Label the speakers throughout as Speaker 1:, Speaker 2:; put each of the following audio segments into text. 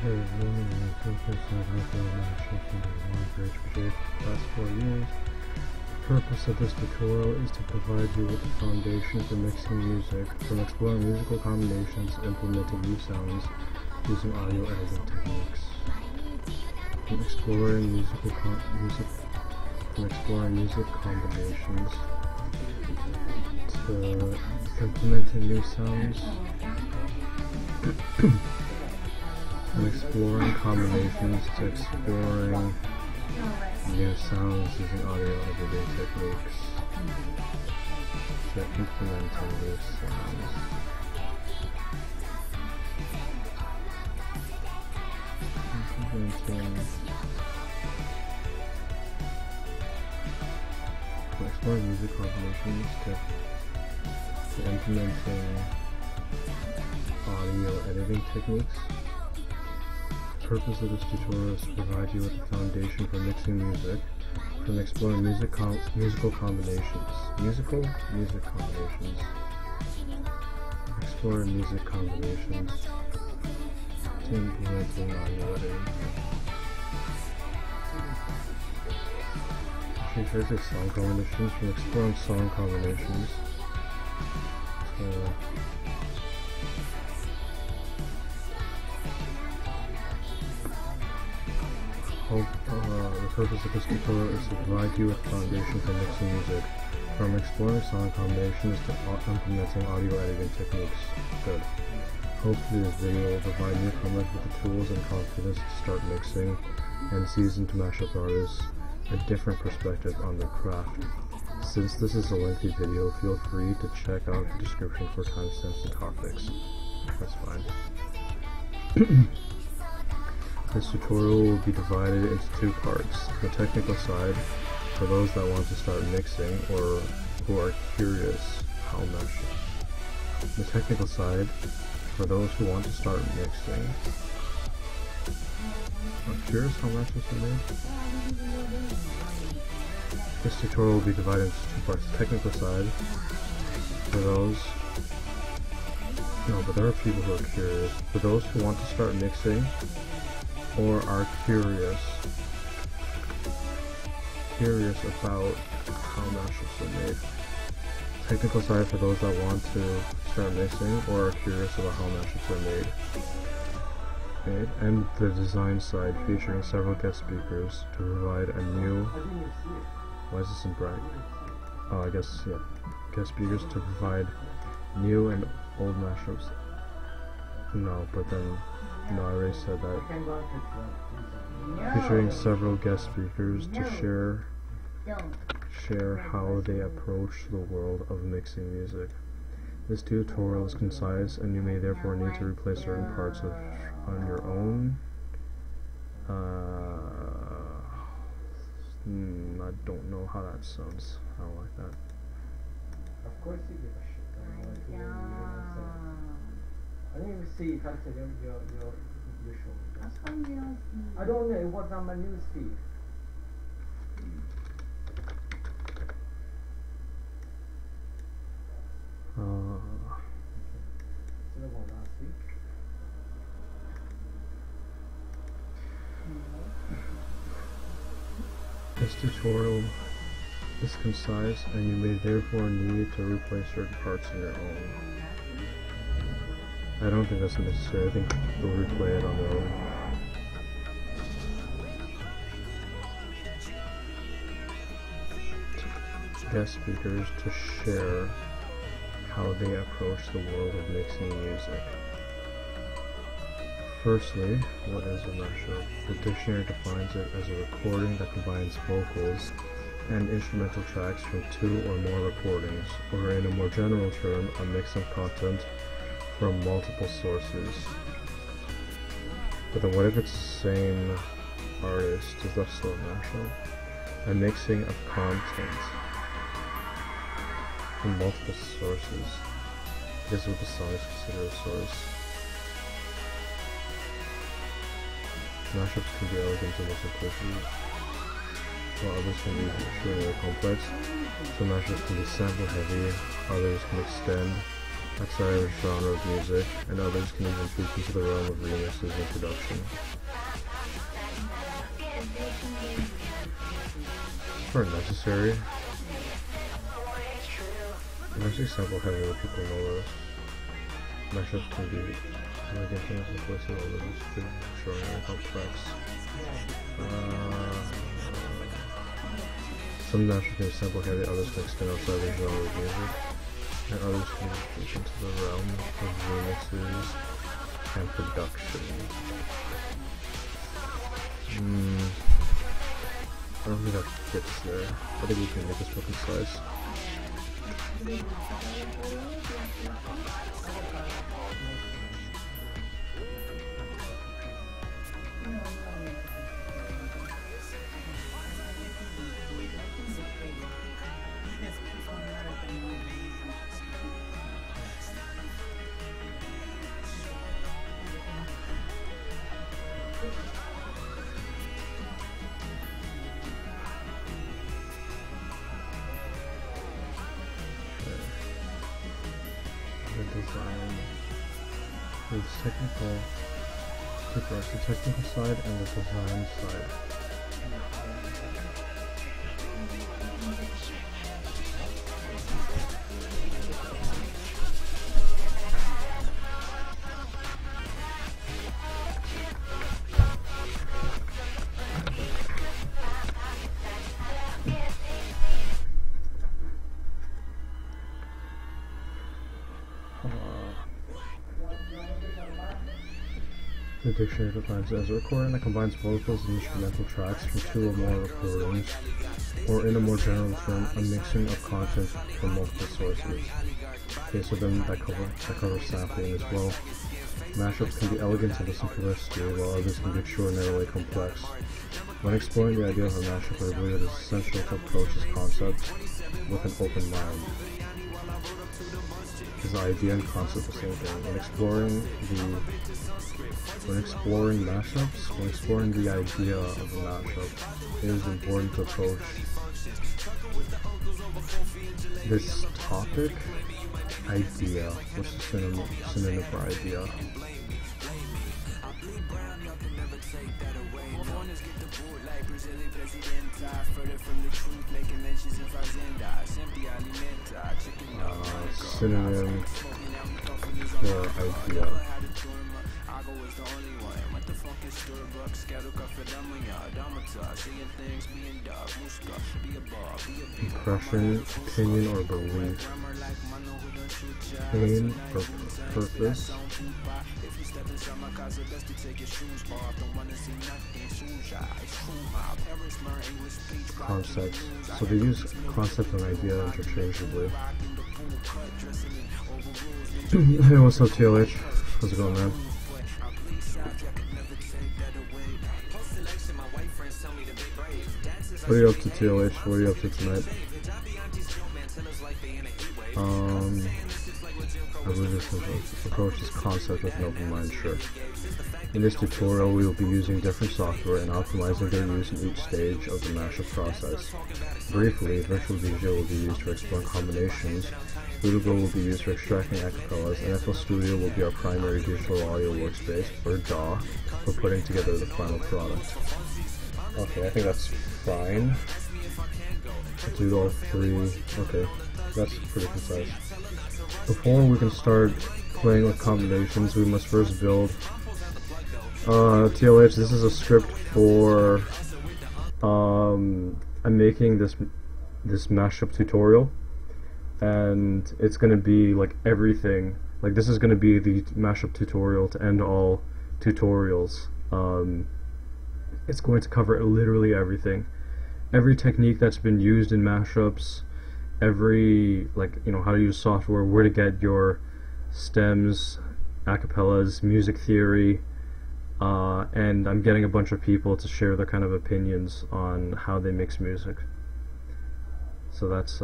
Speaker 1: Hey everyone, I'm focused on helping mashups into one for HBJ for the past 4 years. The purpose of this tutorial is to provide you with the foundation for mixing music, from exploring musical combinations to implementing new sounds using audio editing techniques. From exploring music combinations to implementing new sounds. From exploring combinations to exploring new sounds using audio editing techniques to implementing new sounds. From exploring music combinations to implementing audio editing techniques. The purpose of this tutorial is to provide you with the foundation for mixing music, from exploring musical combinations. Music combinations. Exploring music combinations to implementing audio editing. Actually, should I say song combinations? From exploring song combinations to the purpose of this tutorial is to provide you with a foundation for mixing music, from exploring song combinations to implementing audio editing techniques. Good. Hopefully this video will provide newcomers with the tools and confidence to start mixing, and seasoned mashup artists a different perspective on their craft. Since this is a lengthy video, feel free to check out the description for timestamps and topics. That's fine. This tutorial will be divided into 2 parts. The technical side, for those that want to start mixing or who are curious how mashups. The technical side, for those who want to start mixing, are curious how mashups are made. This tutorial will be divided into 2 parts. The technical side, for those, but there are people who are curious. For those who want to start mixing, or are curious about how mashups are made. Technical side for those that want to start mixing or are curious about how mashups are made. And the design side, featuring several guest speakers to provide a new, why is this in bracket? Oh, I guess, yeah, guest speakers to provide new and old mashups. No, but then, no, I already said that. Featuring several guest speakers to share how they approach the world of mixing music. This tutorial is concise, and you may therefore need to replace certain parts on your own. I don't know how that sounds. I don't like that.
Speaker 2: Of course you give a shit. I didn't even see if I said your show. I don't know, it was on my news feed. So the one last week.
Speaker 1: This tutorial is concise, and you may therefore need to replace certain parts on your own. I don't think that's necessary. I think they'll replay it on their own. Guest speakers to share how they approach the world of mixing music. Firstly, what is a mashup? The dictionary defines it as a recording that combines vocals and instrumental tracks from 2 or more recordings, or in a more general term, a mix of content from multiple sources. But then what if it's the same artist? Is that still a mashup? A mixing of content from multiple sources. This is what the song is considered a source. Mashups can be elegant and simplicity, while others can be extremely complex. Some mashups can be sample heavy, others can extend outside of genre of music, and others can even peek into the realm of remixes and production. Are necessary. I'm actually sample having other people know this. Mashups can be elegant things and voices, although it's pretty extraordinary complex. Some mashups can be sample heavy, others can extend outside the genre of music, and others can peek into the realm of remixes and production. I don't think that fits there. I think we can make this more concise. Design. There's technical side and the design side. The dictionary defines it as a recording that combines vocals and instrumental tracks from two or more recordings, or in a more general term, a mixing of content from multiple sources. Okay, so then that covers sampling as well. Mashups can be elegant to listen to while others can be extraordinarily complex. When exploring the idea of a mashup, I believe it is essential to approach this concept with an open mind. Is the idea and concept the same thing? When exploring the idea of a mashup, it is important to approach this topic, idea. What's the synonym for idea? Synonym for idea. Impression, opinion, or belief. Aim or purpose. Concept. So they use concept and idea interchangeably. Hey, what's up, TLH? How's it going, man? What are you up to, TLH? What are you up to tonight? I believe this approach this concept with an open mind, sure. In this tutorial, we will be using different software and optimizing their use in each stage of the mashup process. Briefly, Virtual DJ will be used for exploring combinations, Studio will be used for extracting acapellas, and FL Studio will be our primary digital audio workspace, or DAW, for putting together the final product. Okay, I think that's fine. Do all three. Okay, that's pretty concise. Before we can start playing with combinations, we must first build TLH. This is a script for I'm making this mashup tutorial, and it's gonna be like everything. Like this is gonna be the mashup tutorial to end all tutorials. It's going to cover literally everything, every technique that's been used in mashups, every, like, you know, how to use software, where to get your stems, acapellas, music theory, and I'm getting a bunch of people to share their kind of opinions on how they mix music. So that's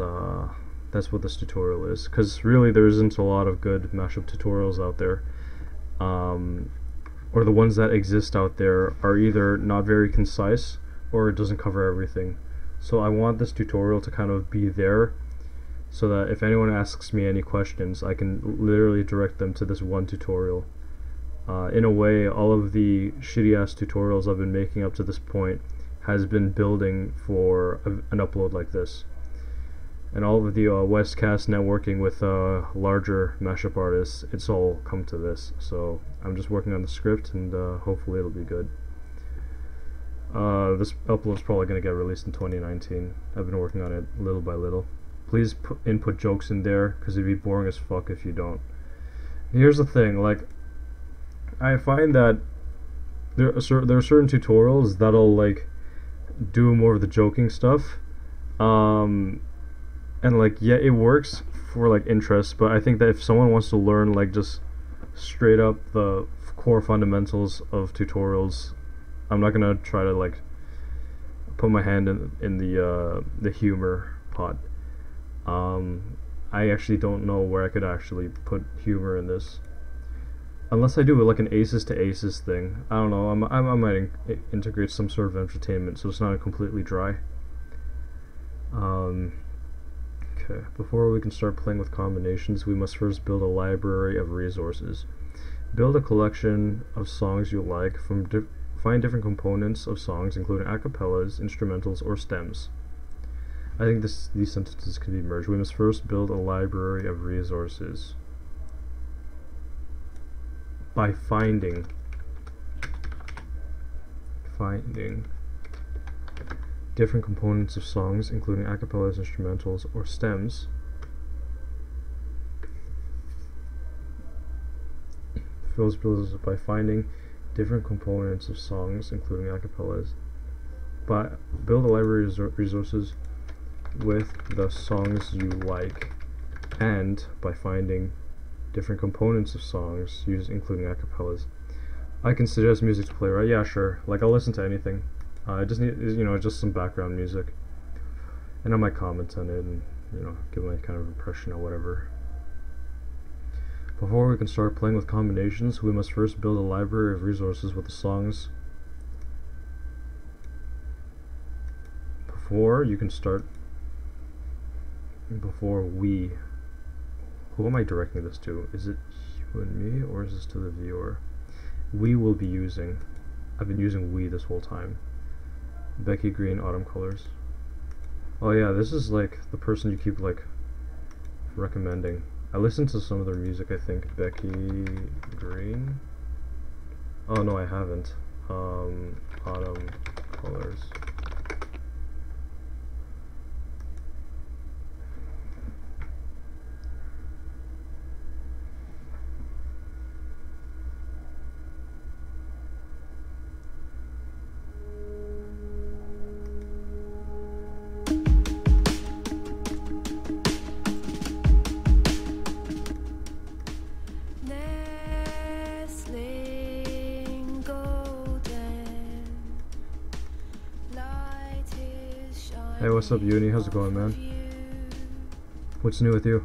Speaker 1: what this tutorial is, because really there isn't a lot of good mashup tutorials out there, or the ones that exist out there are either not very concise or it doesn't cover everything. So I want this tutorial to kind of be there so that if anyone asks me any questions, I can literally direct them to this one tutorial. In a way, all of the shitty ass tutorials I've been making up to this point has been building for an upload like this. And all of the Westcast networking with larger mashup artists, it's all come to this. So I'm just working on the script, and hopefully it'll be good. This upload's probably going to get released in 2019. I've been working on it little by little. Please input jokes in there, because it'd be boring as fuck if you don't. Here's the thing, like, I find that there are certain tutorials that'll like do more of the joking stuff, and like, yeah, it works for like interest, but I think that if someone wants to learn like just straight up the core fundamentals of tutorials, I'm not gonna try to like put my hand in the humor pot. I actually don't know where I could actually put humor in this. Unless I do like an aces to aces thing. I don't know, I might integrate some sort of entertainment so it's not completely dry. Okay, before we can start playing with combinations, we must first build a library of resources. Build a collection of songs you like, find different components of songs including acapellas, instrumentals, or stems. I think these sentences can be merged. We must first build a library of resources. By finding different components of songs, including acapellas, instrumentals, or stems. First builds by finding different components of songs, including acapellas. But build a library of resources with the songs you like, and by finding different components of songs, including acapellas. I can suggest music to play, right? Yeah, sure. Like, I'll listen to anything. I just need, just some background music, and I might comment on it and, give my kind of impression or whatever. Before we can start playing with combinations, we must first build a library of resources with the songs. Who am I directing this to? Is it you and me, or is this to the viewer? We will be using, I've been using we this whole time. Becky Green, Autumn Colors. Oh yeah, this is like the person you keep like recommending. I listened to some of their music, I think. Becky Green? Oh no, I haven't. Autumn Colors. Hey, what's up, Uni? How's it going, man? What's new with you?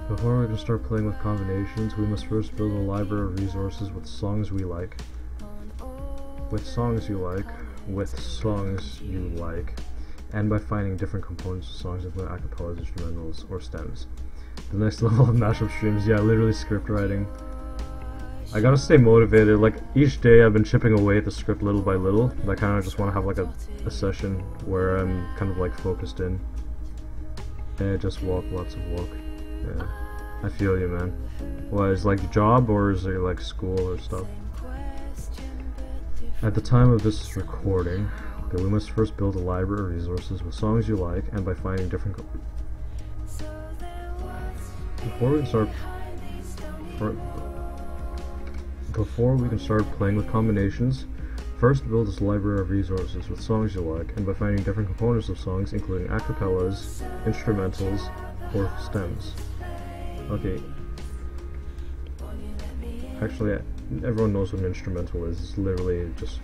Speaker 1: Before we can start playing with combinations, we must first build a library of resources with songs we like. With songs you like, and by finding different components of songs, including acapellas, instrumentals, or stems. The next level of mashup streams, yeah, literally script writing. I gotta stay motivated. Like, each day I've been chipping away at the script little by little. I kind of just want to have like a session where I'm kind of like focused in. And just lots of walk. Yeah, I feel you, man. What, is it like a job, or is it like school or stuff? At the time of this recording, okay, we must first build a library of resources with songs you like, and by finding different Before we can start playing with combinations, first build this library of resources with songs you like, and by finding different components of songs, including acapellas, instrumentals, or stems. Okay. Actually, everyone knows what an instrumental is. It's literally just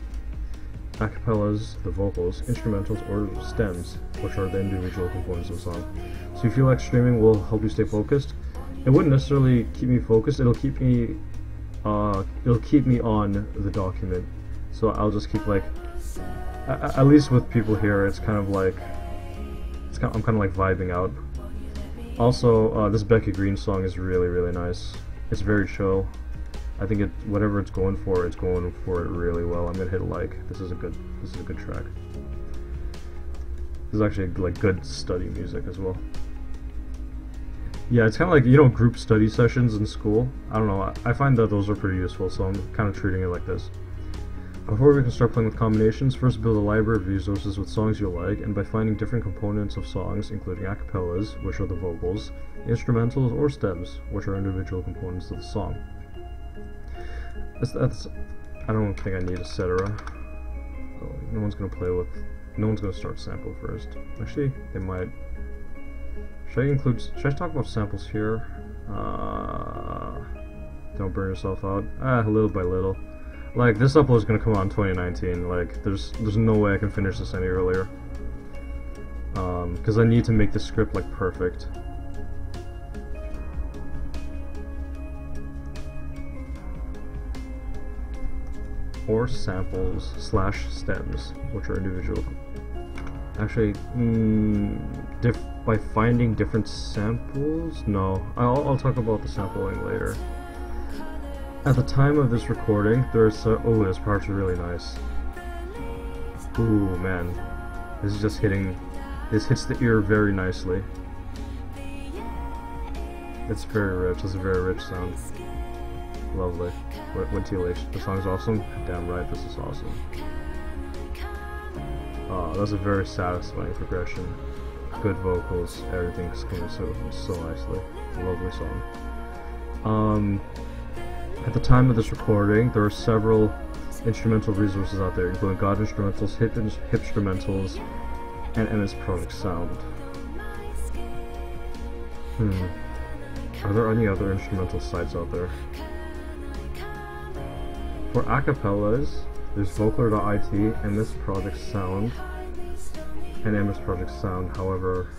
Speaker 1: acapellas, the vocals, instrumentals, or stems, which are the individual components of a song. So if you feel like streaming will help you stay focused, it wouldn't necessarily keep me focused. It'll keep me on the document. So I'll just keep like, at least with people here, it's kind of like, I'm kind of like vibing out. Also, this Becky Green song is really, really nice. It's very chill. I think whatever it's going for it really well. I'm gonna hit like. This is a good track. This is actually like good study music as well. Yeah, it's kind of like, you know, group study sessions in school. I don't know, I find that those are pretty useful, so I'm kind of treating it like this. Before we can start playing with combinations, first build a library of resources with songs you like, and by finding different components of songs, including acapellas, which are the vocals, instrumentals, or stems, which are individual components of the song. That's I don't think I need a cetera. Oh, no one's gonna start sample first. Actually, they might. Should I talk about samples here? Don't burn yourself out. Little by little. Like, this upload is gonna come out in 2019. Like, there's no way I can finish this any earlier. Because I need to make the script like perfect. Or samples / stems, which are individual. Actually, by finding different samples? No, I'll talk about the sampling later. At the time of this recording, this part's really nice. Ooh, man. This is just this hits the ear very nicely. It's very rich, it's a very rich sound. Lovely. What TLH? The song's awesome? Damn right, this is awesome. That's a very satisfying progression. Good vocals, everything's coming so nicely. Lovely song. At the time of this recording, there are several instrumental resources out there, including God Instrumentals, Hip Instrumentals, and MS Project Sound. Are there any other instrumental sites out there? For acapellas, there's Vocler.it, MS Project Sound, and MS Project Sound. However,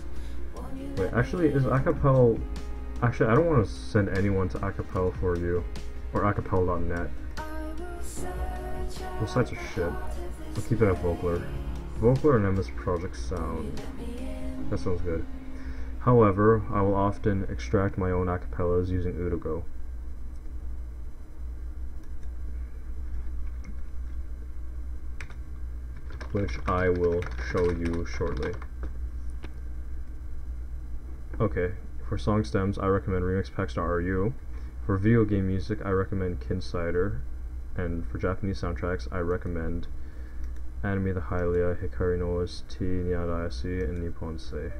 Speaker 1: wait, actually, is acapella... Actually, I don't want to send anyone to acapella for you, or acapella.net. Those sites are shit. I'll keep it at Vocler. Vocler and MS Project Sound. That sounds good. However, I will often extract my own acapellas using Udogo. Which I will show you shortly. Okay, for song stems, I recommend remixpacks.ru. For video game music, I recommend Kinsider. And for Japanese soundtracks, I recommend Anime the Hylia, Hikari no OST, Nyadayashi, and Nippon Sei.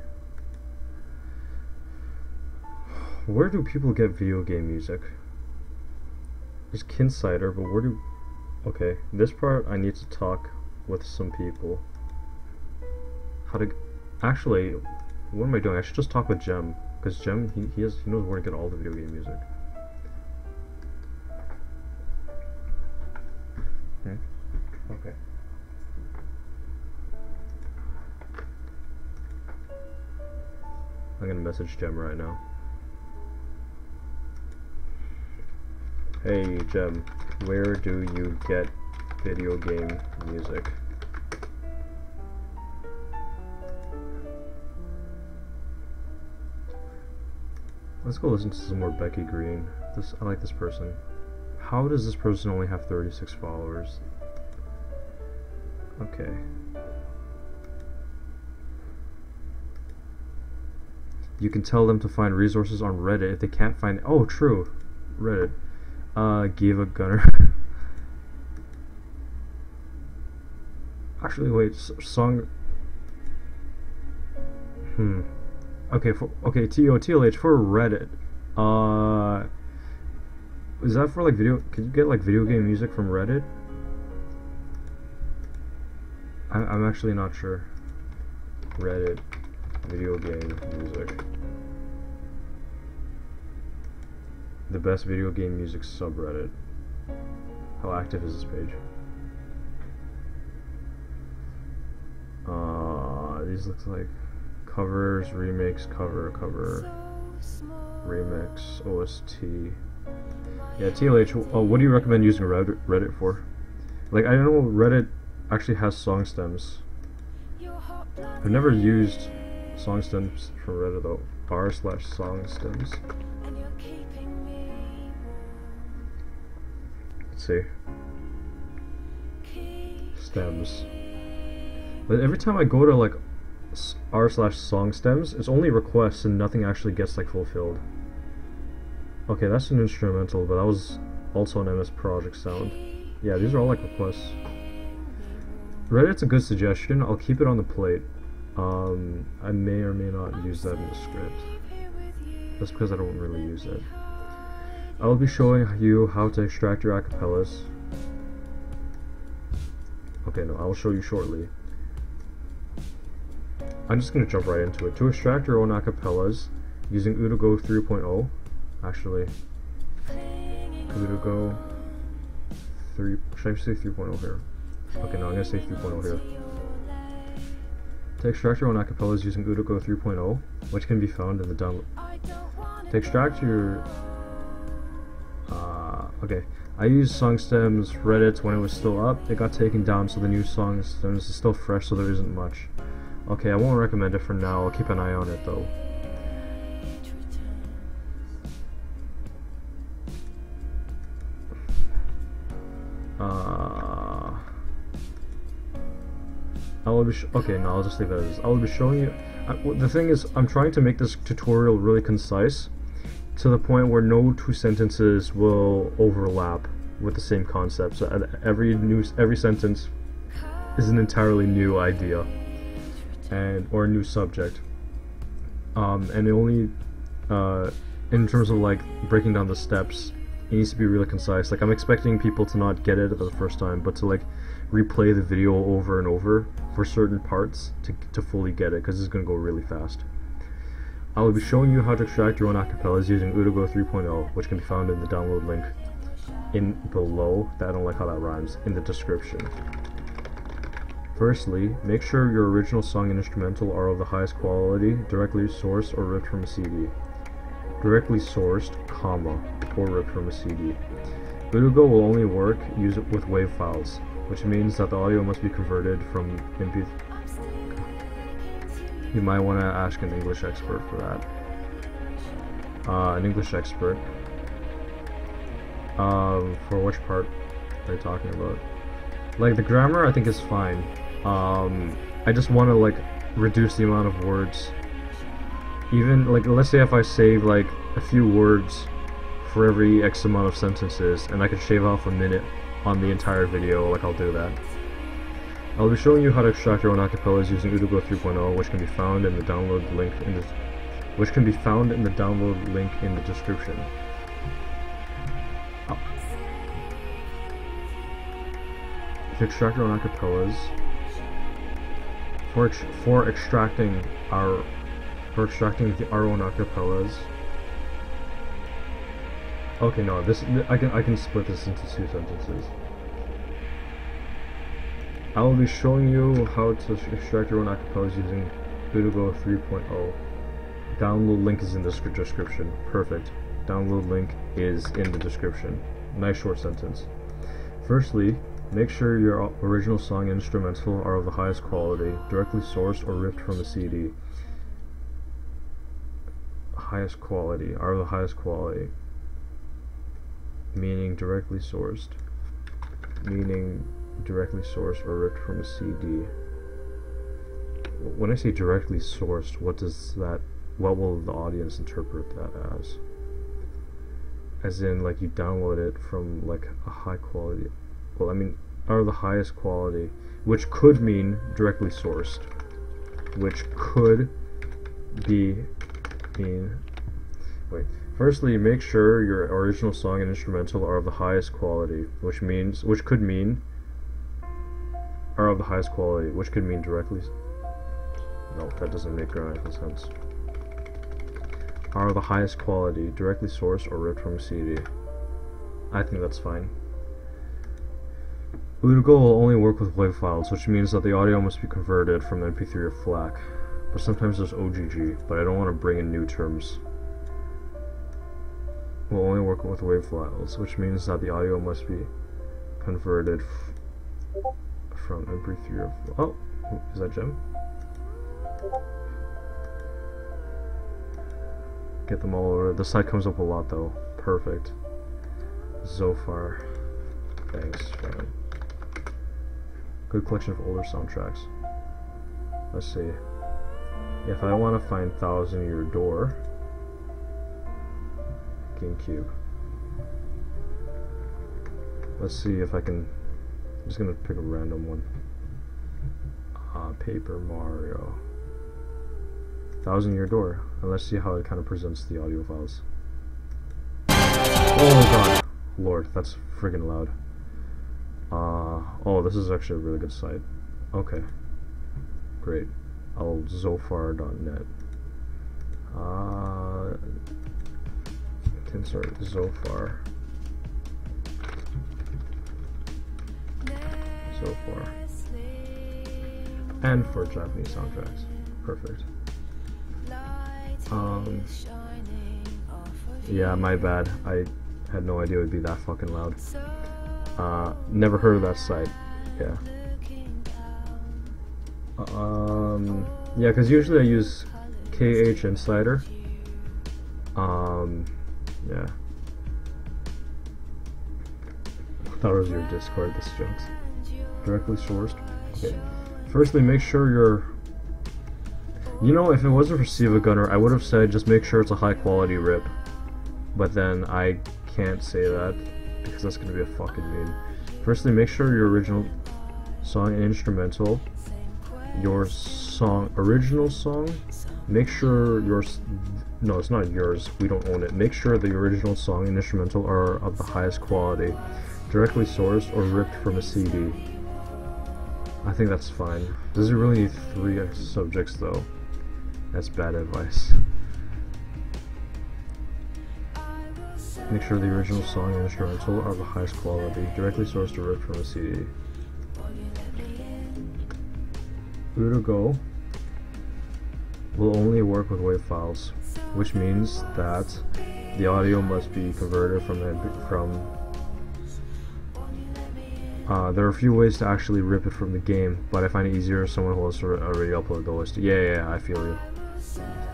Speaker 1: Where do people get video game music? There's Kinsider, but where do... Okay, this part I need to talk with some people. Actually, what am I doing? I should just talk with Jem, because Jem, he knows where to get all the video game music. Okay. I'm gonna message Jem right now. Hey Jem, where do you get video game music? Let's go listen to some more Becky Green. I like this person. How does this person only have 36 followers? Okay. You can tell them to find resources on Reddit if they can't find... Oh, true. Reddit. Giva Gunner. Actually, wait. Song... Okay, TLH for Reddit. Is that for like video... Can you get like video game music from Reddit? I'm actually not sure. Reddit video game music. The best video game music subreddit. How active is this page? These looks like covers, remakes, cover, remix, OST. Yeah, TLH. What do you recommend using Reddit for? Like, I know Reddit actually has song stems. I've never used song stems from Reddit though. r/song stems. Let's see. Stems. But every time I go to like r/song stems, it's only requests and nothing actually gets like fulfilled. Okay, that's an instrumental, but that was also an MS Project sound. Yeah, these are all like requests. Reddit's a good suggestion. I'll keep it on the plate. I may or may not use that in the script. That's because I don't really use it. I will be showing you how to extract your acapellas. Okay, no, I will show you shortly. I'm just going to jump right into it. To extract your own acapellas using Udago 3.0, actually, Udago 3, should I say 3.0 here? Okay, no, I'm going to say 3.0 here. To extract your own acapellas using Udago 3.0, which can be found in the download. To extract your... okay, I used song stems Reddit when it was still up. It got taken down, so the new song stems is still fresh, so there isn't much. Okay, I won't recommend it for now. I'll keep an eye on it though. I will be okay, no, I'll just leave it as is. I will be showing you. The thing is, I'm trying to make this tutorial really concise, to the point where no two sentences will overlap with the same concept. So every sentence is an entirely new idea, or a new subject. And it only, in terms of like breaking down the steps, it needs to be really concise. Like, I'm expecting people to not get it the first time, but to like replay the video over and over for certain parts to fully get it, because it's going to go really fast. I will be showing you how to extract your own acapellas using Udago 3.0, which can be found in the download link in below. I don't like how that rhymes. In the description. Firstly, make sure your original song and instrumental are of the highest quality, directly sourced or ripped from a CD. Directly sourced, comma, or ripped from a CD. Udago will only work with WAV files, which means that the audio must be converted from MP3. You might want to ask an English expert for that. An English expert. For which part are you talking about? Like, the grammar I think is fine. I just want to like reduce the amount of words. Even like, let's say if I save like a few words for every X amount of sentences, and I could shave off a minute on the entire video, like, I'll do that. I'll be showing you how to extract your own acapellas using Udago 3.0, which can be found in the download link in the description. To extract your own acapellas, for extracting our own acapellas. Okay, no, I can split this into two sentences. I will be showing you how to extract your own acapellas using Udago 3.0. Download link is in the description. Perfect. Download link is in the description. Nice short sentence. Firstly, make sure your original song and instrumental are of the highest quality, directly sourced or ripped from a CD. Highest quality, are of the highest quality. Meaning directly sourced. Meaning directly sourced or ripped from a CD. When I say directly sourced, what will the audience interpret that as? As in, like, you download it from like a high quality, well, I mean, are the highest quality, which could mean directly sourced, which could mean wait. Firstly, make sure your original song and instrumental are of the highest quality, which could mean are of the highest quality, which could mean directly. No, that doesn't make grammatical sense. Are of the highest quality, directly sourced or ripped from a CD. I think that's fine. Udago will only work with WAV files, which means that the audio must be converted from MP3 or FLAC. But sometimes there's OGG, but I don't want to bring in new terms. Will only work with WAV files, which means that the audio must be converted from MP3 or oh, is that Gem? get them all over. The site comes up a lot though. Perfect. Zofar. Thanks, man. Good collection of older soundtracks. Let's see. If I want to find Thousand Year Door, GameCube. Let's see if I can. I'm just gonna pick a random one. Paper Mario. Thousand Year Door. And let's see how it kind of presents the audio files. Oh god, Lord, that's friggin' loud. Oh, this is actually a really good site. Okay, great. Zofar.net. Can start Zofar. And for Japanese soundtracks. Perfect. Yeah, my bad. I had no idea it would be that fucking loud. Never heard of that site. Yeah. Yeah, because usually I use KH Insider. Yeah. I thought it was your Discord, this jokes. Directly sourced. Okay. Firstly, make sure you're... You know, if it wasn't for Siva Gunner, I would have said just make sure it's a high quality rip. But then I can't say that because that's gonna be a fucking meme. Firstly, make sure your original song and instrumental, your original song, make sure yours, no, it's not yours, we don't own it. Make sure the original song and instrumental are of the highest quality, directly sourced or ripped from a CD. I think that's fine. Does it really need 3 subjects though? That's bad advice. Make sure the original song and instrumental are of the highest quality, directly sourced or ripped from a CD. Urugo will only work with WAV files, which means that the audio must be converted from there are a few ways to actually rip it from the game, but I find it easier if someone who has already uploaded the list. Yeah, I feel you.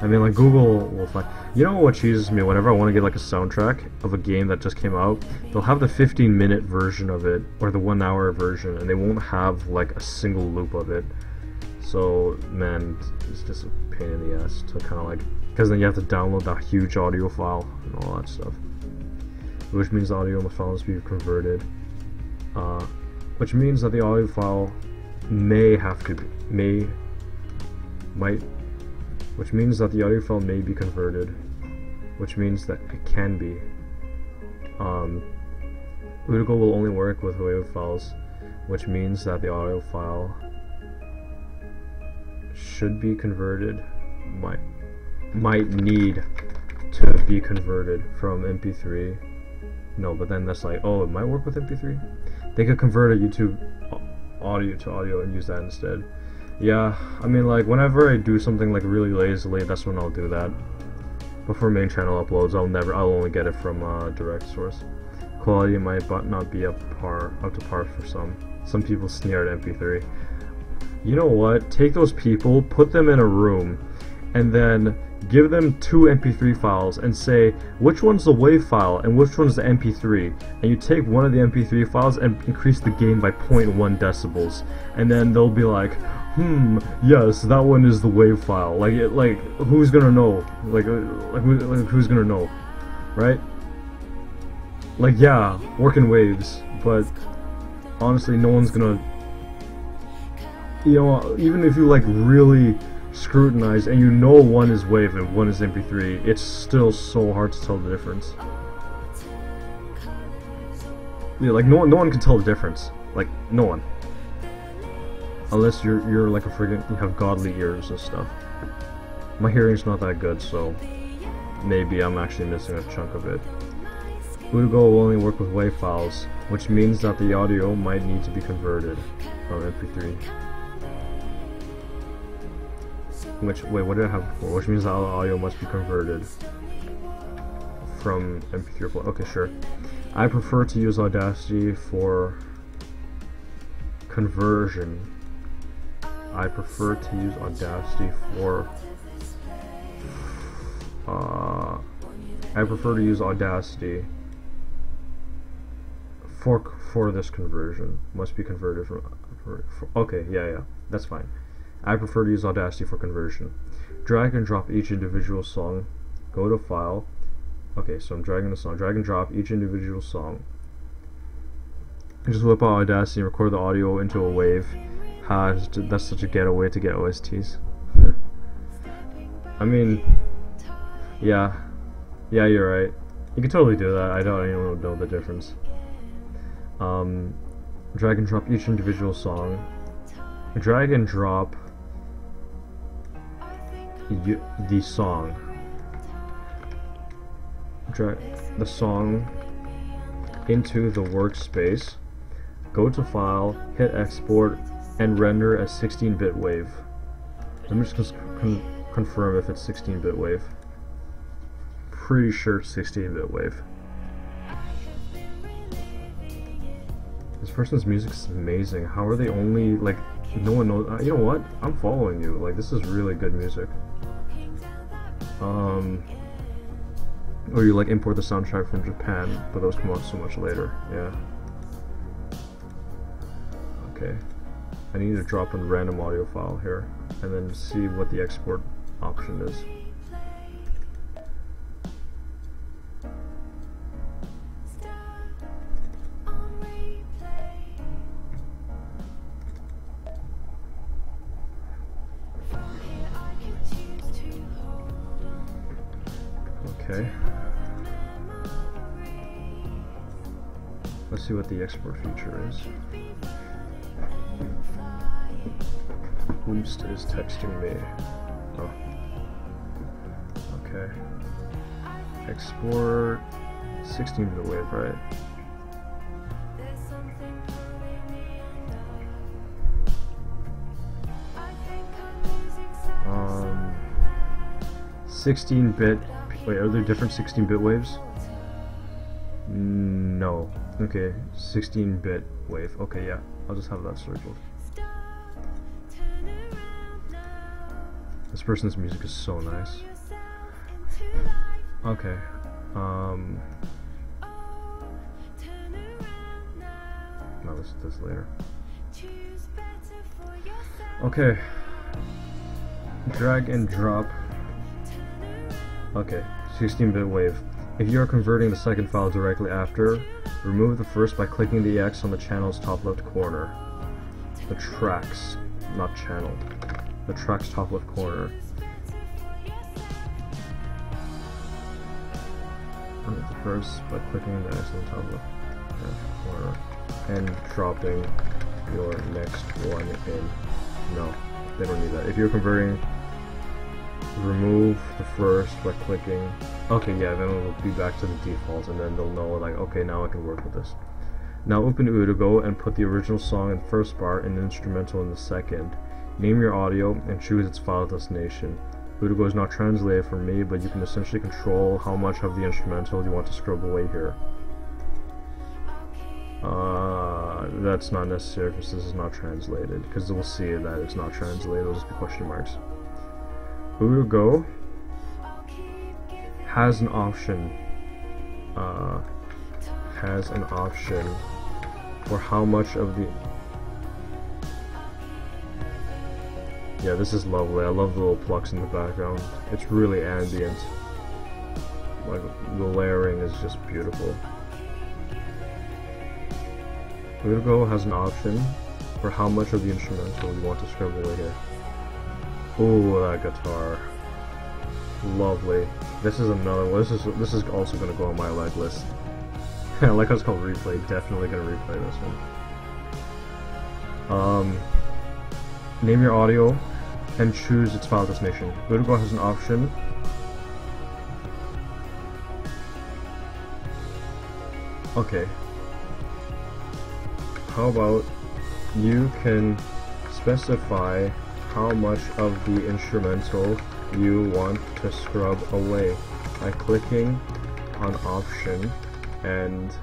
Speaker 1: I mean, like, Google will find... You know what cheeses me? Whenever I want to get, like, a soundtrack of a game that just came out, they'll have the 15-minute version of it, or the 1-hour version, and they won't have, like, a single loop of it. So, man, it's just a pain in the ass to kind of, like... Because then you have to download that huge audio file and all that stuff. Which means the audio file must be converted. Which means that the audio file which means that the audio file may be converted, which means that it can be. Udigo will only work with WAV files, which means that the audio file should be converted, might need to be converted from MP3. No, but then that's like, oh, it might work with MP3? They could convert a YouTube audio to audio and use that instead. Yeah, I mean, like, whenever I do something like really lazily, that's when I'll do that. But for main channel uploads, I'll only get it from direct source. Quality might not be up to par for some. Some people sneer at MP3. You know what? Take those people, put them in a room, and then give them 2 MP3 files and say which one's the WAV file and which one's the MP3, and you take one of the MP3 files and increase the gain by 0.1 decibels, and then they'll be like, yes, that one is the WAV file. Like who's gonna know? Who's gonna know, right? Like, yeah, work in waves, but honestly, no one's gonna. You know, even if you like really scrutinize and you know one is WAV and one is MP3, it's still so hard to tell the difference. Yeah, like no one can tell the difference. Like, no one. Unless you're like a friggin', you have godly ears and stuff. My hearing's not that good, so maybe I'm actually missing a chunk of it. Udigo will only work with WAV files, which means that the audio might need to be converted from MP3. Wait, what did I have before? Which means that the audio must be converted from MP3 or okay, sure. I prefer to use Audacity for conversion. I prefer to use Audacity for I prefer to use Audacity for this conversion. Must be converted from okay, yeah, that's fine. I prefer to use Audacity for conversion. Drag and drop each individual song. Go to File. Okay, so I'm dragging the song. Drag and drop each individual song. Just whip out Audacity and record the audio into a wave. That's such a ghetto way to get OSTs. I mean, yeah, you're right. You can totally do that. I don't even know the difference. Drag and drop each individual song. Drag and drop the song. Drag the song into the workspace. Go to File, hit Export, and render as 16-bit wave. Let me just confirm if it's 16-bit wave. Pretty sure it's 16-bit wave. This person's music is amazing. How are they only, like, no one knows? You know what? I'm following you. Like, this is really good music. Or you, like, import the soundtrack from Japan, but those come out so much later. Yeah. Okay. I need to drop a random audio file here, and then see what the export option is. Okay. Let's see what the export feature is. Boost is texting me. Oh. Okay. Export 16-bit wave, right? Um, 16-bit. Wait, are there different 16-bit waves? No. Okay, 16-bit wave. Okay, yeah. I'll just have that circled. This person's music is so nice. Okay. No, this later. Okay. Drag and drop. Okay, 16-bit wave. If you are converting the second file directly after, remove the first by clicking the X on the channel's top left corner. The tracks, not channel. The track's top left corner. Remove the first by clicking the X on the top left corner and dropping your next one in. No, they don't need that. If you're converting, remove the first by clicking. Okay, yeah, then it'll be back to the default, and then they'll know, like, okay, now I can work with this. Now open Udigo and put the original song in the first bar and the instrumental in the second. Name your audio and choose its file destination. Udigo is not translated for me, but you can essentially control how much of the instrumental you want to scrub away here. That's not necessary because this is not translated, because we'll see that it's not translated. It'll just be question marks. Udigo has an option for how much of the... Yeah, this is lovely. I love the little plucks in the background. It's really ambient. Like, the layering is just beautiful. Udigo has an option for how much of the instrumental you want to scrub away here. Ooh, that guitar. Lovely. This is another one. This is also gonna go on my lag list. I like how it's called replay. Definitely gonna replay this one. Name your audio and choose its file destination. Udigo has an option. Okay. How about you can specify how much of the instrumental you want to scrub away by clicking on option and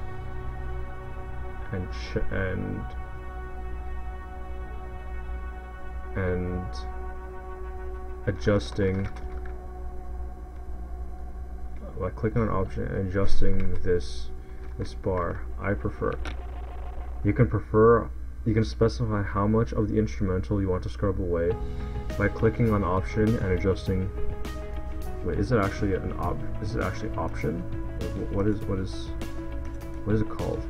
Speaker 1: adjusting by clicking on option and adjusting this bar. I prefer. You can specify how much of the instrumental you want to scrub away by clicking on option and adjusting. Wait, is it actually option? What is it called?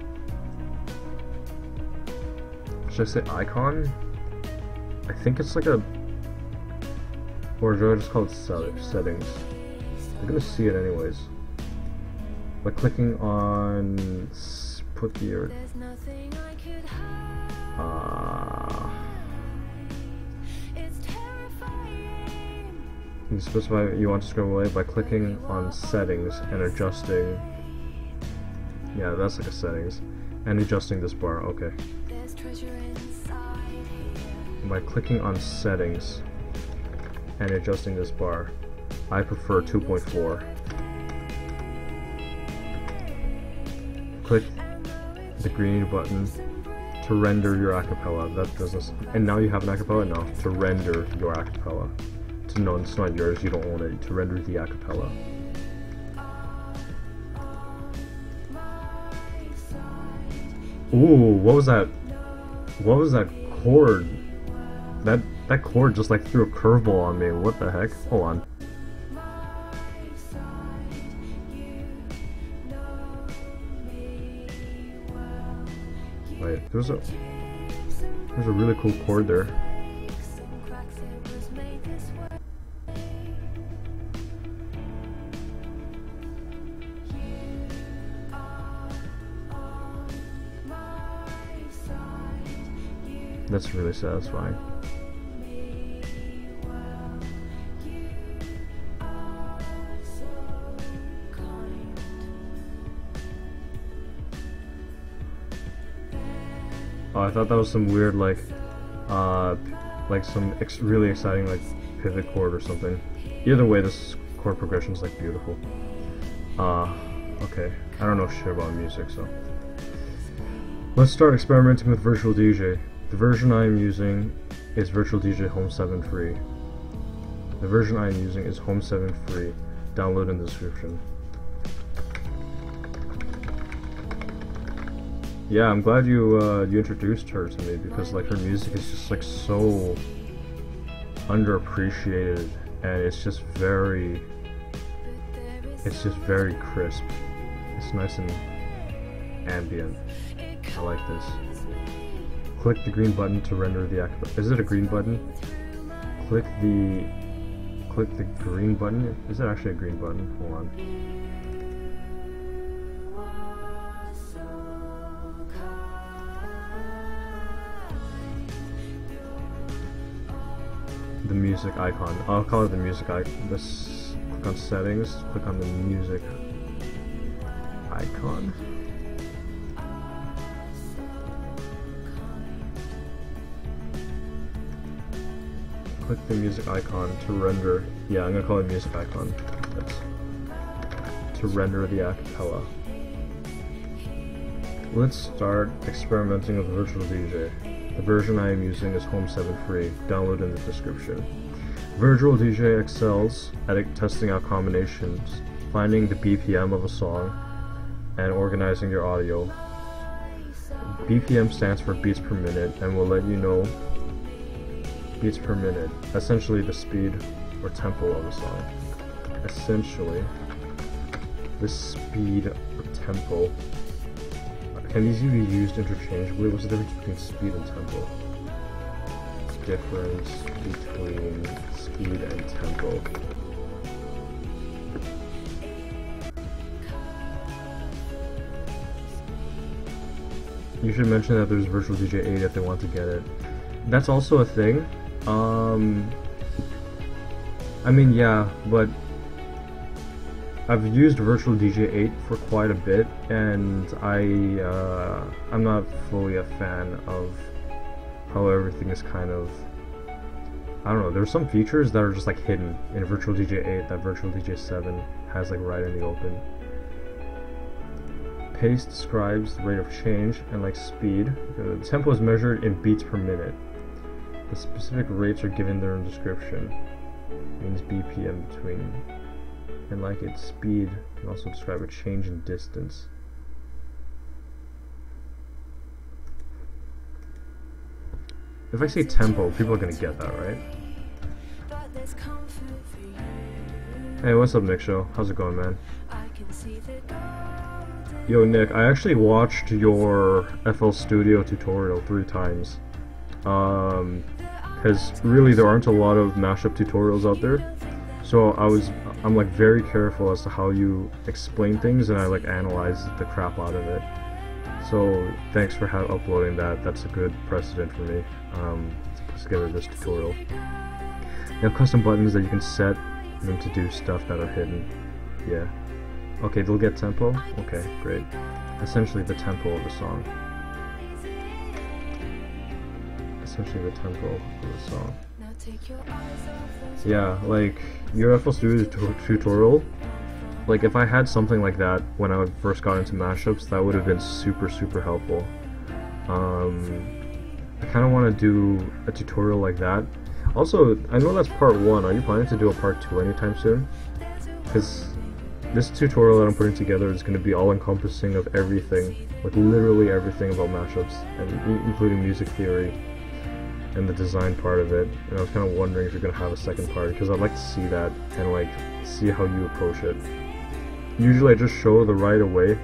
Speaker 1: Should I say icon? I think it's like a, or should I just call it settings? You're gonna see it anyways. By clicking on put here. You can specify you want to scrub away by clicking on settings and adjusting. Yeah, that's like a settings. And adjusting this bar, okay. By clicking on settings and adjusting this bar, I prefer 2.4. Click the green button to render your acapella. That doesn't. And now you have an acapella. No, to render your acapella. No, it's not yours. You don't own it. To render the acapella. Ooh, what was that? What was that chord? That chord just like threw a curveball on me. What the heck? Hold on. Wait, there's a really cool chord there. That's really satisfying. Oh, I thought that was some weird like some really exciting like pivot chord or something. Either way, this chord progression is like beautiful. Okay, I don't know shit about music, so let's start experimenting with Virtual DJ. The version I am using is Virtual DJ Home 7 Free. The version I am using is Home 7 Free. Download in the description. Yeah, I'm glad you introduced her to me, because like her music is just like so underappreciated, and it's just very crisp. It's nice and ambient. I like this. Click the green button to render the acapella. Is it a green button? Click the green button. Is it actually a green button? Hold on. The music icon. I'll call it the music icon. Click on settings. Click on the music icon. Click the music icon to render. Yeah, I'm gonna call it music icon. That's to render the acapella. Let's start experimenting with Virtual DJ. The version I am using is Home 7 Free. Download in the description. Virtual DJ excels at testing out combinations, finding the BPM of a song, and organizing your audio. BPM stands for beats per minute and will let you know beats per minute, essentially the speed or tempo of a song. Essentially, the speed or tempo. Can these be used interchangeably? What's the difference between speed and tempo? Difference between speed and tempo. You should mention that there's Virtual DJ 8 if they want to get it. That's also a thing. I mean, yeah, but I've used Virtual DJ 8 for quite a bit, and I'm not fully a fan of how everything is kind of, I don't know, there's some features that are just like hidden in Virtual DJ 8 that Virtual DJ 7 has like right in the open. Pace describes the rate of change and like speed. The tempo is measured in beats per minute. The specific rates are given there in the description. It means BPM between and like its speed can also describe a change in distance. If I say tempo, people are gonna get that, right? Hey, what's up, Nick Show? How's it going, man? Yo, Nick, I actually watched your FL Studio tutorial 3 times. Because really there aren't a lot of mashup tutorials out there. So I'm like very careful as to how you explain things, and I like analyze the crap out of it. So thanks for uploading that. That's a good precedent for me to put together this tutorial. You have custom buttons that you can set them to do stuff that are hidden. Yeah. Okay, they'll get tempo? Okay, great. Essentially the tempo of the song. Essentially the tempo of the song. Yeah, like, your FL Studio tutorial, like, if I had something like that when I first got into mashups, that would have been super, super helpful. I kind of want to do a tutorial like that. Also, I know that's part 1. Are you planning to do a part 2 anytime soon? Because this tutorial that I'm putting together is going to be all-encompassing of everything, like literally everything about mashups, and including music theory and the design part of it. And I was kind of wondering if you're going to have a second part, because I'd like to see that and like see how you approach it. Usually I just show the right way,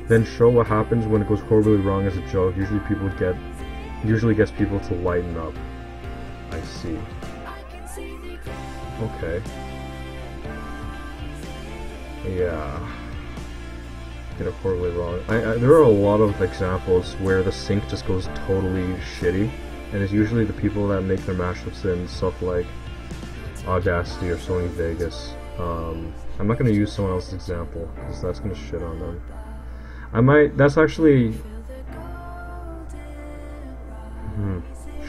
Speaker 1: then show what happens when it goes horribly wrong as a joke. Usually gets people to lighten up. I see. Okay. Yeah. Get it horribly wrong. There are a lot of examples where the sync just goes totally shitty, and it's usually the people that make their mashups in stuff like Audacity or Sony Vegas. I'm not going to use someone else's example, because that's going to shit on them. That's actually...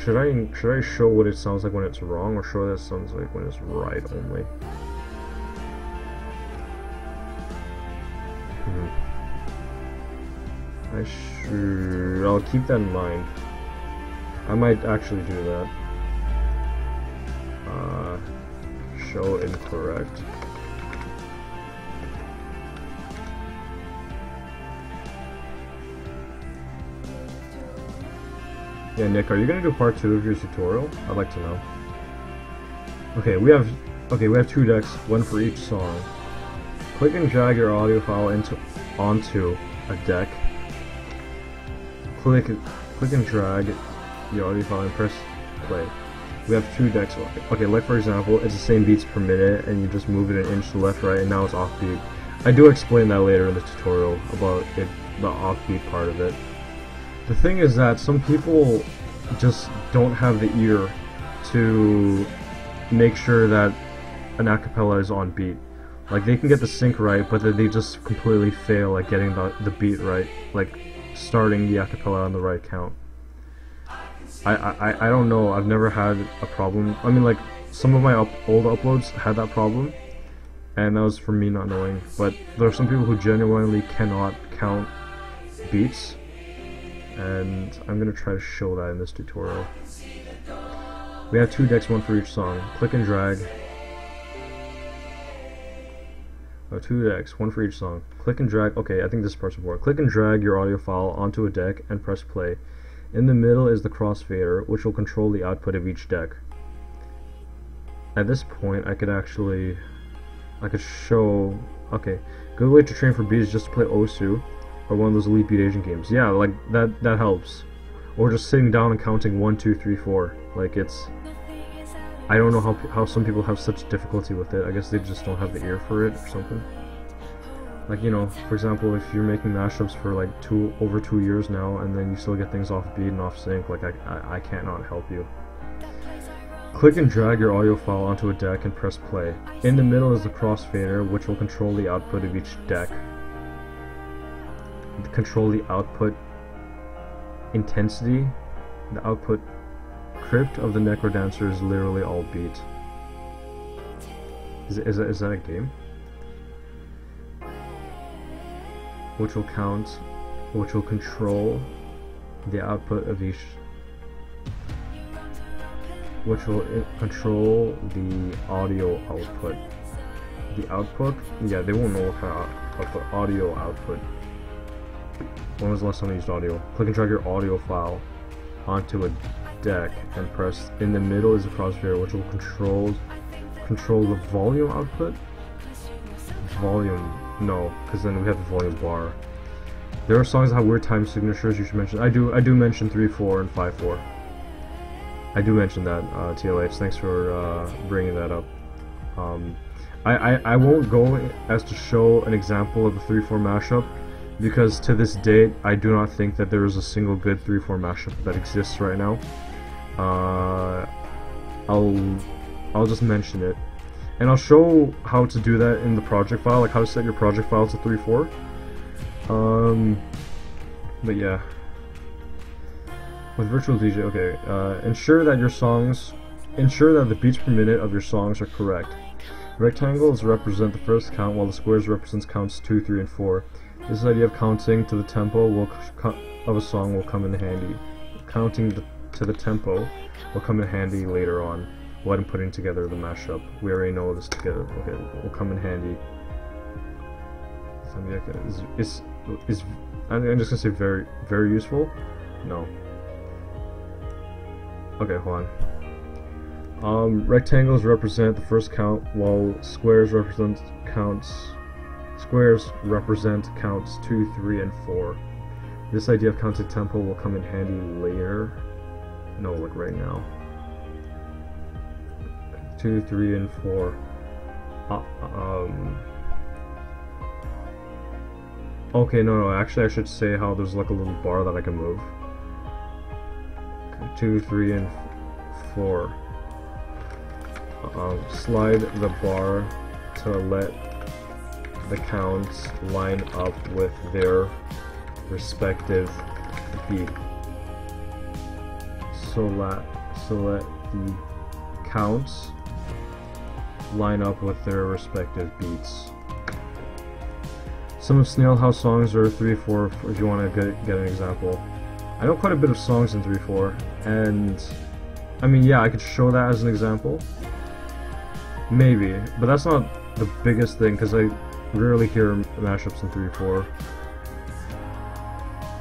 Speaker 1: Should I show what it sounds like when it's wrong, or show that it sounds like when it's right only? I'll keep that in mind. I might actually do that. Show incorrect. Yeah, Nick, are you gonna do part 2 of your tutorial? I'd like to know. Okay, we have 2 decks, 1 for each song. Click and drag your audio file onto a deck. Click and drag your audio file and press play. We have 2 decks. Okay, like for example, it's the same beats per minute, and you just move it an inch to left, right, and now it's offbeat. I do explain that later in the tutorial about the offbeat part of it. The thing is that some people just don't have the ear to make sure that an acapella is on beat. Like, they can get the sync right, but then they just completely fail at getting the beat right, like starting the acapella on the right count. I don't know, I've never had a problem. I mean, like, some of my old uploads had that problem, and that was from me not knowing, but there are some people who genuinely cannot count beats, and I'm gonna try to show that in this tutorial. We have 2 decks, 1 for each song. Click and drag. 2 decks, 1 for each song. Click and drag. Okay, I think this part's important. Click and drag your audio file onto a deck and press play. In the middle is the crossfader, which will control the output of each deck. At this point, I could show. Okay, good way to train for beats is just to play Osu, or one of those Elite Beat Asian games. Yeah, like that helps. Or just sitting down and counting 1, 2, 3, 4. Like, it's... I don't know how some people have such difficulty with it. I guess they just don't have the ear for it or something. Like, you know, for example, if you're making mashups for like over 2 years now, and then you still get things off beat and off sync, like I cannot help you. Click and drag your audio file onto a deck and press play. In the middle is the crossfader, which will control the output of each deck. Control the output intensity. The output crypt of the Necrodancer is literally all beat. Is that a game? Which will control the output of each. Which will control the audio output. the output, yeah, they won't know what kind of output. Audio output. When was the last time you used audio? Click and drag your audio file onto a deck and press in the middle is a crosshair which will control the volume output. Volume, no, because then we have the volume bar. There are songs that have weird time signatures you should mention. I do mention 3/4 and 5/4. I do mention that, TLH. Thanks for bringing that up. I won't go as to show an example of a 3/4 mashup, because to this date I do not think that there is a single good 3/4 mashup that exists right now. I'll just mention it, and I'll show how to do that in the project file, like how to set your project file to 3/4. But yeah, with virtual DJ, okay, ensure that the beats per minute of your songs are correct. Rectangles represent the first count, while the squares represents counts 2, 3, and 4. This idea of counting to the tempo of a song will come in handy. Counting to the tempo will come in handy later on when putting together the mashup. We already know this together. Okay, will come in handy. I'm just gonna say very, very useful. No. Okay, hold on. Rectangles represent the first count, while squares represent counts 2, 3, and 4. This idea of counted tempo will come in handy later. No, like right now. 2, 3, and 4. Okay, no, actually I should say how there's like a little bar that I can move. 2, 3, and 4. Slide the bar to let the counts line up with their respective beat. So let the counts line up with their respective beats. Some of Snail House songs are 3/4 if you want to get an example. I know quite a bit of songs in 3/4, and I mean, yeah, I could show that as an example. Maybe, but that's not the biggest thing because I rarely hear mashups in 3/4.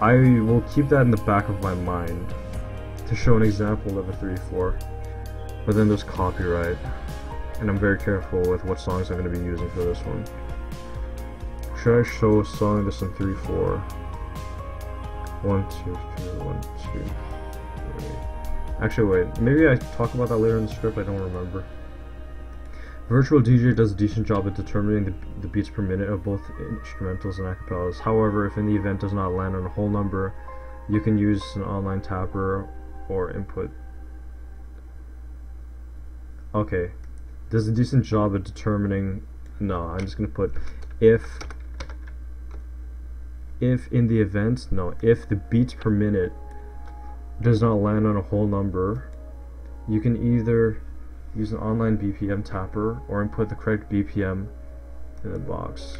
Speaker 1: I will keep that in the back of my mind to show an example of a 3/4, but then there's copyright, and I'm very careful with what songs I'm going to be using for this one. Should I show a song that's in 3/4? 1, 2, 3, 1, 2, 3. Actually, wait. Maybe I talk about that later in the script. I don't remember. Virtual DJ does a decent job at determining the beats per minute of both instrumentals and acapellas. However, if in the event does not land on a whole number, you can use an online tapper or input. Okay, does a decent job at determining. No, I'm just gonna put if in the event, no, if the beats per minute does not land on a whole number, you can either use an online BPM tapper or input the correct BPM in the box,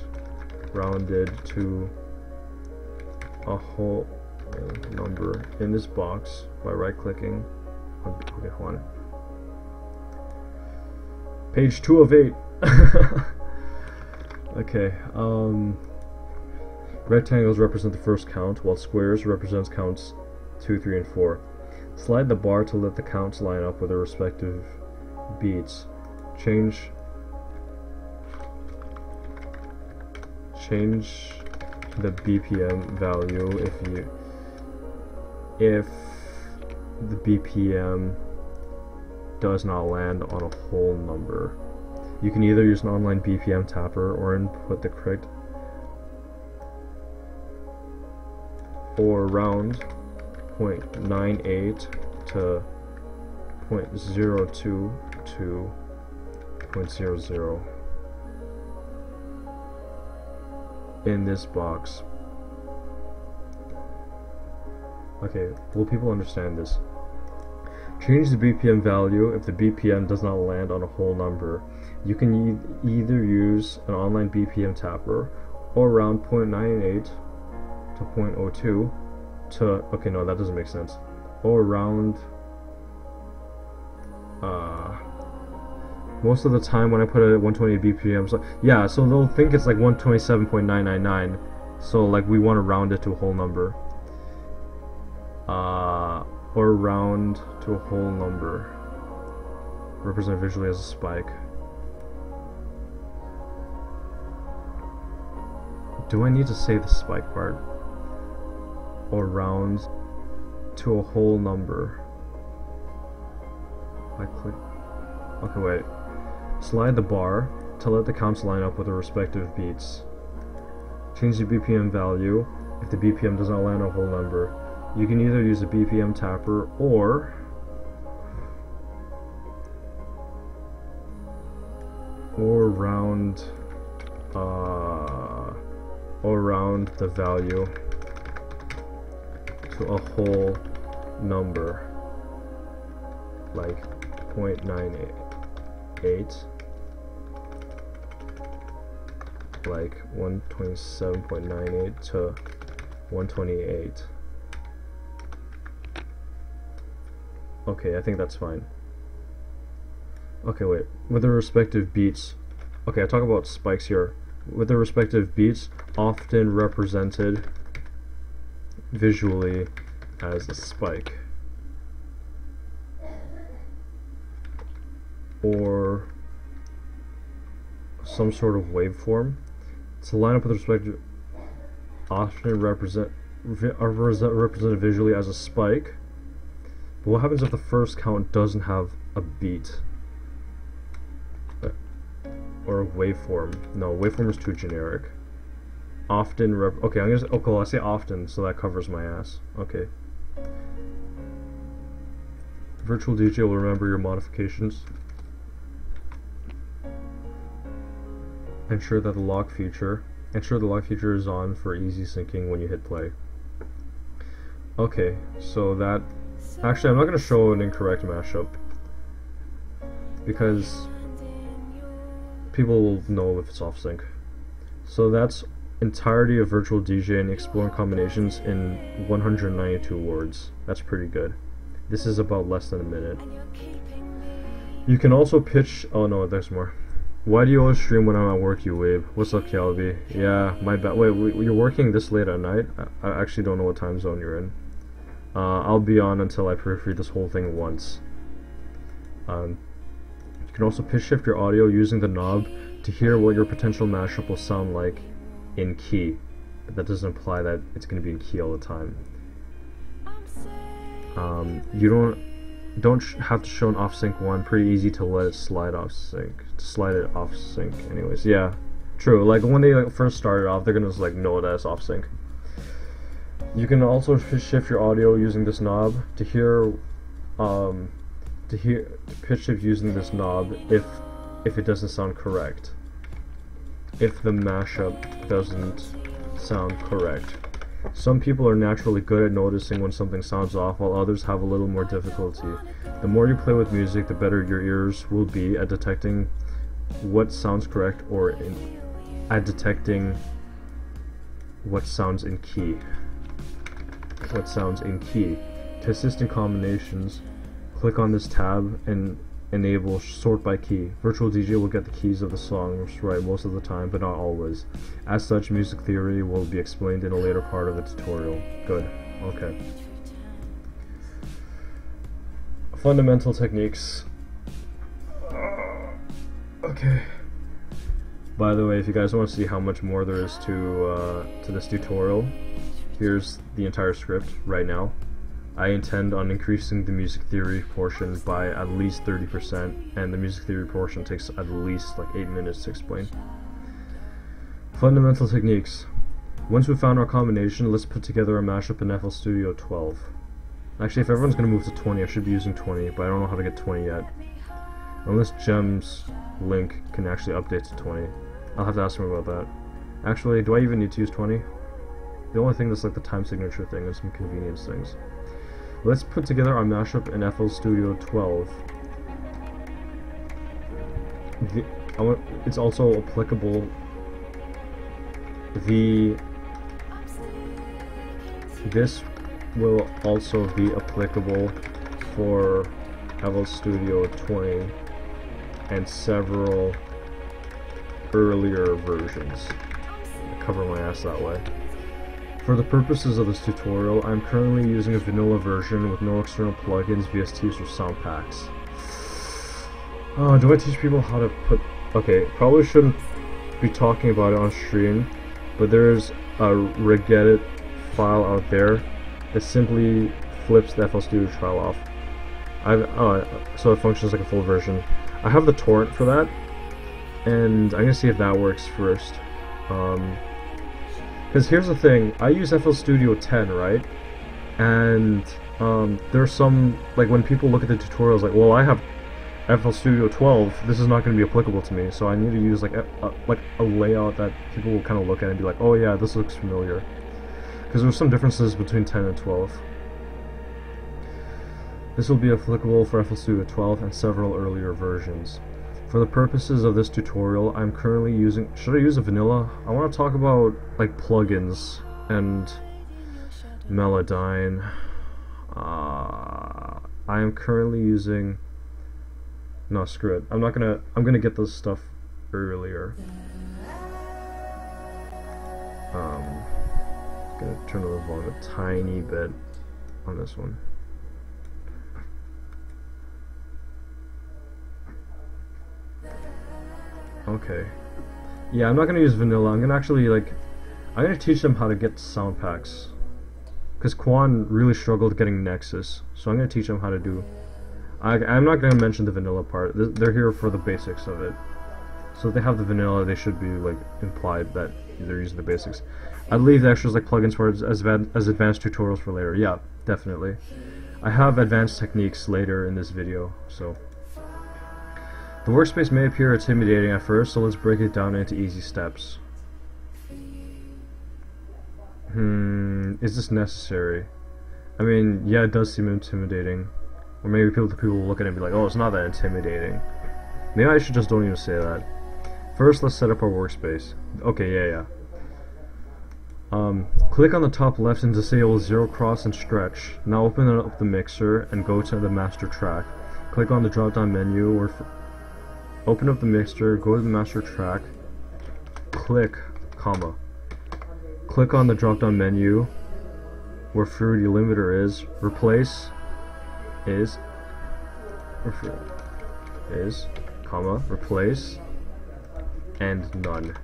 Speaker 1: rounded to a whole number in this box by right-clicking on. Okay, hold on. Page 2 of 8. Okay. Rectangles represent the first count, while squares represents counts 2, 3, and 4. Slide the bar to let the counts line up with their respective beats. Change the BPM value if the BPM does not land on a whole number. You can either use an online BPM tapper or input the correct or round 0.98 to 0.02 to 0.00 in this box. Okay, will people understand this? Change the BPM value if the BPM does not land on a whole number. You can either use an online BPM tapper or round 0.98 to 0.02 to, okay, no, that doesn't make sense, or round Most of the time when I put it at 120 BPM, so yeah, so they'll think it's like 127.999. So like we want to round it to a whole number. Or round to a whole number. Represent visually as a spike. Do I need to say the spike part? Or round to a whole number. I click. Okay, wait. Slide the bar to let the counts line up with the respective beats. Change the BPM value if the BPM does not line a whole number. You can either use a BPM tapper or round the value to a whole number, like 0.98, like 127.98 to 128. Okay, I think that's fine. Okay, wait. With the respective beats. Okay, I talk about spikes here. With the respective beats, often represented visually as a spike. Or some sort of waveform. To line up with respective, often represented visually as a spike. But what happens if the first count doesn't have a beat? Or a waveform? No, waveform is too generic. Often okay, I'm gonna I'll say often, so that covers my ass. Okay. Virtual DJ will remember your modifications. Ensure the lock feature is on for easy syncing when you hit play. Okay, so that actually I'm not gonna show an incorrect mashup because people will know if it's off sync. So that's entirety of virtual DJ and exploring combinations in 192 words. That's pretty good. This is about less than a minute. You can also pitch. Oh no, there's more. Why do you always stream when I'm at work, you weeb? What's up, Calby? Yeah, my bad. Wait, you're working this late at night? I actually don't know what time zone you're in. I'll be on until I proofread this whole thing once. You can also pitch shift your audio using the knob to hear what your potential mashup will sound like in key. But that doesn't imply that it's going to be in key all the time. You don't have to show an off sync one. Pretty easy to let it slide off sync. To slide it off sync. Anyways, yeah, true. Like when they first started off, they're gonna just like know that it's off sync. You can also shift your audio using this knob to hear pitch shift using this knob if it doesn't sound correct. If the mashup doesn't sound correct. Some people are naturally good at noticing when something sounds off, while others have a little more difficulty. The more you play with music, the better your ears will be at detecting what sounds correct or at detecting what sounds in key. What sounds in key. To assist in combinations, click on this tab and enable sort by key. Virtual DJ will get the keys of the songs right most of the time, but not always. As such, music theory will be explained in a later part of the tutorial. Good. Okay. Fundamental techniques. Okay. By the way, if you guys want to see how much more there is to this tutorial, here's the entire script right now. I intend on increasing the music theory portion by at least 30%, and the music theory portion takes at least like 8 minutes to explain. Fundamental techniques. Once we've found our combination, let's put together a mashup in FL Studio 12. Actually, if everyone's going to move to 20, I should be using 20, but I don't know how to get 20 yet. Unless Gem's link can actually update to 20. I'll have to ask him about that. Actually, do I even need to use 20? The only thing that's like the time signature thing and some convenience things. Let's put together our mashup in FL Studio 12. It's also applicable. This will also be applicable for FL Studio 20. and several earlier versions. Cover my ass that way. For the purposes of this tutorial, I'm currently using a vanilla version with no external plugins, VSTs, or sound packs. Do I teach people how to put... Okay, probably shouldn't be talking about it on stream, but there's a regedit file out there that simply flips the FL Studio trial off. So it functions like a full version. I have the torrent for that, and I'm gonna see if that works first. Because here's the thing, I use FL Studio 10, right? And there's some, like, when people look at the tutorials, like, well, I have FL Studio 12, this is not going to be applicable to me, so I need to use like a layout that people will kind of look at and be like, oh yeah, this looks familiar. Because there's some differences between 10 and 12. This will be applicable for FL Studio 12 and several earlier versions. For the purposes of this tutorial, I'm currently using... Should I use a vanilla? I want to talk about like plugins and Melodyne. I am currently using... No, screw it. I'm gonna get this stuff earlier. Gonna turn the volume a tiny bit on this one. Okay. Yeah, I'm not gonna use vanilla. I'm gonna actually I'm gonna teach them how to get sound packs. Because Quan really struggled getting Nexus, so I'm gonna teach them how to do. I'm not gonna mention the vanilla part. They're here for the basics of it. So if they have the vanilla, they should be like implied that they're using the basics. I'd leave the extras like plugins for as advanced tutorials for later. Yeah, definitely. I have advanced techniques later in this video, so. The workspace may appear intimidating at first, so let's break it down into easy steps. Is this necessary? I mean, yeah, it does seem intimidating. Or maybe people will look at it and be like, oh, it's not that intimidating. Maybe I should just don't even say that. First, let's set up our workspace. Okay, yeah. Click on the top left and disable zero cross and stretch. Now open up the mixer and go to the master track. Click on the drop down menu or open up the mixer, go to the master track, click, comma. Click on the drop down menu where Fruity Limiter is, replace is, comma, replace, and none.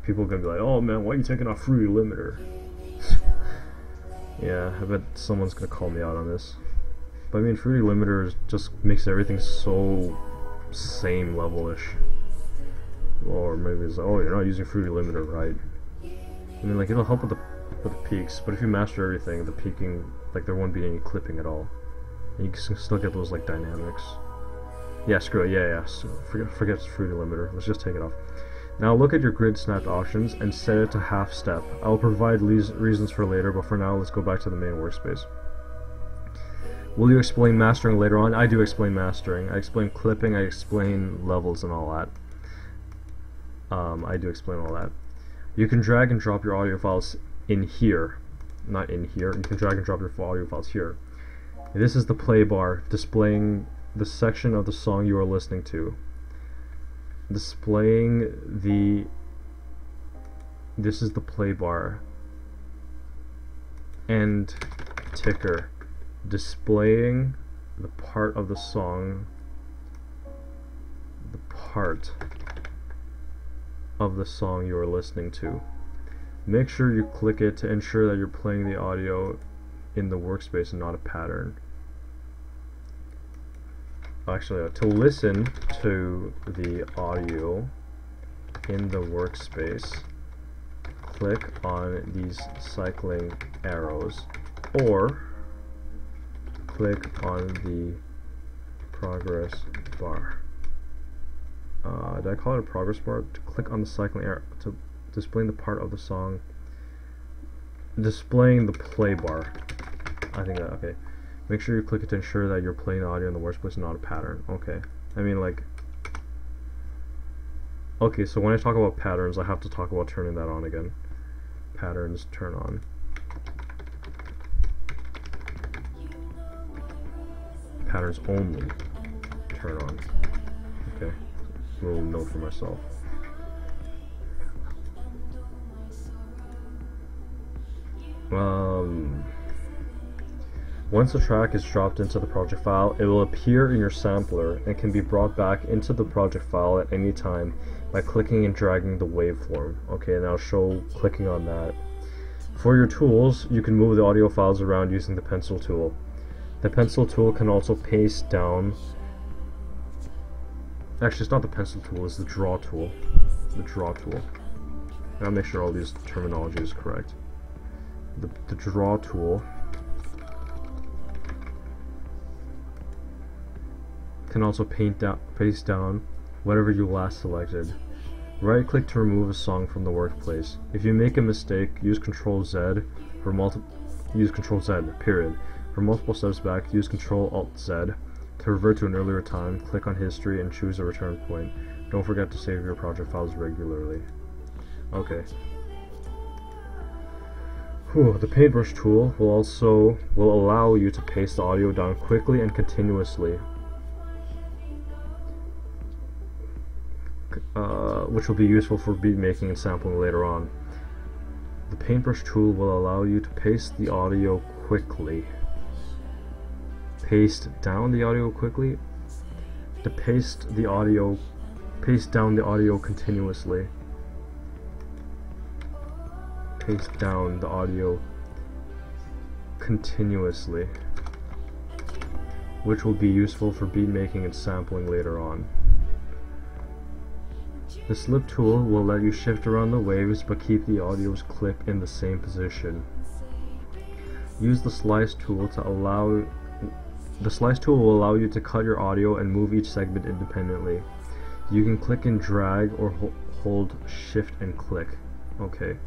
Speaker 1: People are gonna be like, oh man, why are you taking off Fruity Limiter? Yeah, I bet someone's gonna call me out on this. But I mean, Fruity Limiter just makes everything so same level-ish. Or maybe it's like, oh, you're not using Fruity Limiter right. I mean, like, it'll help with the peaks, but if you master everything, the peaking, like, there won't be any clipping at all. And you can still get those, like, dynamics. Yeah, screw it, yeah. So forget Fruity Limiter. Let's just take it off. Now look at your grid snapped options and set it to half step. I will provide reasons for later, but for now, let's go back to the main workspace. Will you explain mastering later on? I do explain mastering. I explain clipping, I explain levels and all that. I do explain all that. You can drag and drop your audio files in here. Not in here. You can drag and drop your audio files here. And this is the play bar displaying the section of the song you are listening to. Displaying the... This is the play bar. And ticker. Displaying the part of the song, you are listening to. Make sure you click it to ensure that you're playing the audio in the workspace and not a pattern. Actually, to listen to the audio in the workspace, click on these cycling arrows, or click on the progress bar. Did I call it a progress bar? To click on the cycling arrow to displaying the part of the song, displaying the play bar. I think that, okay. Make sure you click it to ensure that you're playing the audio in the workspace and not a pattern. Okay. I mean, like, okay, so when I talk about patterns, I have to talk about turning that on again. Patterns, turn on. Patterns only, turn on. little note for myself. Once the track is dropped into the project file, it will appear in your sampler and can be brought back into the project file at any time by clicking and dragging the waveform. Okay, and I'll show clicking on that. For your tools, you can move the audio files around using the pencil tool. The pencil tool can also paste down. Actually, it's not the pencil tool, it's the draw tool. The draw tool. I'll make sure all these terminology is correct. The draw tool can also paste down whatever you last selected. Right click to remove a song from the workplace. If you make a mistake, use Ctrl Z period. For multiple steps back, use Ctrl Alt Z. To revert to an earlier time, click on history and choose a return point. Don't forget to save your project files regularly. Okay. The paintbrush tool will allow you to paste the audio down quickly and continuously, which will be useful for beat making and sampling later on. The paintbrush tool will allow you to paste the audio quickly. Paste down the audio quickly. To paste down the audio continuously. Paste down the audio continuously, which will be useful for beat making and sampling later on. The slip tool will let you shift around the waves but keep the audio's clip in the same position. Use the slice tool to allow The slice tool will allow you to cut your audio and move each segment independently. You can click and drag or hold shift and click. Okay.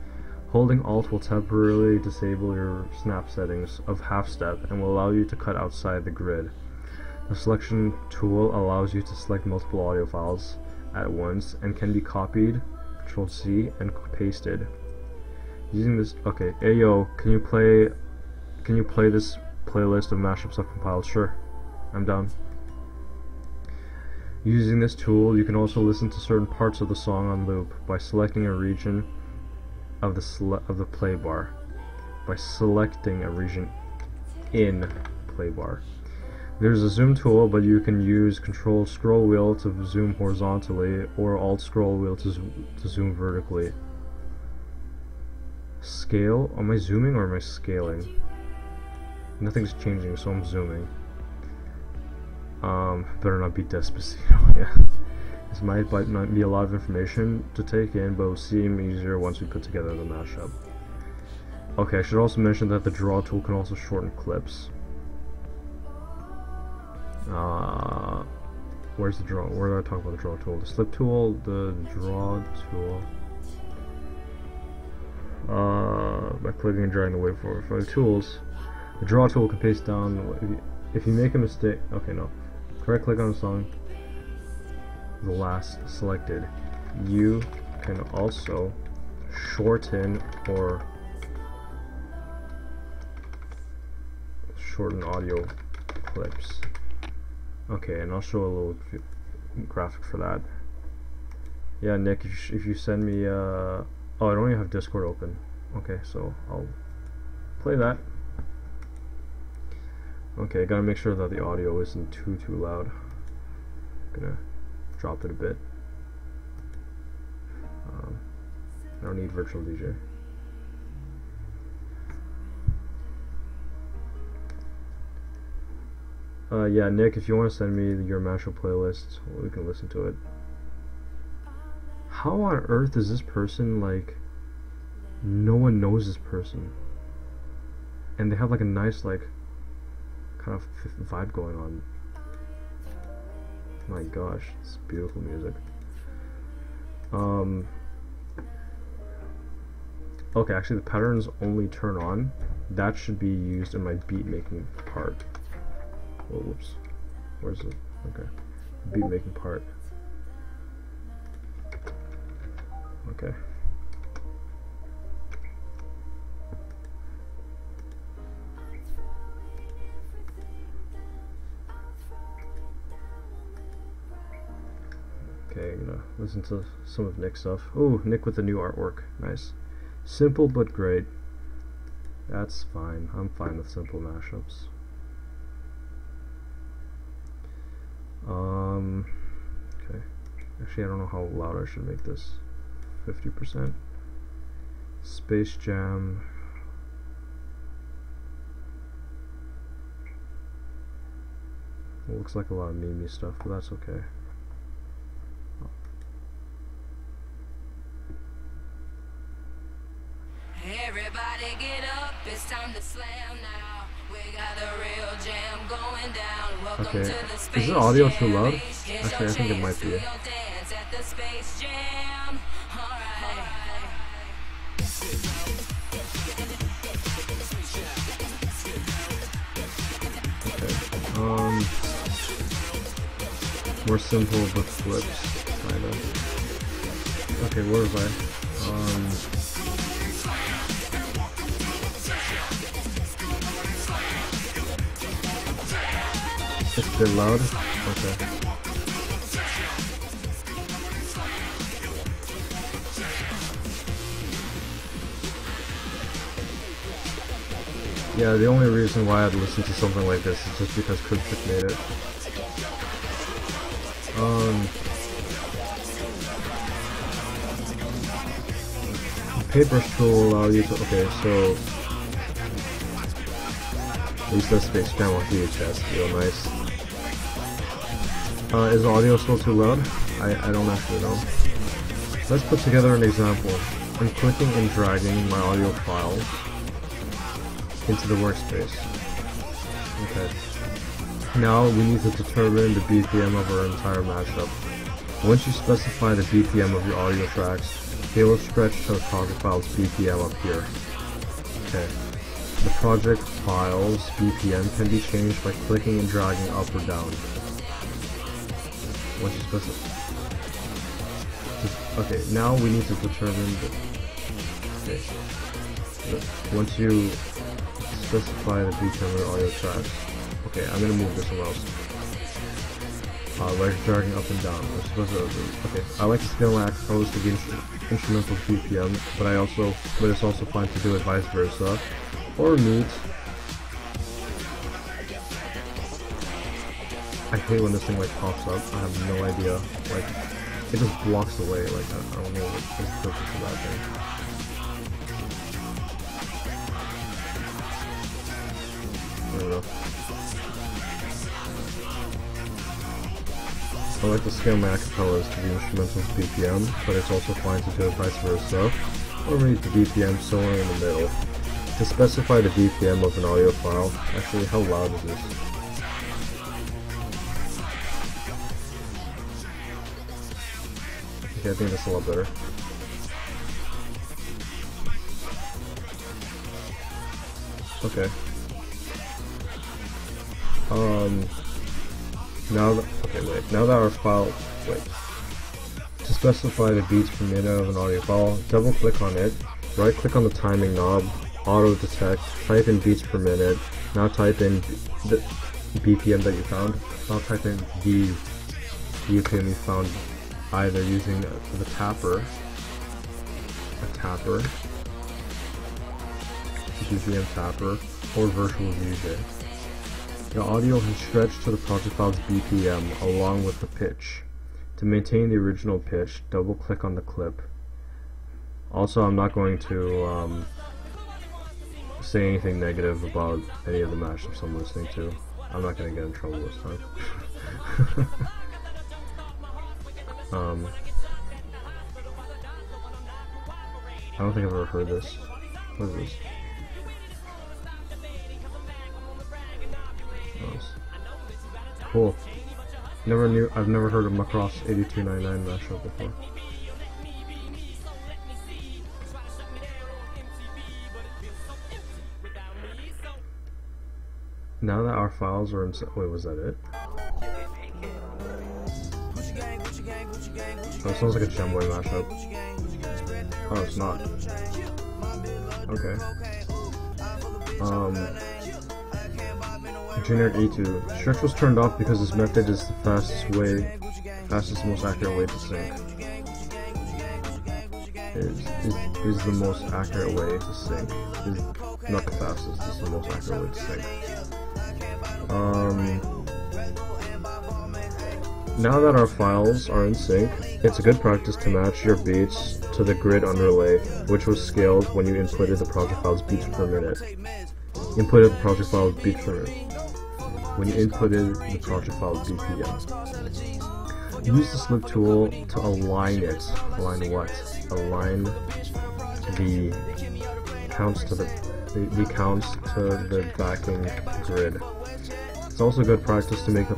Speaker 1: Holding Alt will temporarily disable your snap settings of half step and will allow you to cut outside the grid. The selection tool allows you to select multiple audio files at once and can be copied, Ctrl C, and pasted. Using this, okay, Ayo, can you play this playlist of mashups I've compiled? Sure, I'm down. Using this tool, you can also listen to certain parts of the song on loop by selecting a region of the play bar. By selecting a region in play bar. There's a zoom tool, but you can use Control scroll wheel to zoom horizontally or Alt scroll wheel to zoom vertically. Scale? Am I zooming or am I scaling? Nothing's changing, so I'm zooming. Better not be Despacito, yeah. This might not be a lot of information to take in, but it will seem easier once we put together the mashup. Okay, I should also mention that the draw tool can also shorten clips. Where's the draw? Where did I talk about the draw tool? The slip tool, the draw tool. By clicking and dragging the waveform. For the tools, the draw tool can paste down. If you make a mistake, okay, no. Correct click on the song, the last selected. You can also shorten or shorten audio clips. Okay, and I'll show a little graphic for that. Yeah, Nick, if you send me, oh, I don't even have Discord open. Okay, so I'll play that. Okay, gotta make sure that the audio isn't too loud. Gonna drop it a bit. I don't need virtual DJ. Yeah, Nick, if you want to send me your mashup playlist, we can listen to it. How on earth is this person, like, no one knows this person? And they have, like, a nice, like, kind of vibe going on. My gosh, it's beautiful music. Okay, actually the patterns only turn on. That should be used in my beat making part. Oh, whoops. Where's it? Okay. Beat making part. Okay. Okay, listen to some of Nick's stuff. Oh, Nick with the new artwork. Nice. Simple but great. That's fine. I'm fine with simple mashups. Okay. Actually, I don't know how loud I should make this. 50%. Space Jam. It looks like a lot of meme stuff, but that's okay.
Speaker 3: Everybody get up, it's time to slam now. We got the real jam going down. Welcome
Speaker 1: Okay,
Speaker 3: to the Space
Speaker 1: is the audio too
Speaker 3: Jam.
Speaker 1: loud?
Speaker 3: Here's
Speaker 1: Actually,
Speaker 3: your
Speaker 1: I think it
Speaker 3: chance
Speaker 1: might
Speaker 3: to
Speaker 1: be.
Speaker 3: your dance at the Space Jam. Alright.
Speaker 1: Okay. More simple but flips, kind of. Okay, where was I? It's a bit loud. Okay. Yeah, the only reason why I'd listen to something like this is just because Cryptic made it. Paper's tool will allow you to, okay, so at least that's Space Jam on VHS, real nice. Is the audio still too loud? I don't actually know. Let's put together an example. I'm clicking and dragging my audio files into the workspace. Okay. Now we need to determine the BPM of our entire mashup. Once you specify the BPM of your audio tracks, they will stretch to the project file's BPM up here. Okay. The project file's BPM can be changed by clicking and dragging up or down. Once you specify. Okay, now we need to determine the. Okay. Once you specify the BPM of your audio tracks. Okay, I'm gonna move this somewhere else. Like dragging up and down. We're supposed to, okay, I like to scale my acapellas to gain instrumental BPM, but it's also fine to do it vice versa. Or mute. I hate when this thing like pops up. I have no idea. Like, it just blocks the way. Like, I don't know what the purpose of that thing. I don't know. I like to scale my acapellas to the instrumental's BPM, but it's also fine to do it vice versa, or read the BPM somewhere in the middle. To specify the BPM of an audio file, actually, how loud is this? Okay, I think that's a lot better. Okay. Now that our file, to specify the beats per minute of an audio file, double click on it, right click on the timing knob, auto detect, type in beats per minute, now type in the BPM that you found, now type in the BPM you found either using the tapper, BPM tapper, or virtual VJ. The audio has stretched to the project file's BPM along with the pitch. To maintain the original pitch, double click on the clip. Also, I'm not going to say anything negative about any of the mashups I'm listening to. I'm not going to get in trouble this time. I don't think I've ever heard this. What is this? Cool. I've never heard of Macross 8299 mashup before. Now that our files are in, wait, was that it? Oh, it sounds like a Gemboy mashup. Oh, it's not. Okay. Generic E2. Stretch was turned off because this method is the fastest way fastest, most accurate way to sync. Is the most accurate way to sync. Is not the fastest, it's the most accurate way to sync. Now that our files are in sync, it's a good practice to match your beats to the grid underlay, which was scaled when you inputted the project file's beats per minute. Inputted the project file's beats per minute. When you inputted the project file's BPM. Use the slip tool to align it. Align what? Align the counts to the counts to the backing grid. It's also good practice to make the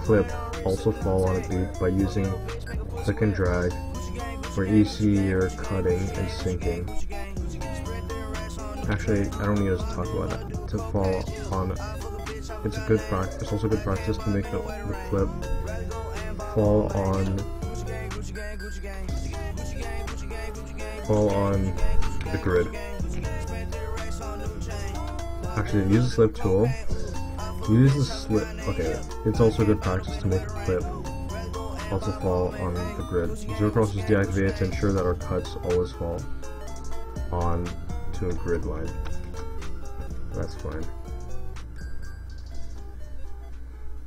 Speaker 1: clip also fall on a beat by using click and drag, where you see you're cutting and syncing. Actually, I don't need to talk about that. To fall on, it's a good practice. It's also good practice to make the clip fall on the grid. Actually, use the slip tool. Use the slip. Okay, it's also good practice to make a clip also fall on the grid. Zero cross is deactivated to ensure that our cuts always fall on to a grid line. That's fine.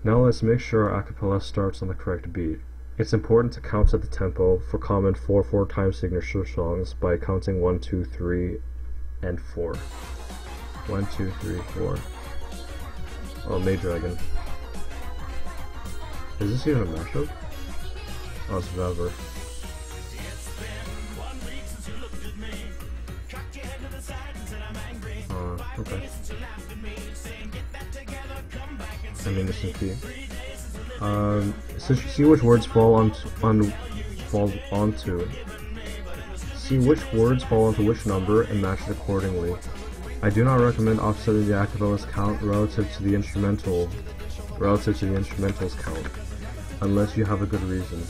Speaker 1: Now let's make sure our acapella starts on the correct beat. It's important to count at the tempo for common 4/4 time signature songs by counting 1, 2, 3, and 4. 1, 2, 3, 4. Oh, Maydragon. Is this even a mashup? Oh, it's Vever. Okay. I mean, this is key. So see which words fall onto. See which words fall onto which number and match it accordingly. I do not recommend offsetting the acapella's count relative to the instrumental's count, unless you have a good reason.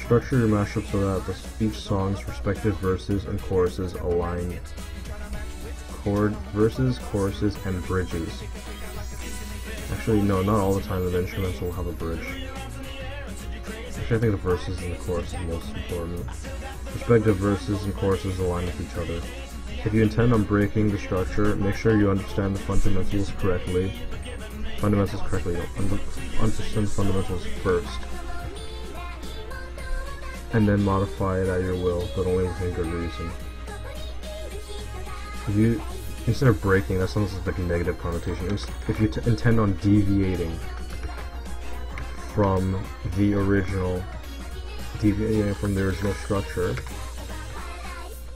Speaker 1: Structure your mashup so that each song's respective verses and choruses align. Verses, choruses, and bridges. Actually, no, not all the time the instrumental will have a bridge. Actually, I think the verses and the chorus is most important. Respective verses and choruses align with each other. If you intend on breaking the structure, make sure you understand the fundamentals correctly. Understand the fundamentals first. And then modify it at your will, but only within good reason. If you, instead of breaking, that sounds like a negative connotation. If you intend on deviating from the original structure,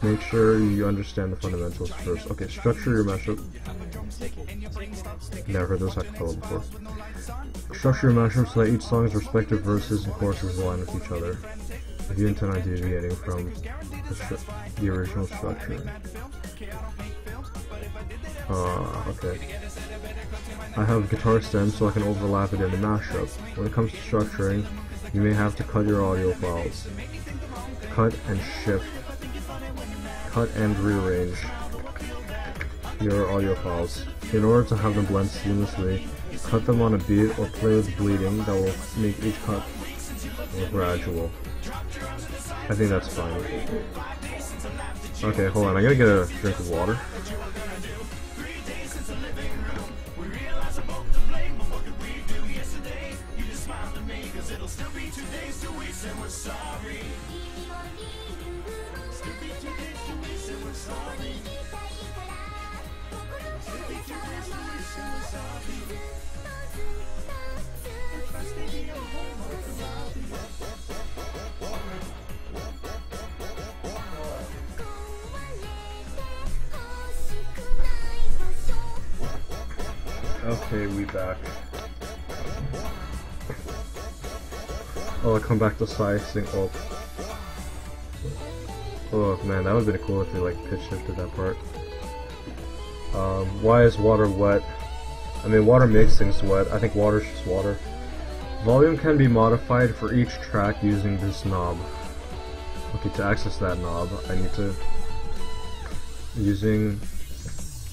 Speaker 1: make sure you understand the fundamentals first. Okay, structure your mashup. Never heard this acapella before. Structure your mashup so that each song's respective verses and choruses align with each other. If you intend on deviating from the original structure. Okay. I have guitar stems so I can overlap it in the mashup. When it comes to structuring, you may have to cut your audio files. Cut and shift. Cut and rearrange your audio files. In order to have them blend seamlessly, cut them on a beat or play with bleeding that will make each cut more gradual. I think that's fine. Okay, hold on, I gotta get a drink of water. Okay, we back. Oh, I come back to slicing up. Oh man, that would have been cool if they like pitch shifted that part. Why is water wet? I mean, water makes things wet. I think water's just water. Volume can be modified for each track using this knob. Okay, to access that knob, I need to...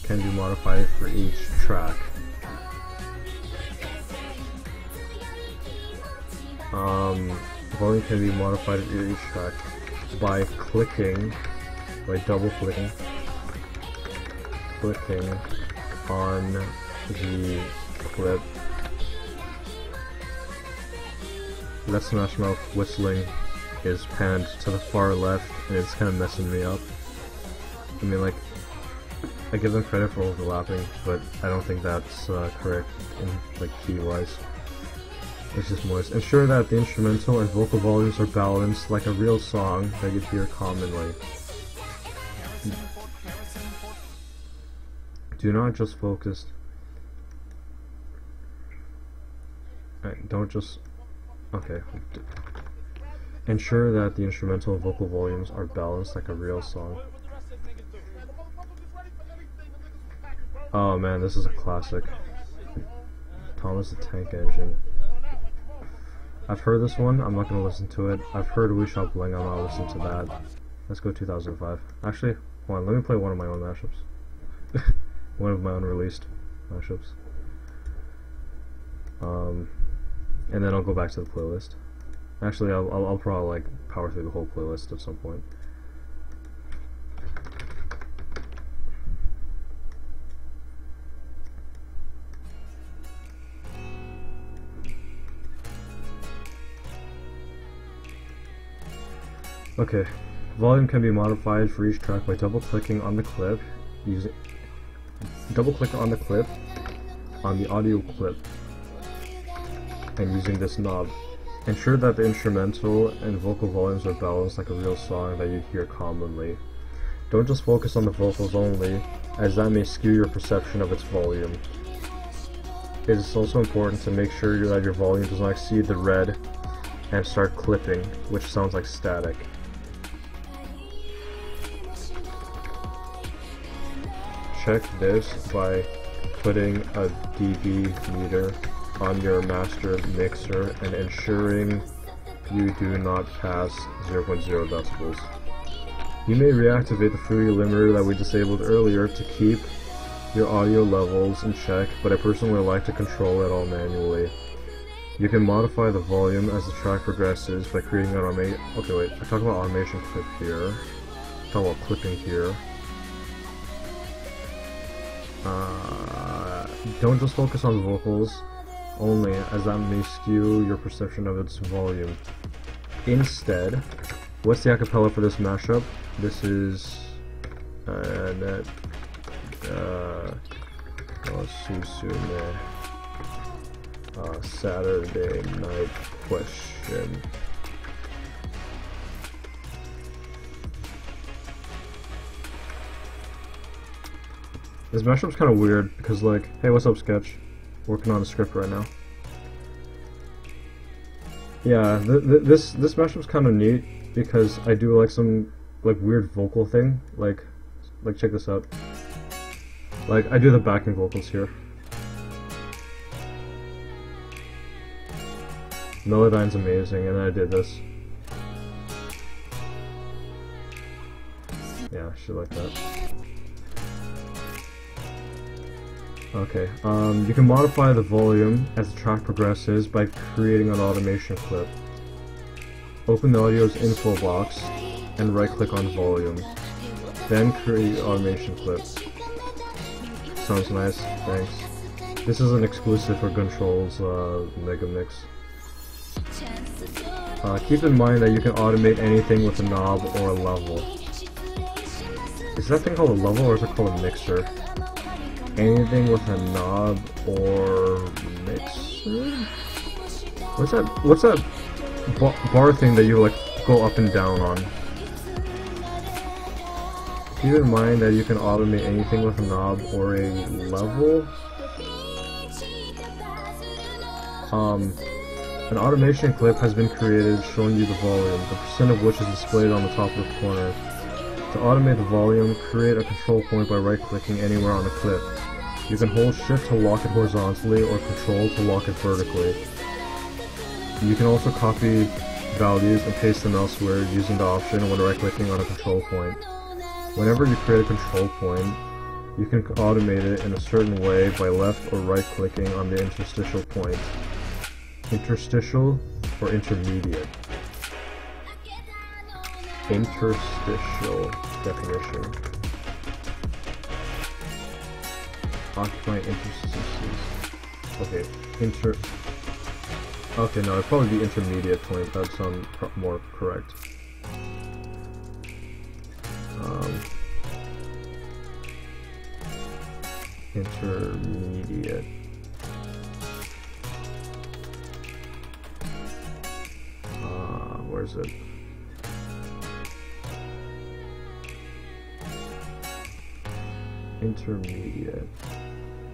Speaker 1: can be modified for each track. volume can be modified in each track by double clicking on the clip. That Smash Mouth whistling is panned to the far left, and it's kind of messing me up. I mean, like, I give them credit for overlapping, but I don't think that's correct in like key-wise. It's just moist. Ensure that the instrumental and vocal volumes are balanced like a real song that you hear commonly. Do not just focus. Don't just. Okay. Ensure that the instrumental and vocal volumes are balanced like a real song. Oh man, this is a classic. Thomas the Tank Engine. I've heard this one, I'm not gonna listen to it. I've heard We Shall Bling, I'm not listening to that. Let's go 2005. Actually, hold on, let me play one of my own mashups. One of my unreleased mashups. And then I'll go back to the playlist. Actually, I'll probably like power through the whole playlist at some point. Okay, volume can be modified for each track by double-clicking on the clip, on the audio clip, and using this knob. Ensure that the instrumental and vocal volumes are balanced like a real song that you hear commonly. Don't just focus on the vocals only, as that may skew your perception of its volume. It is also important to make sure that your volume does not exceed the red and start clipping, which sounds like static. Check this by putting a dB meter on your master mixer and ensuring you do not pass 0.0 decibels. You may reactivate the Fruity limiter that we disabled earlier to keep your audio levels in check, but I personally like to control it all manually. You can modify the volume as the track progresses by creating an automation. Okay, wait, I talk about automation clip here. I talk about clipping here. Don't just focus on the vocals only, as that may skew your perception of its volume. Instead, what's the acapella for this mashup? This is Saturday Night Question. This mashup's kind of weird because, like, hey, what's up, Sketch? Working on a script right now. Yeah, this mashup's kind of neat because I do like some like weird vocal thing. Like check this out. Like I do the backing vocals here. Melodyne's amazing, and then I did this. Yeah, shit like that. Okay, you can modify the volume as the track progresses by creating an automation clip. Open the audio's info box and right-click on volume. Then create automation clip. Sounds nice, thanks. This is an exclusive for Control's Mega Mix. Keep in mind that you can automate anything with a knob or a level. Is that thing called a level or is it called a mixer? Anything with a knob or mixer? What's that bar thing that you like go up and down on? Keep in mind that you can automate anything with a knob or a level. An automation clip has been created showing you the volume, the percent of which is displayed on the top left corner. To automate the volume, create a control point by right-clicking anywhere on the clip. You can hold Shift to lock it horizontally or Control to lock it vertically. You can also copy values and paste them elsewhere using the option when right-clicking on a control point. Whenever you create a control point, you can automate it in a certain way by left or right-clicking on the interstitial point. Interstitial or intermediate. Interstitial definition. Occupying interstices. Okay, okay, no, it'd probably be intermediate point. That sounds more correct. Intermediate. Where is it? Intermediate.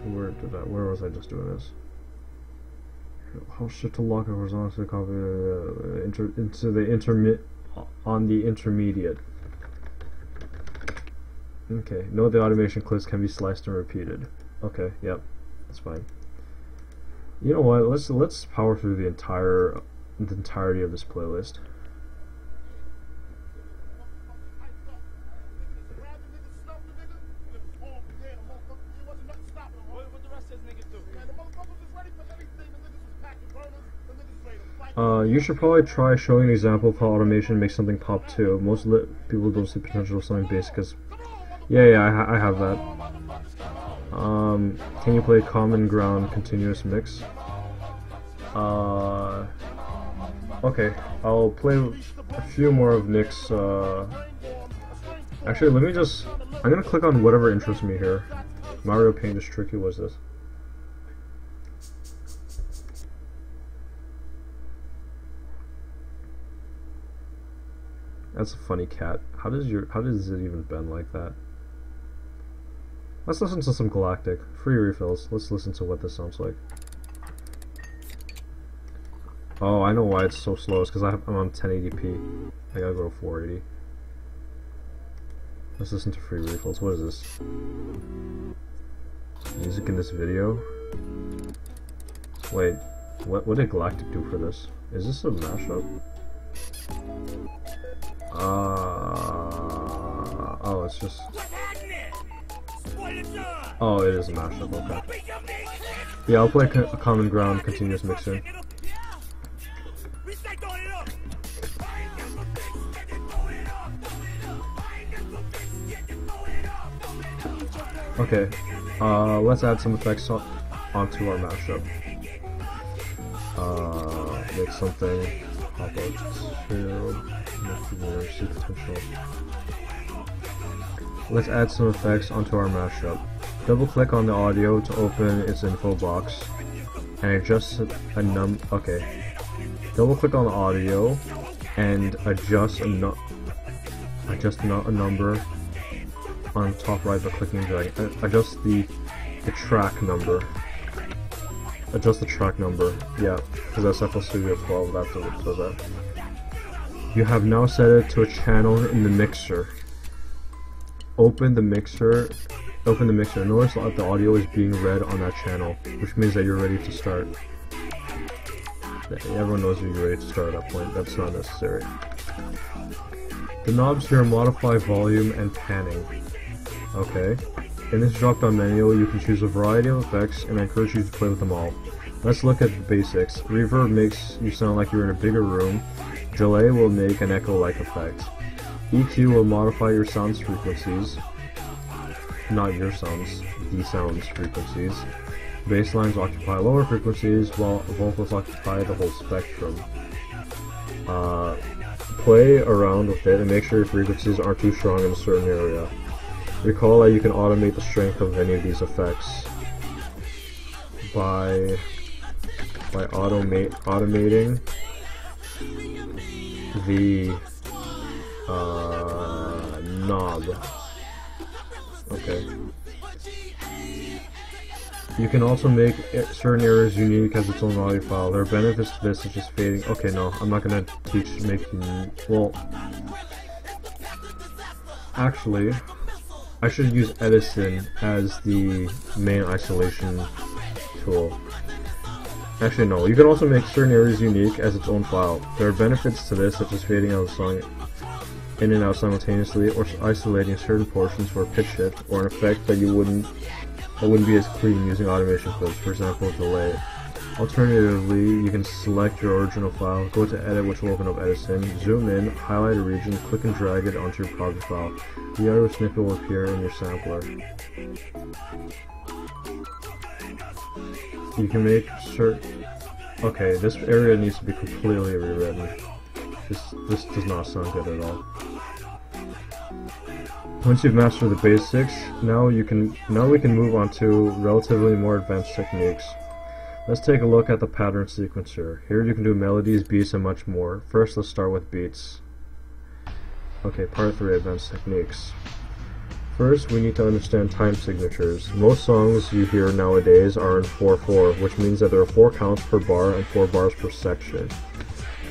Speaker 1: Where was I just doing this? How shift to lock horizontally copy into the on the intermediate. Okay. Note the automation clips can be sliced and repeated. Okay. Yep. That's fine. You know what? Let's power through the entirety of this playlist. You should probably try showing an example of how automation makes something pop too. Most people don't see potential of something basic as... Yeah, I have that. Can you play Common Ground Continuous Mix? Okay, I'll play a few more of Nick's, Actually, let me just... I'm gonna click on whatever interests me here. Mario Paint is tricky, what's this? That's a funny cat. How does it even bend like that? Let's listen to some Galactic. Free refills. Let's listen to what this sounds like. Oh, I know why it's so slow. It's because I'm on 1080p. I gotta go to 480. Let's listen to free refills. What is this? Music in this video? Wait, what did Galactic do for this? Is this a mashup? Oh, it's just... Oh, it is a mashup, okay. Yeah, I'll play a Common Ground Continuous Mixer. Okay, let's add some effects onto our mashup. Make something pop out to see potential. Let's add some effects onto our mashup. Double click on the audio to open its info box and adjust a okay. Double click on the audio and adjust a number on top right by clicking and dragging. Adjust the track number. Adjust the track number. Yeah, because that's FL Studio 12. That's what it says that. You have now set it to a channel in the mixer. Open the mixer. Notice that the audio is being read on that channel, which means that you're ready to start. Everyone knows you're ready to start at that point. That's not necessary. The knobs here modify volume and panning. Okay. In this drop-down menu, you can choose a variety of effects, and I encourage you to play with them all. Let's look at the basics. Reverb makes you sound like you're in a bigger room. Delay will make an echo-like effect. EQ will modify your sound's frequencies. Not your sounds, the sound's frequencies. Bass lines occupy lower frequencies, while vocals occupy the whole spectrum. Play around with it and make sure your frequencies aren't too strong in a certain area. Recall that you can automate the strength of any of these effects by automating the knob. Okay. You can also make certain areas unique as its own audio file. There are benefits to this, such as fading. Okay, no, I'm not gonna teach making. Well, actually, I should use Edison as the main isolation tool. Actually, no. You can also make certain areas unique as its own file. There are benefits to this, such as fading out the song in and out simultaneously, or isolating certain portions for a pitch shift, or an effect that wouldn't be as clean using automation clips, for example, delay. Alternatively, you can select your original file, go to edit, which will open up Edison, zoom in, highlight a region, click and drag it onto your project file. The audio snippet will appear in your sampler. You can make certain... Okay, this area needs to be completely rewritten. This does not sound good at all. Once you've mastered the basics, now we can move on to relatively more advanced techniques. Let's take a look at the pattern sequencer. Here you can do melodies, beats, and much more. First, let's start with beats. Okay, part 3, advanced techniques. First, we need to understand time signatures. Most songs you hear nowadays are in 4/4, which means that there are 4 counts per bar and 4 bars per section.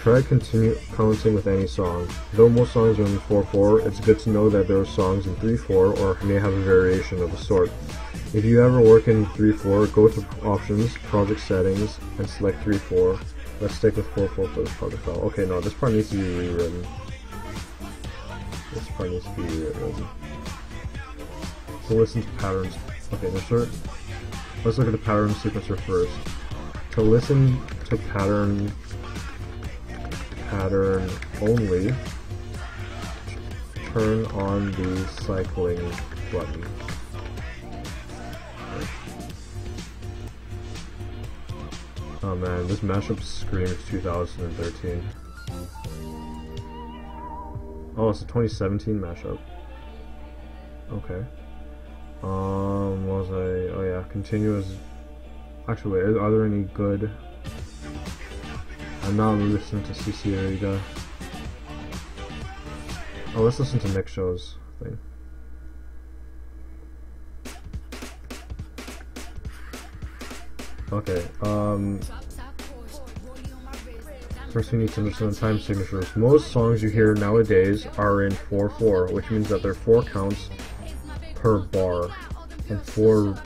Speaker 1: Try to continue counting with any song. Though most songs are in 4/4, it's good to know that there are songs in 3/4 or may have a variation of the sort. If you ever work in 3/4, go to Options, Project Settings, and select 3/4. Let's stick with 4/4 for this project file. Okay, no, this part needs to be rewritten. So listen to patterns. Okay, let's look at the pattern sequencer first. To listen to pattern only, turn on the cycling button. Oh man, this mashup screams 2013. Oh, it's a 2017 mashup. Okay. What was I? Oh yeah, continuous. Actually, wait, are there any good? I'm not listening to CC Ariga. Oh, let's listen to Nick Show's thing. Okay, first we need to understand time signatures. Most songs you hear nowadays are in 4/4, which means that there are 4 counts per bar, and 4...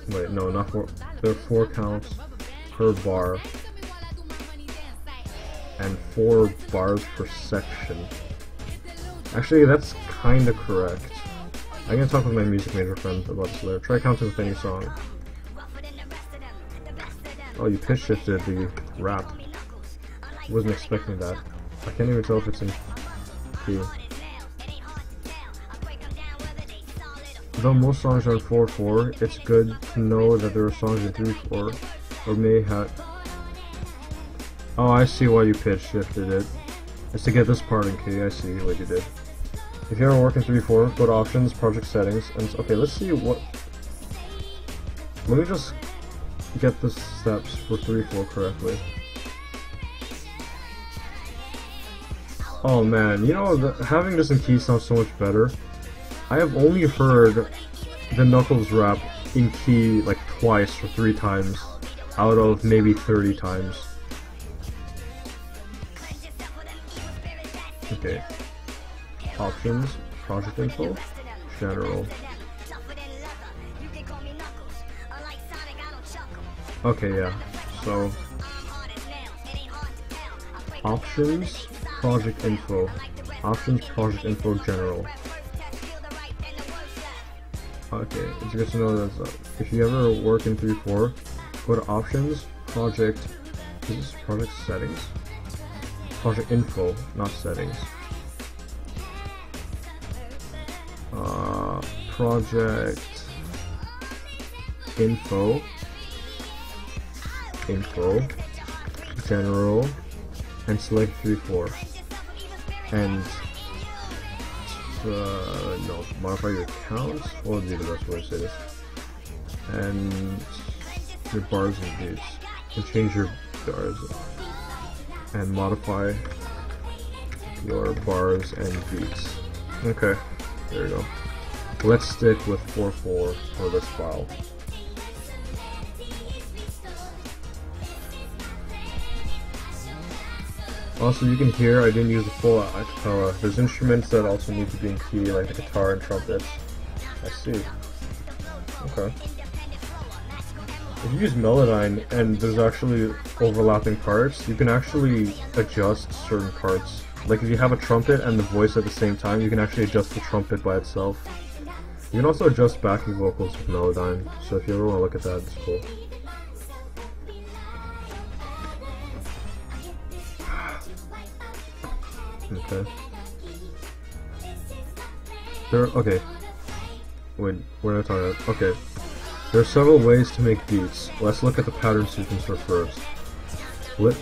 Speaker 1: Wait, no, not 4. There are 4 counts per bar, and 4 bars per section. Actually, that's kinda correct. I'm gonna talk with my music major friend about this later. Try counting with any song. Oh, you pitch shifted the rap. Wasn't expecting that. I can't even tell if it's in key. Though most songs are in 4/4, it's good to know that there are songs in 3/4, or may have... Oh, I see why you pitch shifted it. It's to get this part in key. I see what you did. If you ever work in 3/4, go to Options, Project Settings, and okay, let's see what... Let me just get the steps for 3/4 correctly. Oh man, you know, having this in key sounds so much better. I have only heard the Knuckles rap in key like twice or 3 times out of maybe 30 times. Okay. Options, Project Info, General. Okay, yeah. So Options, Project Info. Options, Project Info, General. Okay, it's good to know that if you ever work in 3/4, go to Options, Project... Is this Project Settings? Project Info, not Settings. Project Info, General, and select 3/4. And no, modify your counts. What would be the best way to say this? And your bars and beats. And change your bars. And modify your bars and beats. Okay, there you go. Let's stick with 4/4 for this file. Also, you can hear I didn't use the full acapella. There's instruments that also need to be in key, like the guitar and trumpets. I see. Okay. If you use Melodyne and there's actually overlapping parts, you can actually adjust certain parts. Like if you have a trumpet and the voice at the same time, you can actually adjust the trumpet by itself. You can also adjust backing vocals with Melodyne, so if you ever want to look at that, it's cool. Okay. Okay. Wait, we're not talking about. Okay. There are several ways to make beats. Let's look at the pattern sequencer first.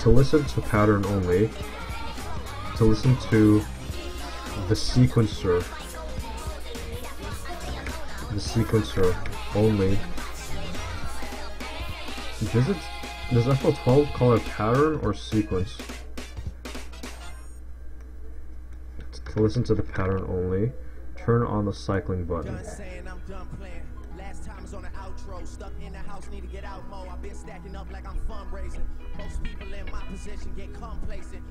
Speaker 1: To listen to pattern only, to listen to the sequencer only. Does FL12 call it pattern or sequence? To listen to the pattern only, turn on the cycling button.
Speaker 4: Last time is on the outro, stuck in the house, need to get out more. I've been stacking up like I'm fundraising. Most people in my position get complacent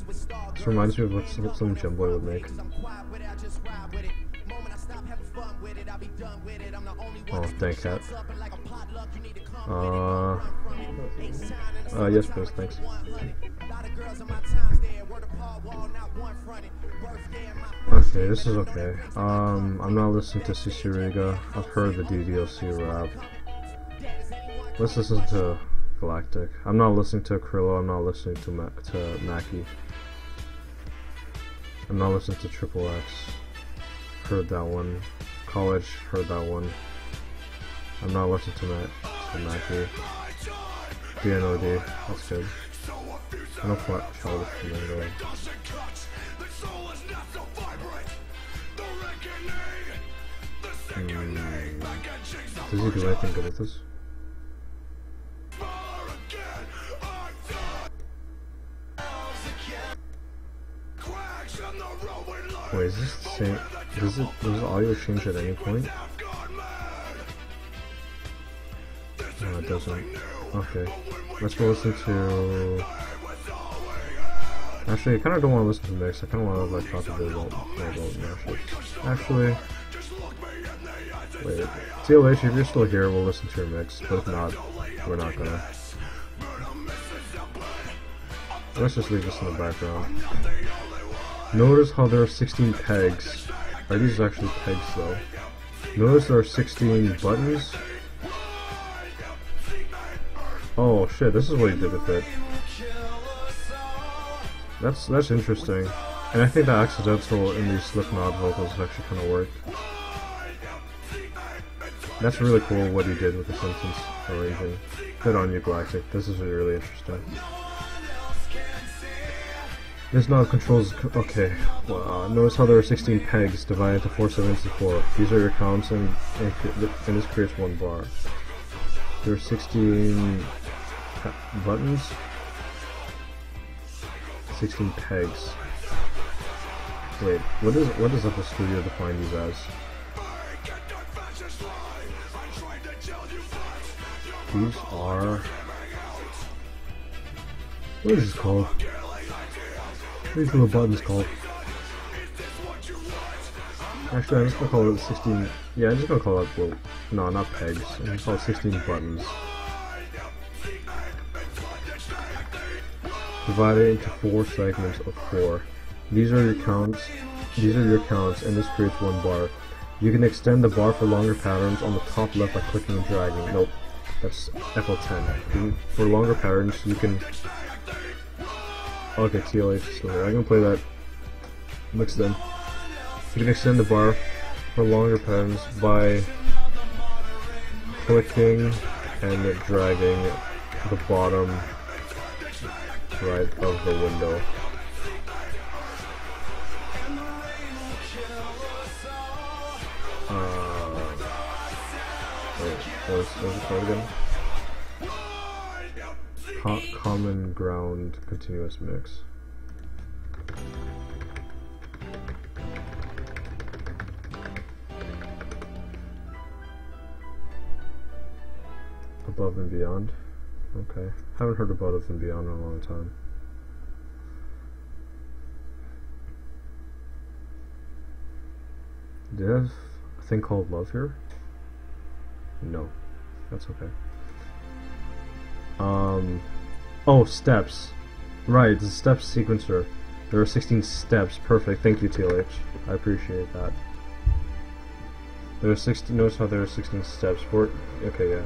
Speaker 4: with star.
Speaker 1: This reminds me of what some gym boy would make. Oh, dang cat. Yes please, thanks. Okay, this is okay. I'm not listening to CC Riga. I've heard the DDLC rap. Let's listen to Galactic. I'm not listening to Krillo. I'm not listening to Mackie. I'm not listening to Triple X. Heard that one. College, heard that one. I'm not listening to Mackie. BNOD, that's good. No childish flamingo. Does he do anything good with this? Wait, is this the same? Does the audio change at any point? No, it doesn't. Okay, let's go listen to. Actually, I kind of don't want to listen to the mix. I kind of want to like talk a bit about mashups. Actually, wait. TLH, if you're still here, we'll listen to your mix. But if not, we're not gonna. Let's just leave this in the background. Notice how there are 16 pegs. Are these actually pegs though? Notice there are 16 buttons. Oh shit, this is what he did with it. That's interesting. And I think the accidental in these Slipknot vocals actually kind of work. That's really cool what he did with the sentence arranging. Good on you, Galactic. This is really interesting. This knob controls. Okay. Notice how there are 16 pegs divided into 4 segments of 4. These are your counts, and this creates one bar. There are 16 buttons. 16 pegs. Wait, what does FL Studio define these as? These are. What is this called? These are the buttons called. Actually, I'm just gonna call it 16. Yeah, I'm just gonna call it. Well, no, not pegs. I'm gonna call it 16 buttons. Divided into 4 segments of 4. These are your counts. And this creates one bar. You can extend the bar for longer patterns on the top left by clicking and dragging. Nope, that's FL10. For longer patterns, you can. Okay, TLH is still here. I'm gonna play that mix then. You can extend the bar for longer patterns by clicking and dragging the bottom right of the window. Wait, what's it called again? Common ground continuous mix. Above and beyond. Okay. Haven't heard above and beyond in a long time. Do you have a thing called love here? No. That's okay. Oh, steps. Right, it's a steps sequencer. There are 16 steps. Perfect. Thank you, TLH. I appreciate that. There are 16. Notice how there are 16 steps. Okay, yeah.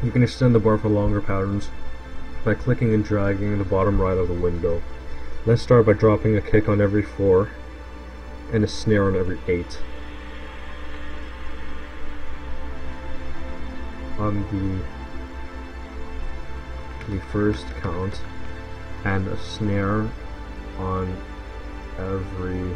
Speaker 1: You can extend the bar for longer patterns by clicking and dragging the bottom right of the window. Let's start by dropping a kick on every 4 and a snare on every 8. On the first count, and a snare on every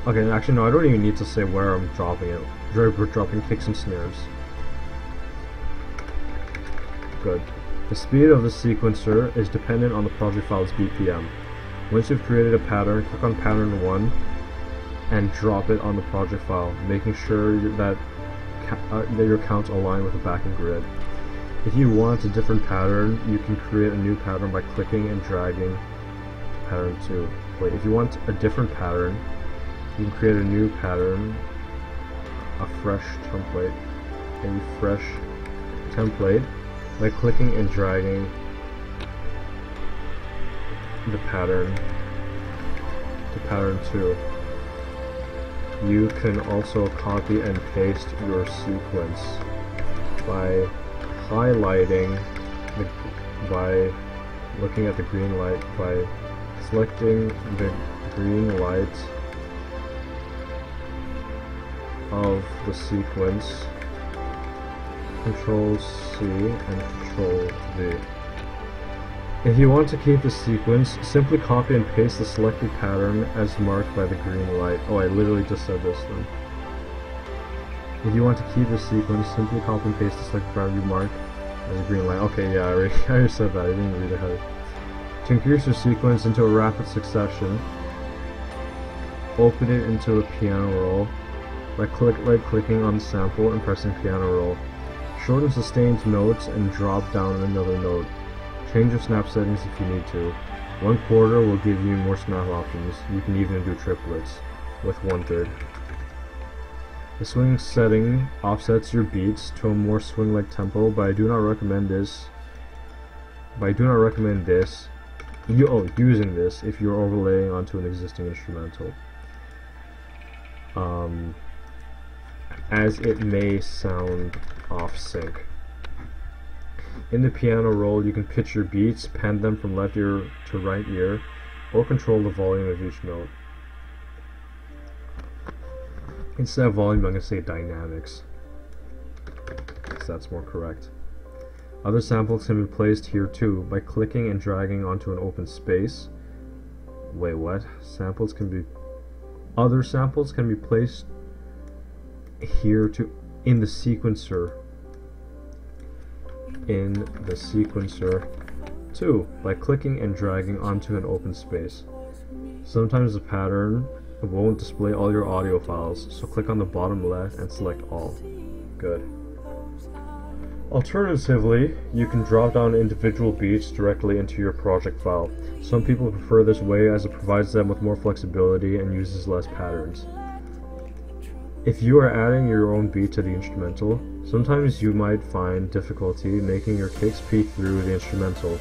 Speaker 1: okay, actually no, I don't even need to say where I'm dropping it. We're dropping kicks and snares. Good. The speed of the sequencer is dependent on the project file's BPM. Once you've created a pattern, click on pattern 1 and drop it on the project file, making sure that your counts align with the backing grid. If you want a different pattern, you can create a new pattern by clicking and dragging to pattern 2. Wait, if you want a different pattern, you can create a new pattern, a fresh template by clicking and dragging the pattern to pattern 2. You can also copy and paste your sequence by highlighting by looking at the green light, by selecting the green light of the sequence, Control C and Control V. If you want to keep the sequence, simply copy and paste the selected pattern as marked by the green light. Oh, I literally just said this then. If you want to keep the sequence, simply copy and paste the selected pattern you marked as a green light. Okay, yeah, I already said that, I didn't read ahead. To increase your sequence into a rapid succession, open it into a piano roll by right-clicking on the sample and pressing piano roll. Shorten sustained notes and drop down another note. Change your snap settings if you need to. 1/4 will give you more snap options. You can even do triplets with 1/3. The swing setting offsets your beats to a more swing-like tempo, but I do not recommend this. Using this if you're overlaying onto an existing instrumental, as it may sound off sync. In the piano roll, you can pitch your beats, pan them from left ear to right ear, or control the volume of each note. Instead of volume, I'm going to say dynamics, because that's more correct. Other samples can be placed here too by clicking and dragging onto an open space. Wait, what? Other samples can be placed here too in the sequencer. Too by clicking and dragging onto an open space. Sometimes the pattern won't display all your audio files, so click on the bottom left and select all. Good. Alternatively, you can drop down individual beats directly into your project file. Some people prefer this way as it provides them with more flexibility and uses less patterns. If you are adding your own beat to the instrumental, sometimes you might find difficulty making your kicks peek through the instrumental.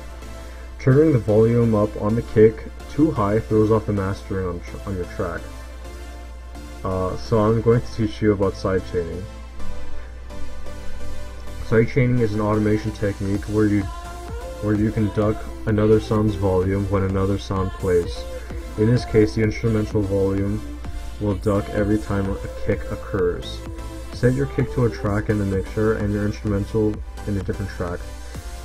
Speaker 1: Turning the volume up on the kick too high throws off the mastering on your track. So I'm going to teach you about sidechaining. Sidechaining is an automation technique where you can duck another sound's volume when another sound plays. In this case, the instrumental volume will duck every time a kick occurs. Set your kick to a track in the mixer and your instrumental in a different track.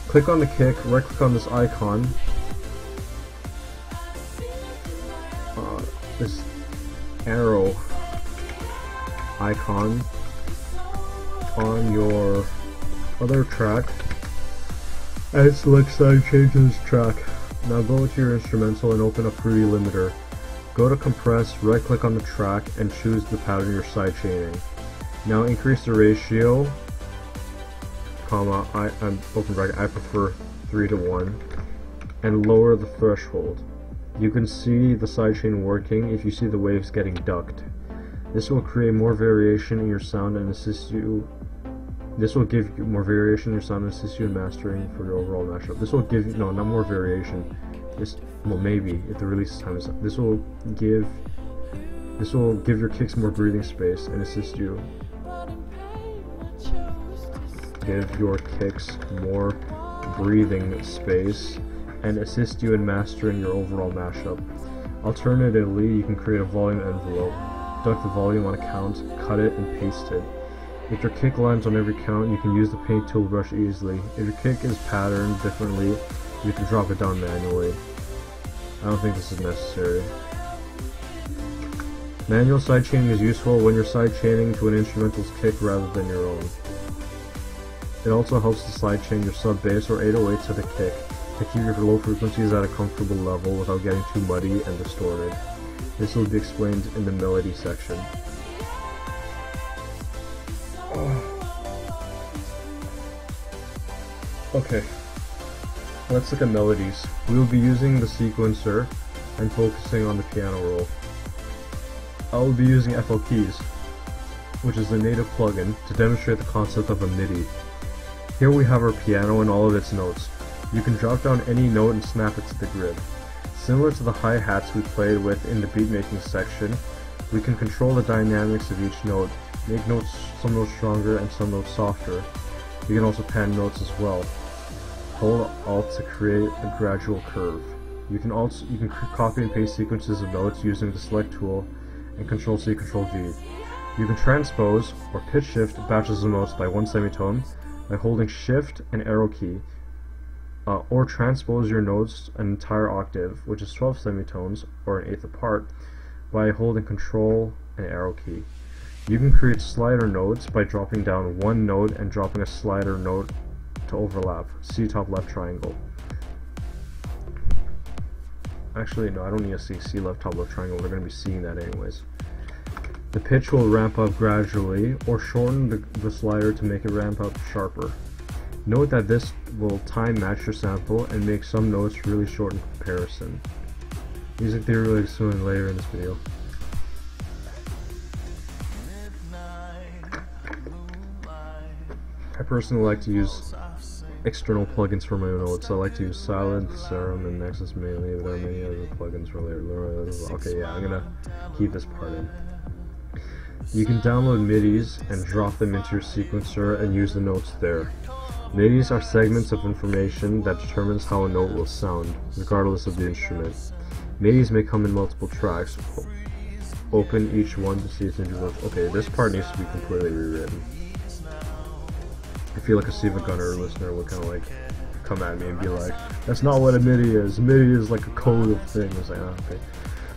Speaker 1: Click on the kick, right-click on this icon, this arrow icon on your other track, and select sidechain to this track. Now go to your instrumental and open up Fruity Limiter. Go to compress, right click on the track and choose the pattern you're sidechaining. Now increase the ratio, comma, open bracket, I prefer 3:1, and lower the threshold. You can see the sidechain working if you see the waves getting ducked. This will create more variation in your sound and assist you. This will give you more variation in your sound and assist you in mastering for your overall mashup. This will give you, no, not more variation. This, well, maybe if the release time is. This will give your kicks more breathing space and assist you give your kicks more breathing space and assist you in mastering your overall mashup. Alternatively, you can create a volume envelope, deduct the volume on a count, cut it, and paste it. If your kick lands on every count, you can use the paint tool brush easily. If your kick is patterned differently, you can drop it down manually. I don't think this is necessary. Manual sidechaining is useful when you're sidechaining to an instrumental's kick rather than your own. It also helps to sidechain your sub-bass or 808s to the kick to keep your low frequencies at a comfortable level without getting too muddy and distorted. This will be explained in the melody section. Okay, let's look at melodies. We will be using the sequencer and focusing on the piano roll. I will be using FL Keys, which is the native plugin, to demonstrate the concept of a MIDI. Here we have our piano and all of its notes. You can drop down any note and snap it to the grid. Similar to the hi-hats we played with in the beatmaking section, we can control the dynamics of each note, make some notes stronger and some notes softer. We can also pan notes as well. Hold Alt to create a gradual curve. You can copy and paste sequences of notes using the select tool and Control C, Control V. You can transpose or pitch shift batches of notes by one semitone by holding Shift and arrow key, or transpose your notes an entire octave, which is 12 semitones or an eighth apart, by holding Control and arrow key. You can create slider notes by dropping down one note and dropping a slider note to overlap. See top left triangle. Actually, no, I don't need to see left top left triangle. We're going to be seeing that anyways. The pitch will ramp up gradually, or shorten the slider to make it ramp up sharper. Note that this will time match your sample and make some notes really short in comparison. Music theory will be explained later in this video. I personally like to use external plugins for my notes. I like to use Silent, Serum, and Nexus mainly. There are many other plugins for later. Okay, yeah, I'm gonna keep this part in. You can download MIDIs and drop them into your sequencer and use the notes there. MIDIs are segments of information that determines how a note will sound, regardless of the instrument. MIDIs may come in multiple tracks. Open each one to see its individual. Okay, this part needs to be completely rewritten. I feel like a Siva Gunner listener would kind of like come at me and be like, "That's not what a MIDI is. MIDI is like a code of things." Like, oh, okay.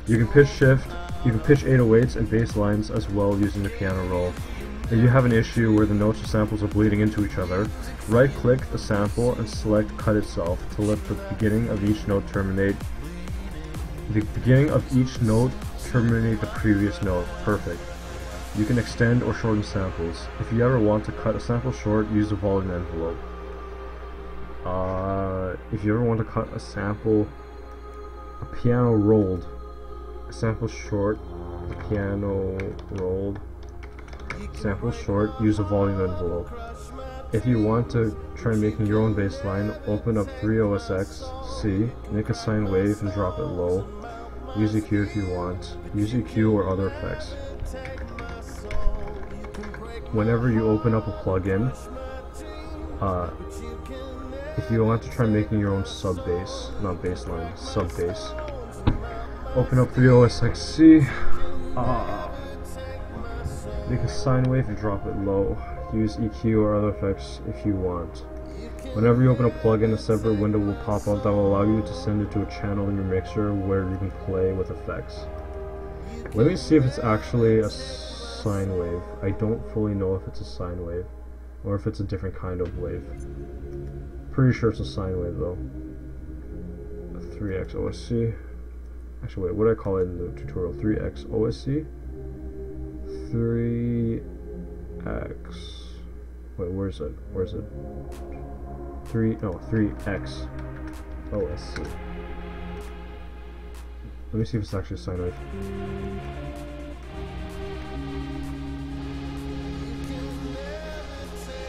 Speaker 1: You can pitch shift. You can pitch 808s and bass lines as well using the piano roll. If you have an issue where the notes or samples are bleeding into each other, right-click the sample and select Cut Itself to let the beginning of each note terminate. The beginning of each note terminate the previous note. Perfect. You can extend or shorten samples. If you ever want to cut a sample short, use the volume envelope. If you ever want to cut a sample, a piano rolled, a sample short, piano rolled, sample short, use a volume envelope. If you want to try making your own bass line, open up 3OSX-C, make a sine wave and drop it low. Use EQ if you want. Use EQ or other effects. Whenever you open up a plugin, if you want to try making your own sub bass, not bass line, sub bass, open up 3OSX-C, make a sine wave and drop it low. Use EQ or other effects if you want. Whenever you open a plugin, a separate window will pop up that will allow you to send it to a channel in your mixer where you can play with effects. Let me see if it's actually a sine wave. I don't fully know if it's a sine wave or if it's a different kind of wave. Pretty sure it's a sine wave though. 3x OSC. Actually, wait, what did I call it in the tutorial? 3x OSC? 3x. Wait, where's it? 3x OSC. Let me see if it's actually a sine wave.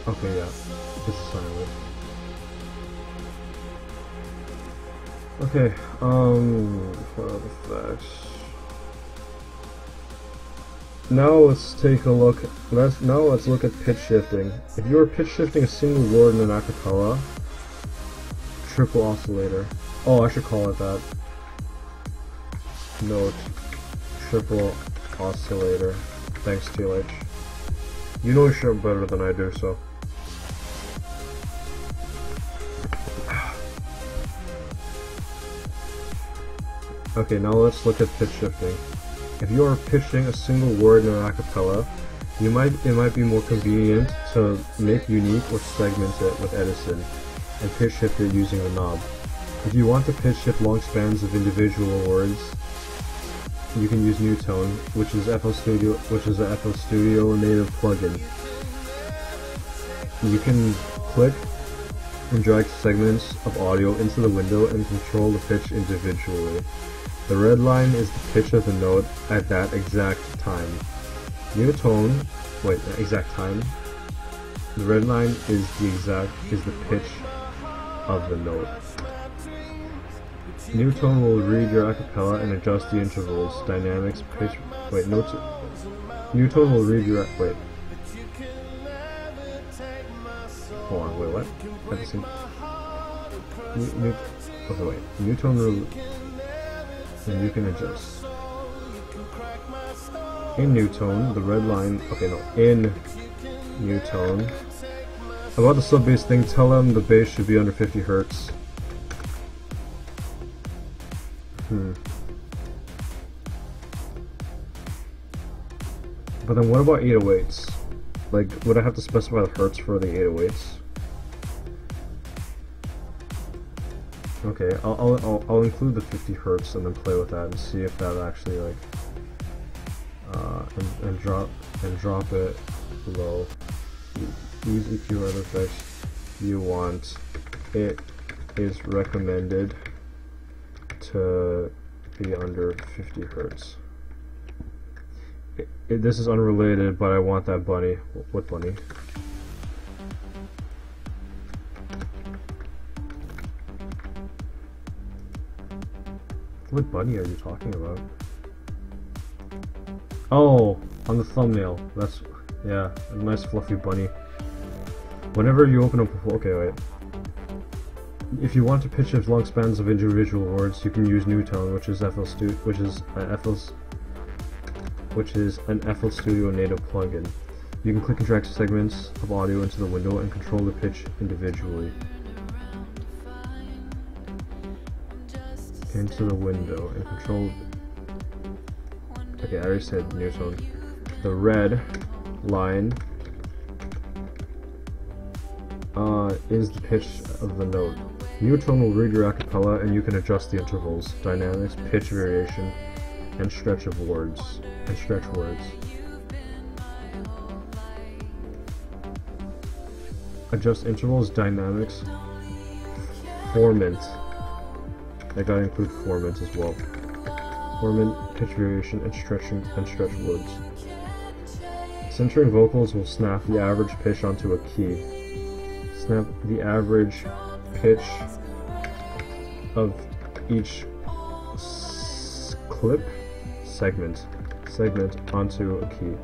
Speaker 1: Okay, yeah, it's a sine wave. Okay, what other effects? Now let's take a look. Let's look at pitch shifting. If you are pitch shifting a single word in an acapella, triple oscillator. Oh, I should call it that. Note, triple oscillator. Thanks, TLH. You know your shit better than I do, so. Okay, now let's look at pitch shifting. If you are pitching a single word in an acapella, it might be more convenient to make unique or segment it with Edison and pitch shift it using the knob. If you want to pitch shift long spans of individual words, you can use Newtone, which is a FL Studio native plugin. You can click and drag segments of audio into the window and control the pitch individually. The red line is the pitch of the note at that exact time. Exact time. The red line is the pitch of the note. Newtone will read your acapella and adjust the intervals, dynamics, pitch. Newtone will read your Hold on, what? At the same. Newtone will. And you can adjust. In Newtone, the red line. In Newtone. About the sub bass thing, tell them the bass should be under 50 Hz. But then what about 808s? Like, would I have to specify the hertz for the 808s? Okay, I'll include the 50 Hz and then play with that and see if that actually like and drop it low. Use EQ or other effects you want. It is recommended to be under 50 Hz. This is unrelated, but I want that bunny. What bunny? What bunny are you talking about? Oh, on the thumbnail. That's, yeah, a nice fluffy bunny. Whenever you open up, okay, wait. If you want to pitch shift long spans of individual words, you can use Newtone, which is an FL Studio native plugin. You can click and drag segments of audio into the window and control the pitch individually. Into the window and control. Okay, I already said Newtone. The red line is the pitch of the note. Newtone will read your acapella and you can adjust the intervals, dynamics, pitch variation, and stretch words. Adjust intervals, dynamics, formant. I gotta include formant as well. Formant, pitch variation, and stretch words. Centering vocals will snap the average pitch onto a key. Snap the average pitch of each segment onto a key.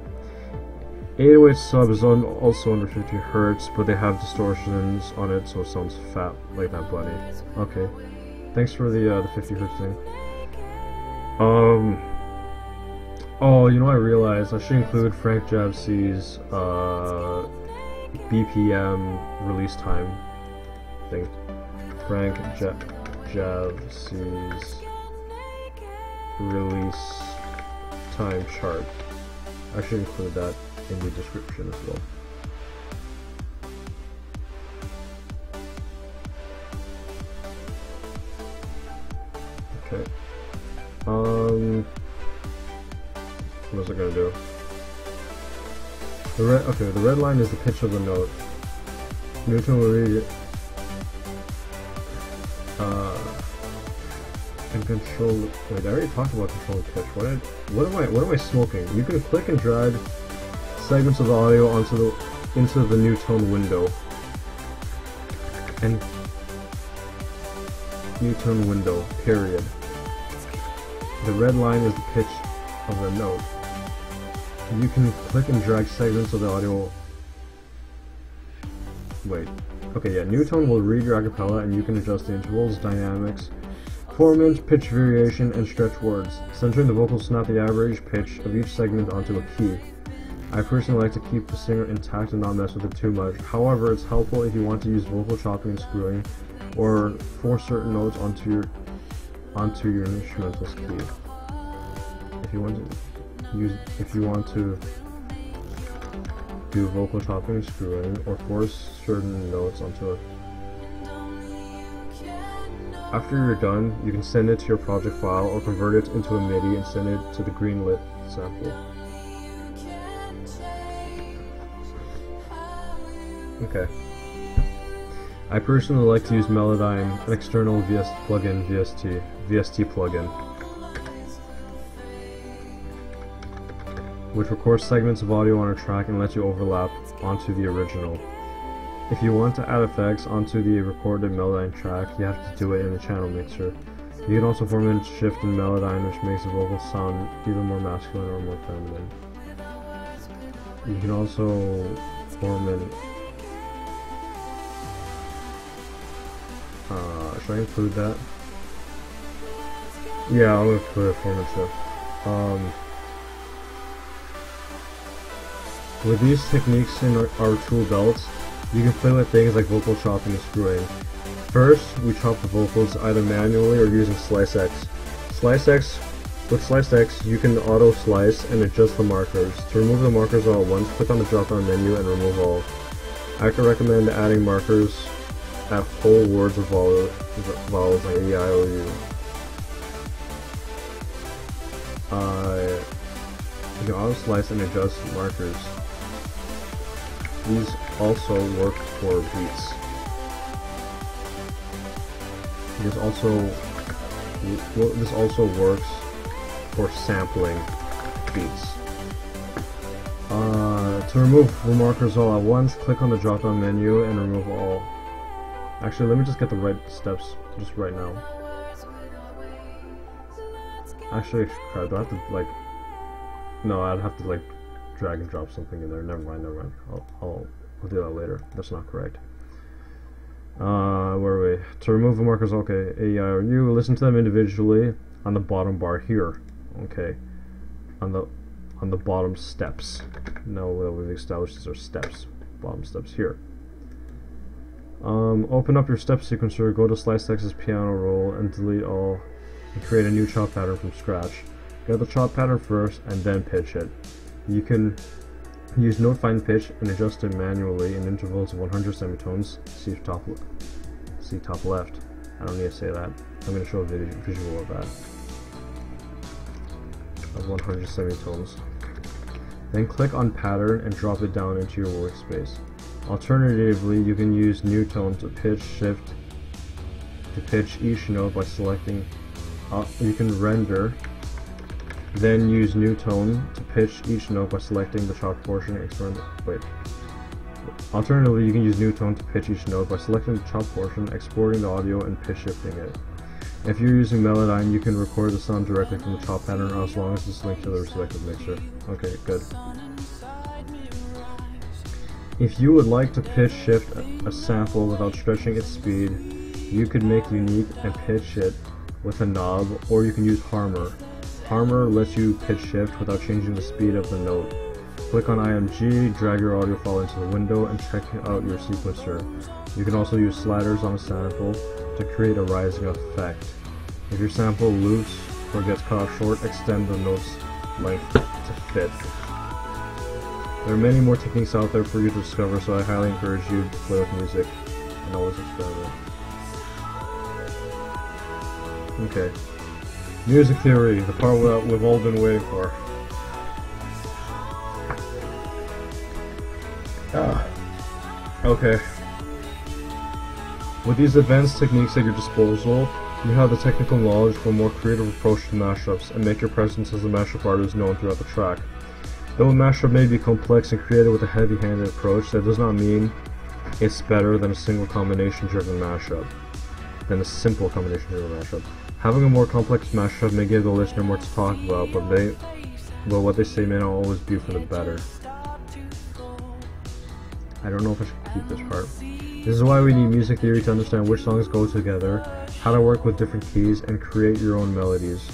Speaker 1: 808 sub is also under 50 Hz, but they have distortions on it, so it sounds fat like that bunny. Okay, thanks for the 50 Hz thing. Oh, you know, I realized I should include Frank Javc's BPM release time thing. Frank Javc's release time chart. I should include that in the description as well. Okay. What was I gonna do? The red line is the pitch of the note. Newton will read it. And control. Wait, I already talked about control pitch. What am I smoking? You can click and drag segments of the audio into the Newtone window. And Newtone window, period. The red line is the pitch of the note. you can click and drag segments of the audio. Wait. Okay, yeah, new tone will read your acapella and you can adjust the intervals, dynamics, formant, pitch variation, and stretch words. Centering the vocals snap the average pitch of each segment onto a key. I personally like to keep the singer intact and not mess with it too much. However, it's helpful if you want to use vocal chopping and screwing, or force certain notes onto your instrumental's key. If you want to do vocal chopping and screwing, or force certain notes onto it. After you're done, you can send it to your project file or convert it into a MIDI and send it to the greenlit sample. Okay. I personally like to use Melodyne, an external VST plugin, which records segments of audio on a track and lets you overlap onto the original. If you want to add effects onto the recorded Melodyne track, you have to do it in the channel mixer. You can also format shift in Melodyne, which makes the vocals sound either more masculine or more feminine. You can also format. Should I include that? Yeah, I'll include a format shift. With these techniques in our tool belts, you can play with things like vocal chopping and screwing. First, we chop the vocals either manually or using Slice X. With Slice X, you can auto slice and adjust the markers. To remove the markers all at once, click on the drop-down menu and remove all. I can recommend adding markers at whole words of vowels like E, I, O, U. You can auto slice and adjust markers. These also work for beats. This also works for sampling beats. To remove the markers all at once, click on the drop-down menu and remove all. Actually, let me just get the right steps just right now. Actually, crap, do I have to, like... No, I'd have to, like, drag and drop something in there. Never mind. I'll do that later. That's not correct. Where are we? To remove the markers, okay. A, I, or U. Listen to them individually on the bottom bar here. Okay. On the bottom steps. Now that we've established these are steps. Bottom steps here. Open up your step sequencer, go to Slice X's piano roll, and delete all, and create a new chop pattern from scratch. Get the chop pattern first, and then pitch it. You can use note find pitch and adjust it manually in intervals of 100 semitones. See top left. I don't need to say that. I'm going to show a visual of that. Of 100 semitones. Then click on pattern and drop it down into your workspace. Alternatively, you can use new tone to pitch shift to pitch each note by selecting. You can render. Then use new tone to pitch each note by selecting the chopped portion. Alternatively, you can use new tone to pitch each note by selecting the chopped portion, exporting the audio, and pitch shifting it. If you're using Melodyne, you can record the sound directly from the chop pattern as long as it's linked to the respective mixer. Okay, good. If you would like to pitch shift a sample without stretching its speed, you could make unique and pitch it with a knob, or you can use Harmor. Harmor lets you pitch shift without changing the speed of the note. Click on IMG, drag your audio file into the window, and check out your sequencer. You can also use sliders on a sample to create a rising effect. If your sample loops or gets cut off short, extend the note's length to fit. There are many more techniques out there for you to discover, so I highly encourage you to play with music and always experiment. Okay. Music theory, the part we've all been waiting for. Okay. With these advanced techniques at your disposal, you have the technical knowledge for a more creative approach to mashups and make your presence as a mashup artist known throughout the track. Though a mashup may be complex and created with a heavy-handed approach, that does not mean it's better than a single combination-driven mashup. Simple combination-driven mashup. Having a more complex mashup may give the listener more to talk about, but but what they say may not always be for the better. I don't know if I should keep this part. This is why we need music theory to understand which songs go together, how to work with different keys, and create your own melodies.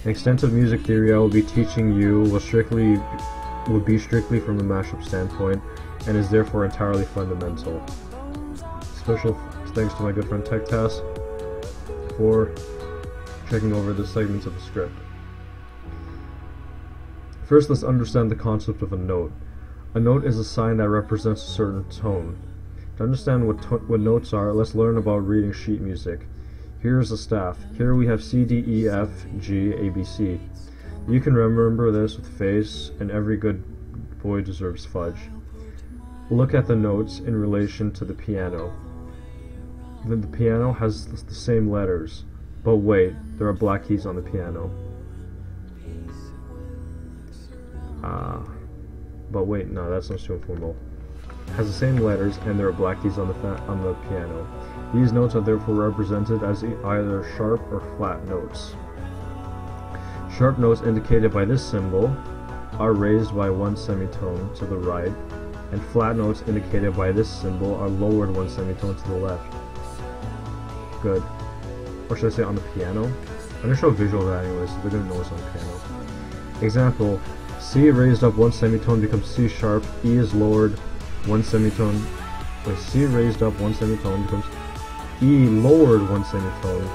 Speaker 1: An extensive music theory I will be teaching you will be strictly from the mashup standpoint, and is therefore entirely fundamental. Special thanks to my good friend TechTask for checking over the segments of the script. First, let's understand the concept of a note. A note is a sign that represents a certain tone. To understand what notes are, let's learn about reading sheet music. Here's a staff. Here we have C, D, E, F, G, A, B, C. You can remember this with face, and every good boy deserves fudge. Look at the notes in relation to the piano. The piano has the same letters, but wait, there are black keys on the piano. But wait, no, that's not too formal. It has the same letters, and there are black keys on the piano. These notes are therefore represented as either sharp or flat notes. Sharp notes indicated by this symbol are raised by one semitone to the right, and flat notes indicated by this symbol are lowered one semitone to the left. Good. Or should I say on the piano? I'm going to show visual of that anyway, so they're going to know it's on the piano. Example, C raised up one semitone becomes C sharp, E is lowered one semitone. Wait, C raised up one semitone becomes E lowered one semitone.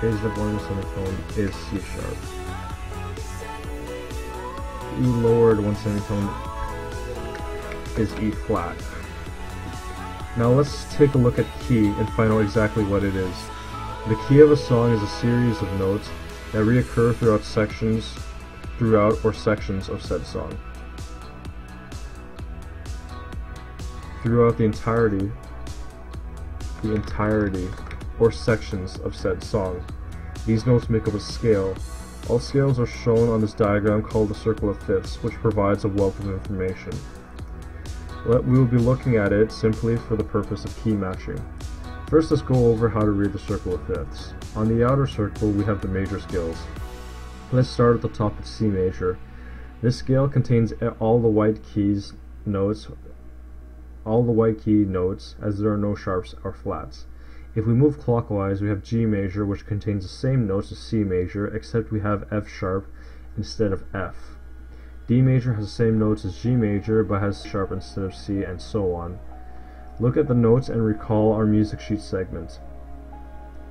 Speaker 1: Raised up one semitone is C sharp. E lowered one semitone is E flat. Now let's take a look at key and find out exactly what it is. The key of a song is a series of notes that reoccur throughout or sections of said song. Throughout the entirety or sections of said song. These notes make up a scale. All scales are shown on this diagram called the circle of fifths, which provides a wealth of information. We will be looking at it simply for the purpose of key matching. First, let's go over how to read the circle of fifths. On the outer circle, we have the major scales. Let's start at the top with C major. This scale contains all the white key notes, as there are no sharps or flats. If we move clockwise, we have G major, which contains the same notes as C major, except we have F sharp instead of F. D major has the same notes as G major, but has sharp instead of C, and so on. Look at the notes and recall our music sheet segment.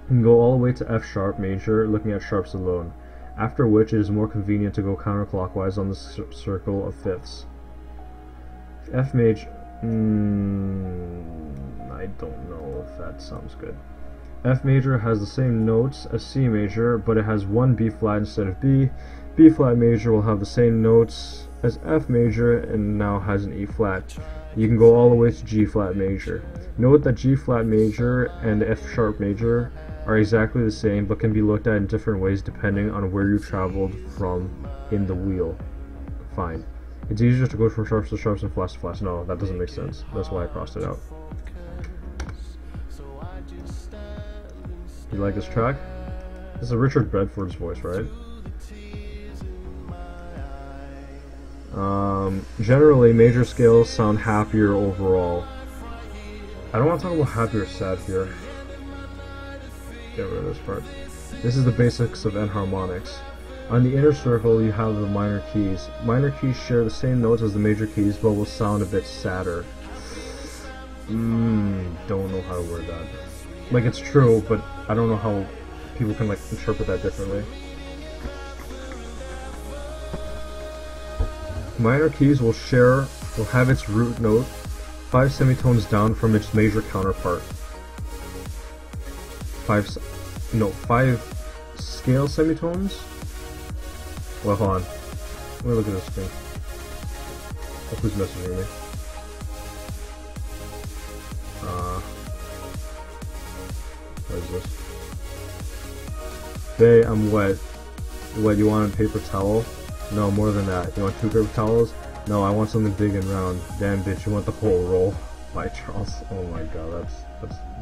Speaker 1: You can go all the way to F sharp major, looking at sharps alone, after which it is more convenient to go counterclockwise on the circle of fifths. F major... I don't know if that sounds good. F major has the same notes as C major, but it has one B flat instead of B. B flat major will have the same notes as F major and now has an E flat. You can go all the way to G flat major. Note that G flat major and F sharp major are exactly the same, but can be looked at in different ways depending on where you traveled from in the wheel. Fine. It's easier to go from sharps to sharps and flats to flats. No, that doesn't make sense. That's why I crossed it out. You like this track? This is Richard Bedford's voice, right? Generally, major scales sound happier overall. I don't want to talk about happy or sad here. Get rid of this part. This is the basics of enharmonics. On the inner circle, you have the minor keys. Minor keys share the same notes as the major keys, but will sound a bit sadder. Don't know how to word that. Like, it's true, but I don't know how people can, like, interpret that differently. Minor keys will have its root note 5 semitones down from its major counterpart. 5 scale semitones? Well, hold on. Let me look at this thing. Oh, who's messaging me? What is this? Bae, I'm wet. What, you want a paper towel? No, more than that. You want 2 paper towels? No, I want something big and round. Damn bitch, you want the whole roll? By Charles. Oh my god,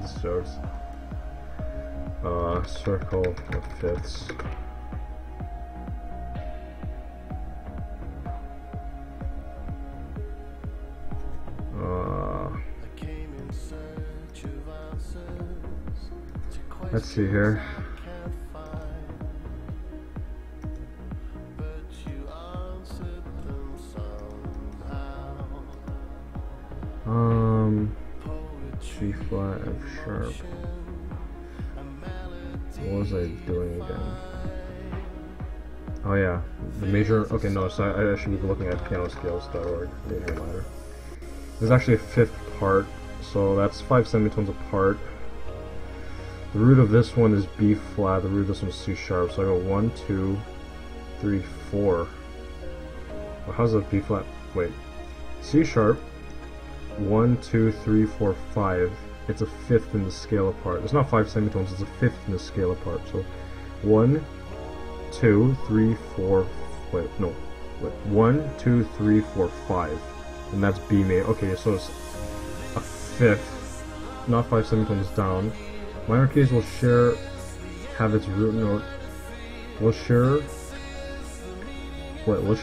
Speaker 1: this jokes. circle of fifths. Let's see here. G flat, F sharp. What was I doing again? Oh yeah, the major. Okay, no. So I should be looking at pianoscales.org. Major and minor. There's actually a fifth part, so that's 5 semitones apart. The root of this one is B flat. The root of this one is C sharp. So I go 1, 2, 3, 4. Well, how's that B flat? Wait, C sharp. 1, 2, 3, 4, 5. It's a fifth in the scale apart. It's not 5 semitones, it's a fifth in the scale apart. So 1, 2, 3, 4. Wait, no. Wait, 1, 2, 3, 4, 5. And that's B major. Okay, so it's a fifth, not 5 semitones down. Minor keys will have its root note. Will share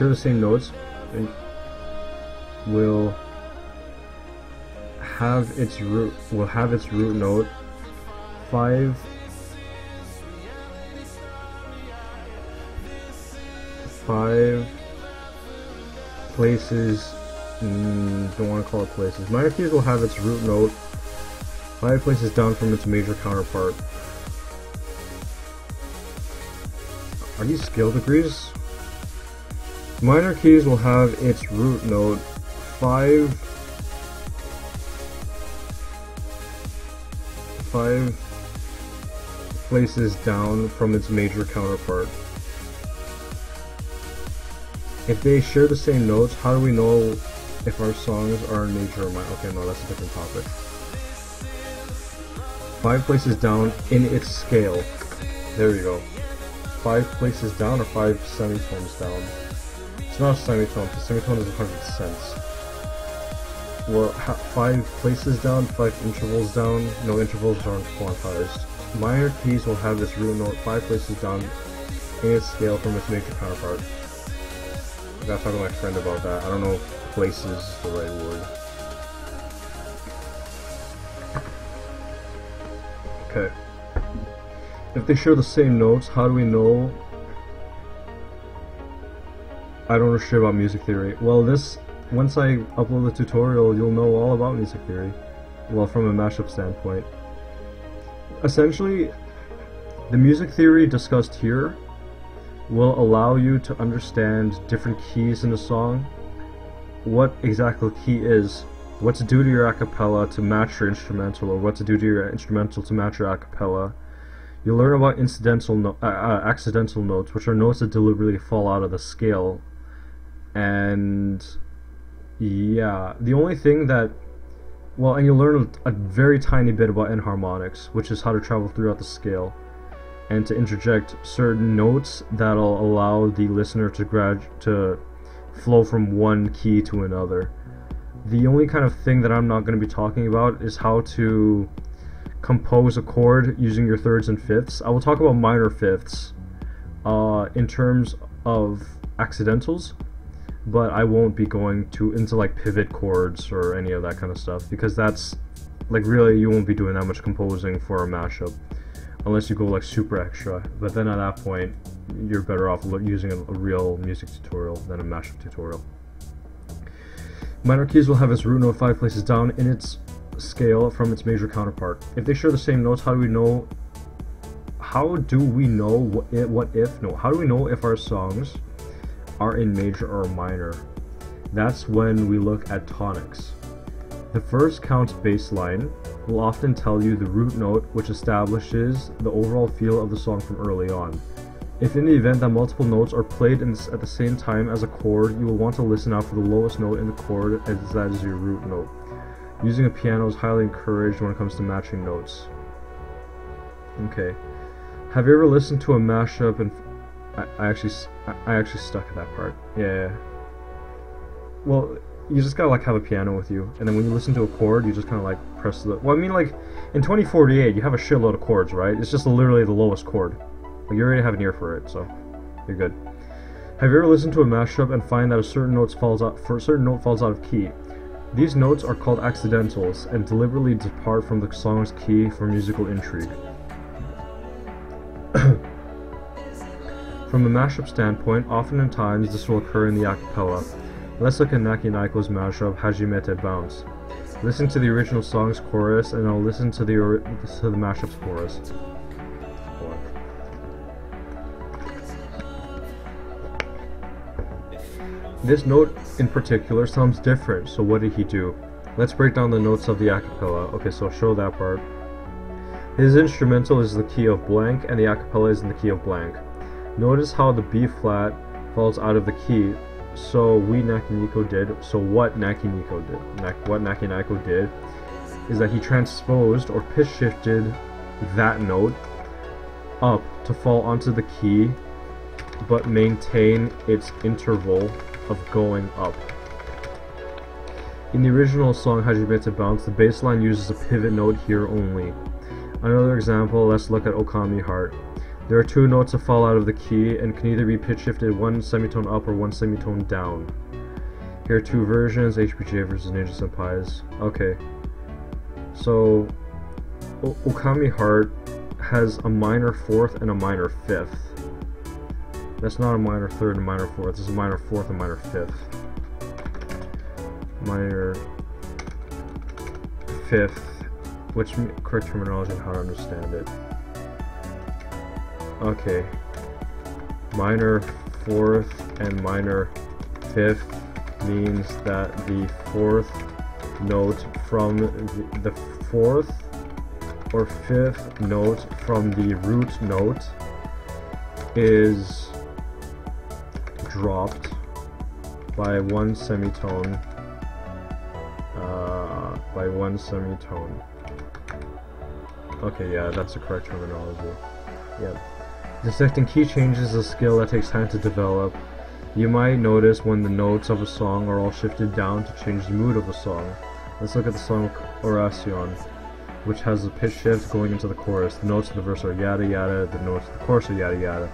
Speaker 1: the same notes. And will have its root note 5 places. Don't want to call it places. Minor keys will have its root note 5 places down from its major counterpart. Are these scale degrees? Minor keys will have its root note 5 places down from its major counterpart. If they share the same notes, how do we know if our songs are in major or minor? Okay, no, that's a different topic. 5 places down in its scale. There you go. 5 places down or 5 semitones down. It's not a semitone, because semitone is 100 cents. Well, 5 places down, 5 intervals down. No, intervals aren't quantized. Minor keys will have this root note 5 places down in its scale from its major counterpart. I gotta talk to my friend about that. I don't know if places is the right word. Okay. If they share the same notes, how do we know? I don't know shit about music theory. Well, once I upload the tutorial, you'll know all about music theory. Well, from a mashup standpoint. Essentially, the music theory discussed here will allow you to understand different keys in a song, what exactly key is, what to do to your acapella to match your instrumental, or what to do to your instrumental to match your acapella. You'll learn about accidental notes, which are notes that deliberately fall out of the scale. And yeah, the only thing that, well, and you'll learn a very tiny bit about enharmonics, which is how to travel throughout the scale, and to interject certain notes that'll allow the listener to flow from one key to another. The only kind of thing that I'm not going to be talking about is how to compose a chord using your thirds and fifths. I will talk about minor fifths in terms of accidentals, but I won't be going into like pivot chords or any of that kind of stuff, because that's like, really, you won't be doing that much composing for a mashup unless you go like super extra. But then at that point, you're better off using a real music tutorial than a mashup tutorial. Minor keys will have its root note 5 places down in its scale from its major counterpart. If they share the same notes, how do we know if our songs are in major or minor? That's when we look at tonics. The first count's bass line will often tell you the root note, which establishes the overall feel of the song from early on. If in the event that multiple notes are played at the same time as a chord, you will want to listen out for the lowest note in the chord, as that is your root note. Using a piano is highly encouraged when it comes to matching notes. Okay. Have you ever listened to a mashup and I actually stuck at that part. Yeah. Well, you just gotta like have a piano with you, and then when you listen to a chord, you just kind of like press the. Well, I mean, like in 2048, you have a shitload of chords, right? It's just literally the lowest chord. Like you already have an ear for it, so you're good. Have you ever listened to a mashup and find that a certain note falls out of key? These notes are called accidentals and deliberately depart from the song's key for musical intrigue. From a mashup standpoint, oftentimes this will occur in the a cappella. Let's look at Naki Naiko's mashup, Hajimete Bounce. Listen to the original song's chorus, and I'll listen to the mashup's chorus. This note in particular sounds different, so what did he do? Let's break down the notes of the a cappella. Okay, so I'll show that part. His instrumental is the key of blank, and the a cappella is in the key of blank. Notice how the B flat falls out of the key. So what Naki Naiko did is that he transposed or pitch shifted that note up to fall onto the key, but maintain its interval of going up. In the original song Hajimete Bounce, the bass line uses a pivot note here only. Another example, let's look at Okami Heart. There are two notes that fall out of the key and can either be pitch shifted one semitone up or one semitone down. Here are two versions, HBJ versus Ninja Senpai's. Okay, so Okami Heart has a minor fourth and a minor fifth. That's not a minor third and minor fourth, this is a minor fourth and minor fifth. Minor fifth, which correct terminology and how to understand it. Okay, minor fourth and minor fifth means that the fourth note from the fourth or fifth note from the root note is dropped by one semitone. Okay, yeah, that's the correct terminology. Yep. Dissecting key changes is a skill that takes time to develop. You might notice when the notes of a song are all shifted down to change the mood of the song. Let's look at the song Oracion, which has a pitch shift going into the chorus. The notes of the verse are yada yada, the notes of the chorus are yada yada.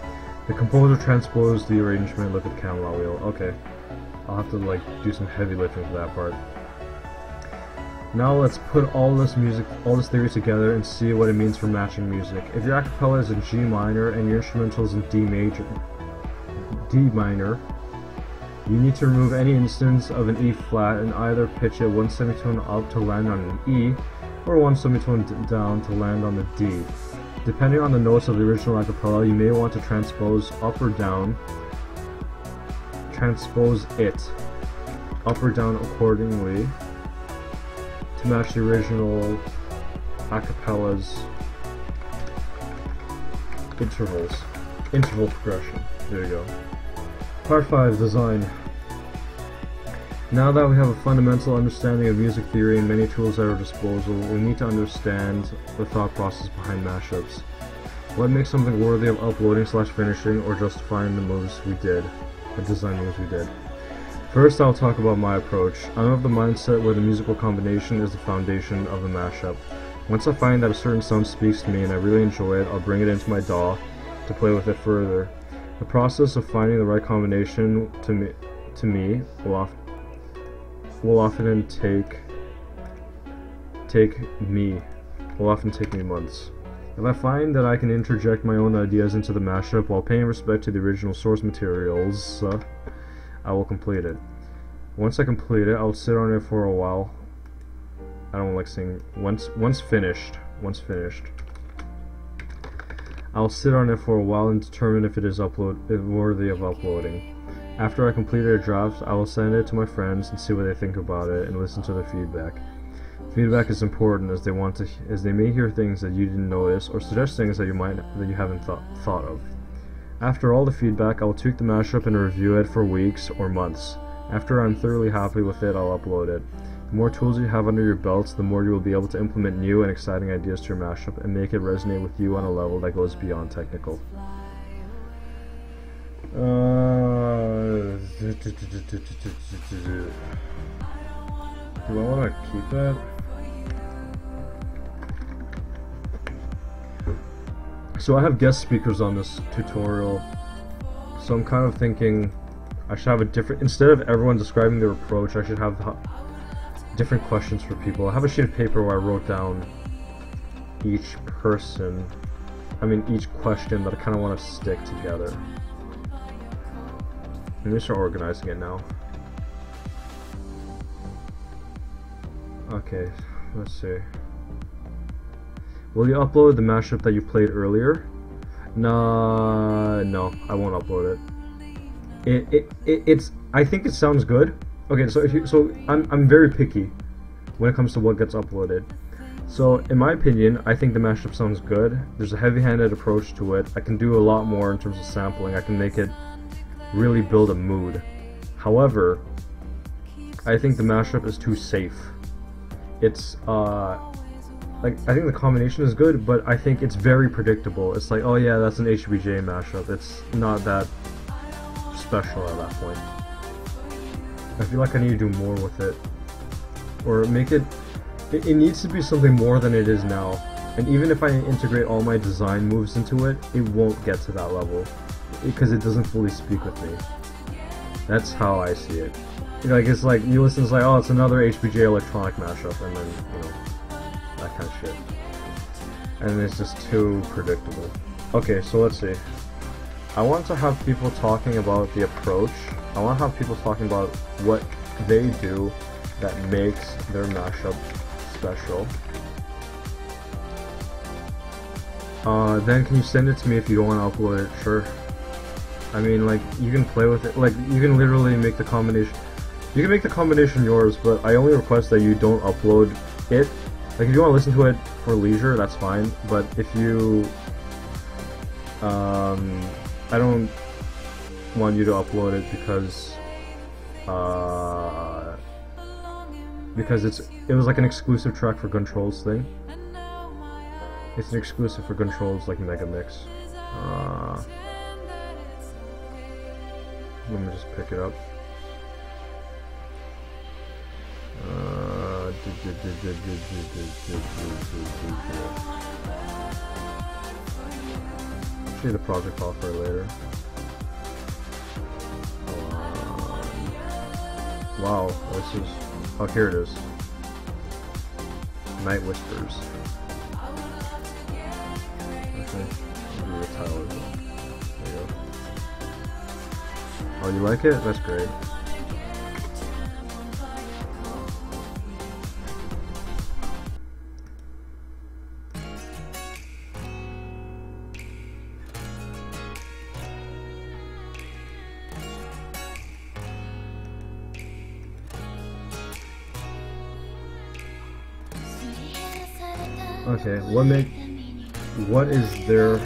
Speaker 1: The composer transposed the arrangement. Look at the Camelot wheel. Okay, I'll have to like do some heavy lifting for that part. Now let's put all this theory together and see what it means for matching music. If your a cappella is in G minor and your instrumental is in D minor, you need to remove any instance of an E flat and either pitch it one semitone up to land on an E, or one semitone down to land on the D. Depending on the notes of the original a cappella, you may want to transpose up or down, transpose it up or down accordingly to match the original a cappella's interval progression. There you go. Part 5, Design. Now that we have a fundamental understanding of music theory and many tools at our disposal, we need to understand the thought process behind mashups. What makes something worthy of uploading/finishing or justifying the moves we did, the design moves we did. First, I'll talk about my approach. I'm of the mindset where the musical combination is the foundation of the mashup. Once I find that a certain sound speaks to me and I really enjoy it, I'll bring it into my DAW to play with it further. The process of finding the right combination to me will often take me months. If I find that I can interject my own ideas into the mashup while paying respect to the original source materials, I will complete it. Once I complete it, I'll sit on it for a while. I don't like saying once finished. I'll sit on it for a while and determine if it is worthy of uploading. After I completed a draft, I will send it to my friends and see what they think about it and listen to their feedback. Feedback is important as they may hear things that you didn't notice or suggest things that you haven't thought of. After all the feedback, I will tweak the mashup and review it for weeks or months. After I'm thoroughly happy with it, I'll upload it. The more tools you have under your belts, the more you will be able to implement new and exciting ideas to your mashup and make it resonate with you on a level that goes beyond technical. I want to keep that? So I have guest speakers on this tutorial, so I'm kind of thinking I should have a different, instead of everyone describing their approach, I should have different questions for people. I have a sheet of paper where I wrote down each question that I kind of want to stick together. Let me start organizing it now. Okay, let's see. Will you upload the mashup that you played earlier? Nah, no, I won't upload it. It's. I think it sounds good. Okay, so I'm very picky when it comes to what gets uploaded. So in my opinion, I think the mashup sounds good. There's a heavy-handed approach to it. I can do a lot more in terms of sampling. I can make it really build a mood. However, I think the mashup is too safe. It's like, I think the combination is good, but I think it's very predictable. It's like, oh yeah, that's an HBJ mashup. It's not that special at that point. I feel like I need to do more with it, or make it. It needs to be something more than it is now. And even if I integrate all my design moves into it, it won't get to that level because it doesn't fully speak with me. That's how I see it. You know, like, it's like you listen, it's like, oh, it's another HBJ electronic mashup, and then, you know, that kind of shit. And it's just too predictable. Okay, so let's see. I want to have people talking about the approach. I want to have people talking about what they do that makes their mashup special. Then can you send it to me if you don't want to upload it? Sure. I mean, like, you can play with it. Like, you can literally make the combination. You can make the combination yours, but I only request that you don't upload it. Like, if you want to listen to it for leisure, that's fine. But if you, I don't want you to upload it because it was like an exclusive track for Controls thing. It's an exclusive for Controls, like Mega Mix. Let me just pick it up. I'll show you the project file for it later. Wow, this is. Oh, here it is. Night Whispers. Okay, I'll do the title as well. There you go. Oh, you like it? That's great. Okay, what is their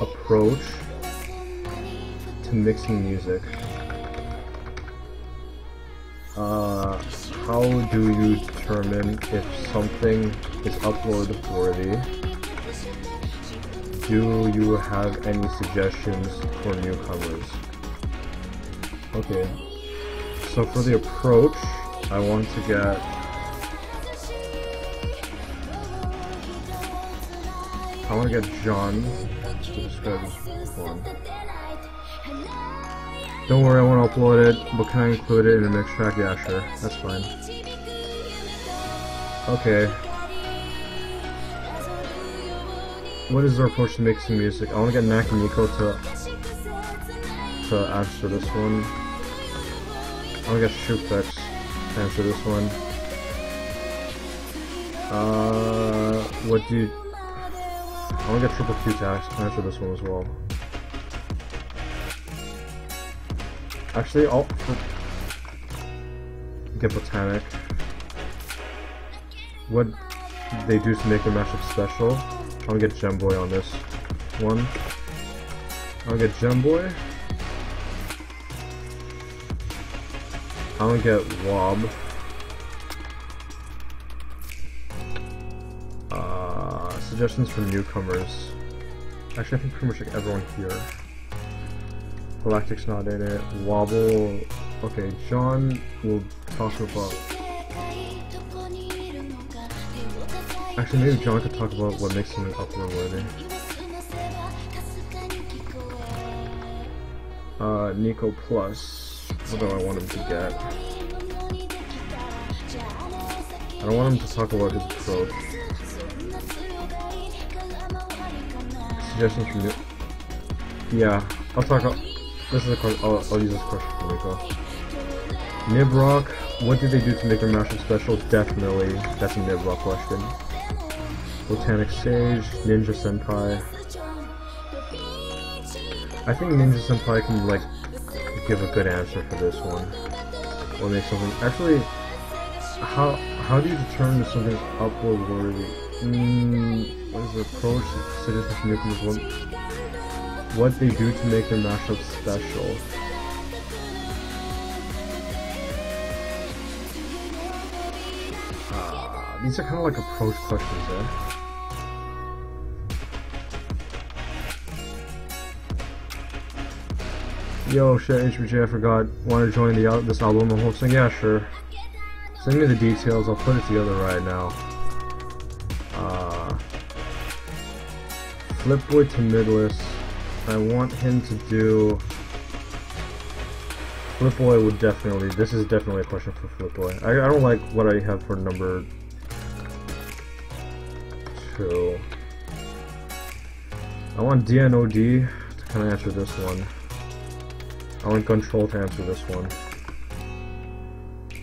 Speaker 1: approach to mixing music? How do you determine if something is upload worthy? Do you have any suggestions for newcomers? Okay, so for the approach, I want to get John to describe this one. Don't worry, I won't upload it, but can I include it in a mix track? Yeah, sure, that's fine. Okay. What is our approach to mixing music? I want to get Nakamiko to answer this one. I want to get Shooplex to answer this one. What do you... I want to get Triple Q to answer this one as well. Actually, I'll get Botanic. What they do to make their mashup special. I want to get Gemboy on this one. I want to get Gemboy. I want to get Wob. Suggestions for newcomers. Actually, I think pretty much like everyone here. Galactic's not in it. Wobble. Okay, John will talk about. Actually, maybe John could talk about what makes him upload worthy. Nico Plus. What do I want him to get? I don't want him to talk about his approach. Suggestions from you. Yeah, I'll talk about. This is a question. I'll use this question for Nico. Nibrock, what do they do to make their mashup special? Definitely, that's a Nibrock question. Botanic Sage, Ninja Senpai. I think Ninja Senpai can like give a good answer for this one. Or make something. Actually, how do you determine if something is upload worthy? What is the approach? Suggestions from newcomers. What they do to make their mashup special. These are kind of like approach questions, eh? Yo, shit, HBJ, I forgot. Want to join this album I'm hosting? Yeah, sure. Send me the details, I'll put it together right now. Flipboy to Midless. I want him to do... Flipboy would definitely... This is definitely a question for Flipboy. I don't like what I have for number 2. I want DNOD to kind of answer this one. I want Control to answer this one.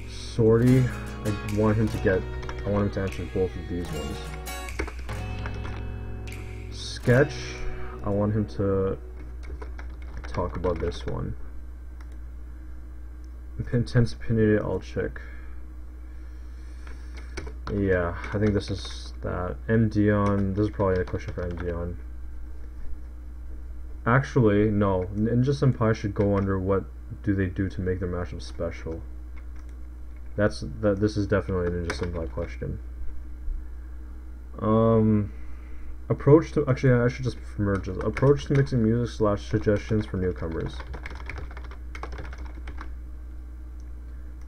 Speaker 1: Sorty, I want him to answer both of these ones. Sketch, I want him to talk about this one. Intense Opinionated, I'll check. Yeah, I think this is that. M. Dion, this is probably a question for M. Dion. Actually, no. Ninja Senpai should go under what do they do to make their mashup special. This is definitely a Ninja Senpai question. Approach to... Actually, I should just merge this. Approach to mixing music / suggestions for newcomers.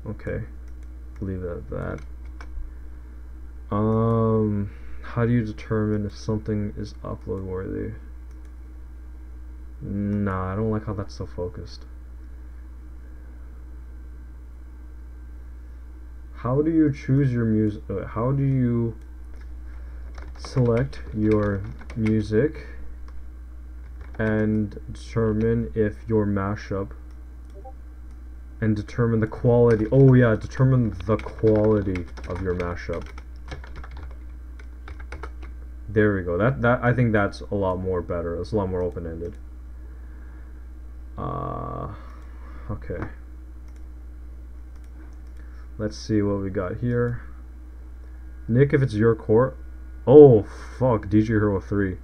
Speaker 1: Okay. Leave it at that. How do you determine if something is upload worthy? Nah, I don't like how that's so focused. How do you choose your music? How do you select your music and determine if your mashup and determine the quality? Oh yeah, determine the quality of your mashup. There we go. That I think that's a lot more better. It's a lot more open-ended. Okay. Let's see what we got here. Nick, if it's your core. Oh, fuck. DJ Hero 3.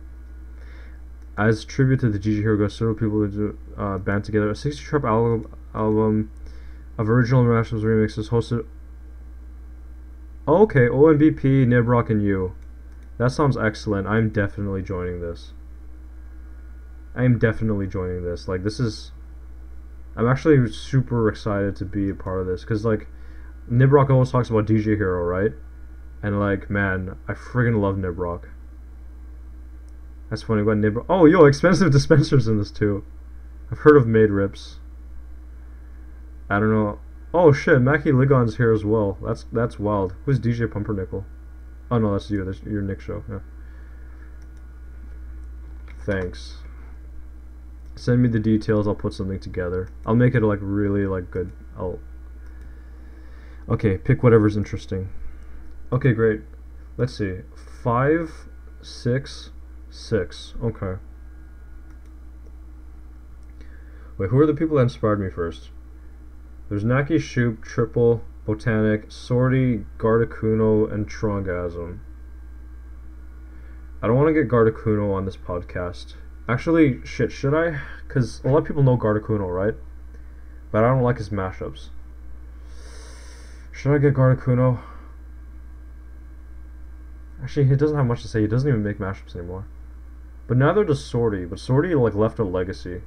Speaker 1: As tribute to the DJ Hero Go, several people to band together a 60-track album of original mashups remixes hosted. Okay, ONBP, Nibrock, and you. That sounds excellent. I'm definitely joining this. I'm definitely joining this. Like, this is... I'm actually super excited to be a part of this. Because, like, Nibrock always talks about DJ Hero, right? And, like, man, I friggin' love Nibrock. That's funny about Nibrock. Oh, yo, expensive dispensers in this, too. I've heard of Made Rips. I don't know. Oh, shit, Mackie Ligon's here as well. That's wild. Who's DJ Pumpernickel? Oh, no, that's you. That's your Nick show. Yeah. Thanks. Send me the details. I'll put something together. I'll make it like really like good. Okay, pick whatever's interesting. Okay, great. Let's see. 5, 6, 6. Okay. Wait, who are the people that inspired me first? There's Naki Shoop, Triple, Botanic, Sorty, Gardakuno, and Trongasm. I don't want to get Gardakuno on this podcast. Actually, shit, should I? Because a lot of people know Gardakuno, right? But I don't like his mashups. Should I get Gardakuno? Actually, he doesn't have much to say. He doesn't even make mashups anymore. But neither does Sorty. But Sorty, like, left a legacy.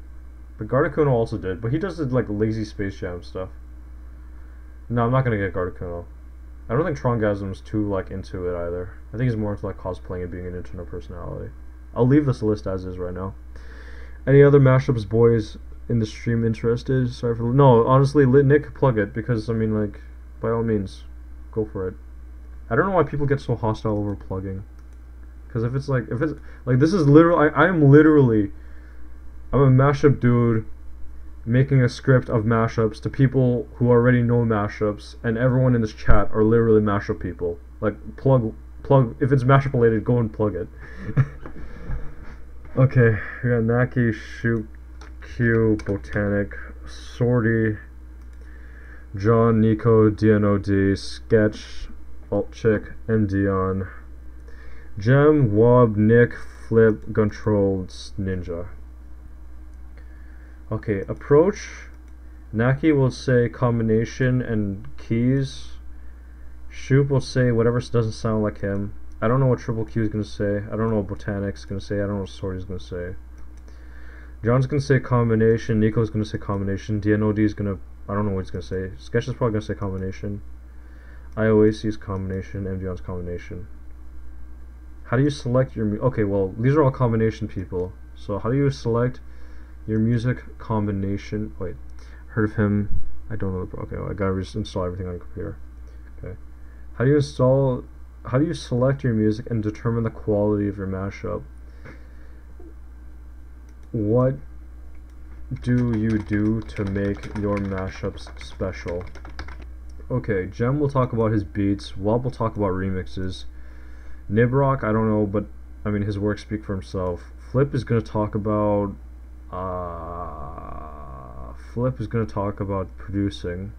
Speaker 1: But Gardakuno also did, but he does like lazy Space Jam stuff. No, I'm not gonna get Gardakuno. I don't think Trongasm's too like into it either. I think he's more into like cosplaying and being an internet personality. I'll leave this list as is right now. Any other mashups boys in the stream interested? Sorry for no. Honestly, Nick, plug it because I mean like, by all means, go for it. I don't know why people get so hostile over plugging. Because if it's like this is literally I'm a mashup dude making a script of mashups to people who already know mashups, and everyone in this chat are literally mashup people. Like plug if it's mashup related, go and plug it. Okay, we got Naki, Shoot, Q, Botanic, Sorty, John, Nico, DNOD, Sketch, Alt Chick, and Dion. Gem, Wob, Nick, Flip, Controlled, Ninja. Okay, approach. Naki will say combination and keys. Shoop will say whatever doesn't sound like him. I don't know what Triple Q is going to say. I don't know what Botanic's going to say. I don't know what Sorty is going to say. John's going to say combination. Nico's going to say combination. DNOD is going to... I don't know what he's going to say. Sketch is probably going to say combination. IOAC's combination. MDon's combination. How do you select your... Okay, well, these are all combination people. So how do you select your music combination? Wait. Heard of him. I don't know the... Okay, well, I gotta just install everything on your computer. Okay. How do you install... How do you select your music and determine the quality of your mashup? What do you do to make your mashups special? Okay, Jem will talk about his beats. Wob will talk about remixes. Nibrock, I don't know, but I mean his works speak for himself. Flip is gonna talk about producing.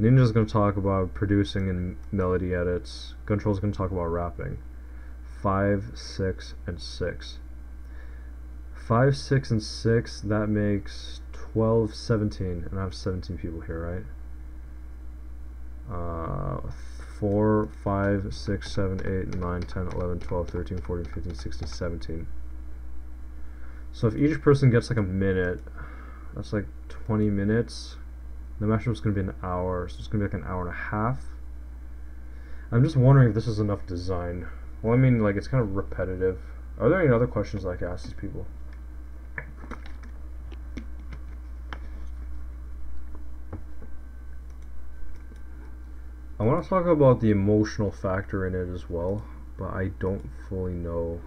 Speaker 1: Ninja's going to talk about producing and melody edits. Control's going to talk about rapping. 5, 6, and 6. 5, 6, and 6, that makes 12, 17. And I have 17 people here, right? 4, 5, 6, 7, 8, 9, 10, 11, 12, 13, 14, 15, 16, 17. So if each person gets like a minute, that's like 20 minutes. The mashup is going to be an hour, so it's going to be like an hour and a half. I'm just wondering if this is enough design. Well, I mean, like, it's kind of repetitive. Are there any other questions I can ask these people? I want to talk about the emotional factor in it as well, but I don't fully know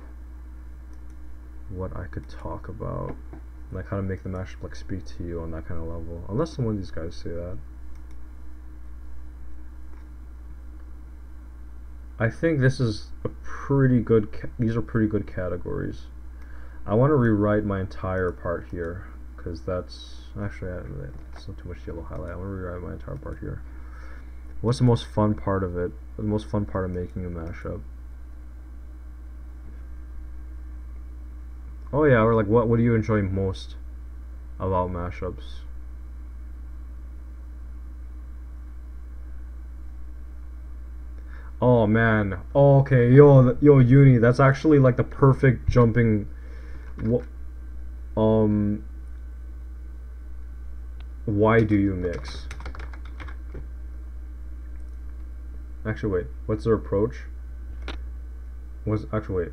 Speaker 1: what I could talk about. Like how to make the mashup like speak to you on that kind of level, unless some of these guys say that. I think this is a pretty good. These are pretty good categories. I want to rewrite my entire part here because that's actually it's not too much yellow highlight. I want to rewrite my entire part here. What's the most fun part of it? The most fun part of making a mashup? Oh yeah, or like what do you enjoy most about mashups? Oh man. Oh, okay, yo Uni, that's actually like the perfect jumping why do you mix? Actually wait, what's their approach? Wait.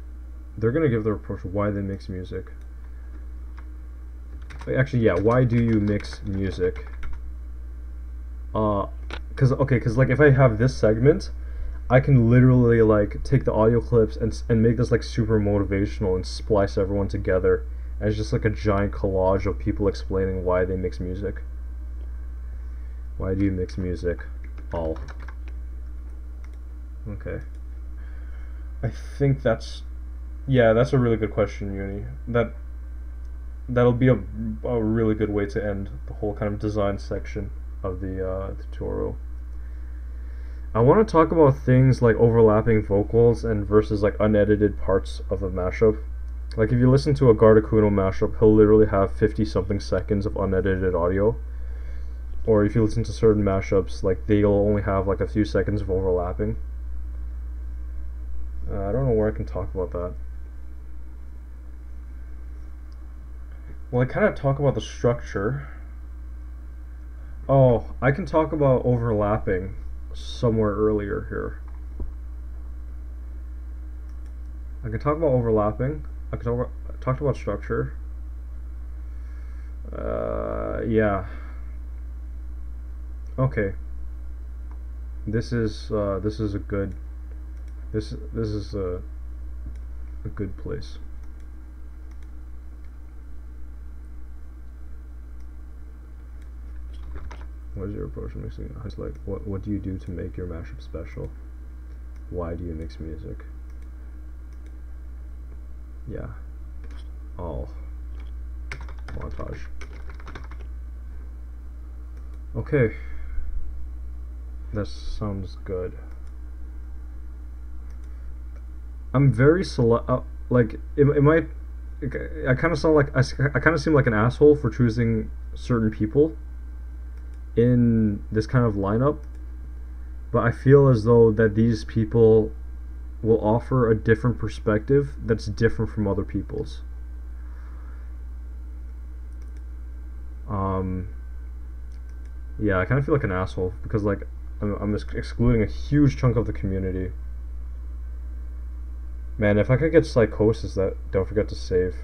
Speaker 1: They're gonna give their approach why they mix music. Wait, actually, yeah. Why do you mix music? Cause like if I have this segment, I can literally like take the audio clips and make this like super motivational and splice everyone together as just like a giant collage of people explaining why they mix music. Why do you mix music? All. Okay. I think that's. Yeah, that's a really good question, Uni. That'll be a really good way to end the whole kind of design section of the tutorial. I want to talk about things like overlapping vocals and versus like unedited parts of a mashup. Like if you listen to a Gardakuno mashup, he'll literally have 50 something seconds of unedited audio. Or if you listen to certain mashups, like they'll only have like a few seconds of overlapping. I don't know where I can talk about that. Well, I kind of talk about the structure. Oh, I can talk about overlapping somewhere earlier here. I can talk about overlapping. I can talk about structure. Yeah. Okay. This is a good. This is a good place. What is your approach to mixing? It's like, what do you do to make your mashup special? Why do you mix music? Yeah. All. Montage. Okay. That sounds good. I'm very like it might. I kind of sound like I kind of seem like an asshole for choosing certain people in this kind of lineup, but I feel as though that these people will offer a different perspective that's different from other people's. Yeah, I kind of feel like an asshole because like I'm excluding a huge chunk of the community. Man, if I could get psychosis, that don't forget to save.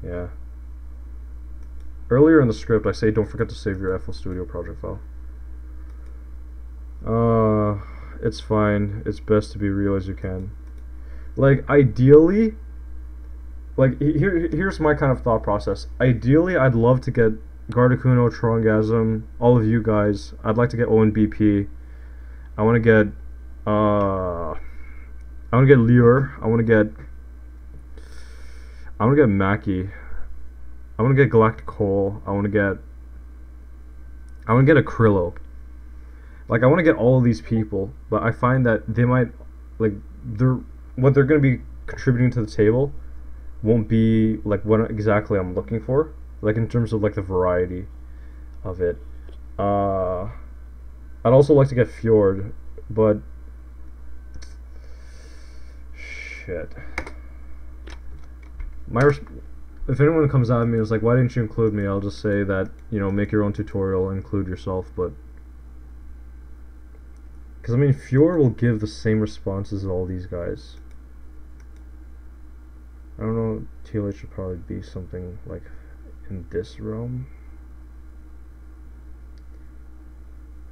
Speaker 1: Yeah. Earlier in the script, I say don't forget to save your FL Studio project file. It's fine. It's best to be real as you can. Like, ideally, like, here's my kind of thought process. Ideally, I'd love to get Gardakuno, Trongasm, all of you guys. I'd like to get ONBP. I want to get, Lure. I want to get Mackie. I want to get Galactic Hole. I want to get Acrylo. Like, I want to get all of these people, but I find that they might, like, what they're going to be contributing to the table won't be, like, what exactly I'm looking for, like, in terms of, like, the variety of it. I'd also like to get Fjord, but shit. If anyone comes at me and is like, why didn't you include me, I'll just say that, you know, make your own tutorial, include yourself, but because, I mean, Fjord will give the same responses as all these guys. I don't know, TLH should probably be something, like, in this realm.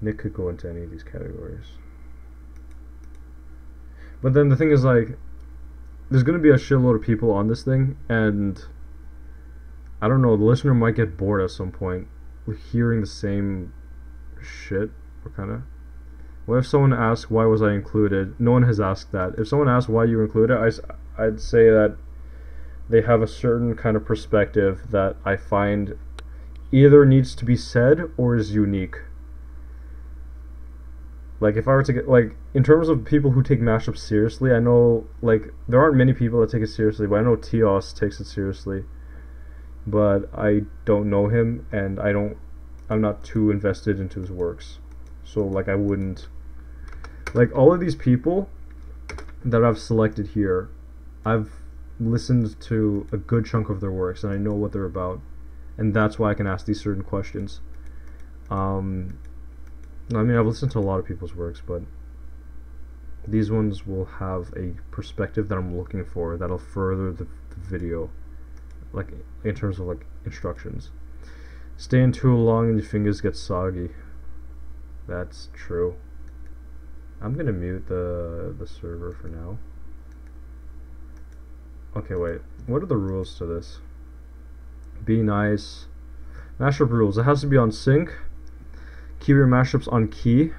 Speaker 1: Nick could go into any of these categories. But then the thing is, like, there's going to be a shitload of people on this thing, and I don't know, the listener might get bored at some point with hearing the same shit, or kind of. What if someone asks, why was I included? No one has asked that. If someone asks why you included, I'd say that they have a certain kind of perspective that I find either needs to be said or is unique. Like, if I were to get, like, in terms of people who take mashups seriously, I know, like, there aren't many people that take it seriously, but I know Tios takes it seriously. But I don't know him, and I'm not too invested into his works. So, like, I wouldn't, like, all of these people that I've selected here, I've listened to a good chunk of their works, and I know what they're about, and that's why I can ask these certain questions. I mean, I've listened to a lot of people's works, but these ones will have a perspective that I'm looking for that'll further the video, like, in terms of, like, instructions. Staying too long and your fingers get soggy. That's true. I'm gonna mute the server for now. Okay, wait. What are the rules to this? Be nice. Mashup rules. It has to be on sync. Keep your mashups on key.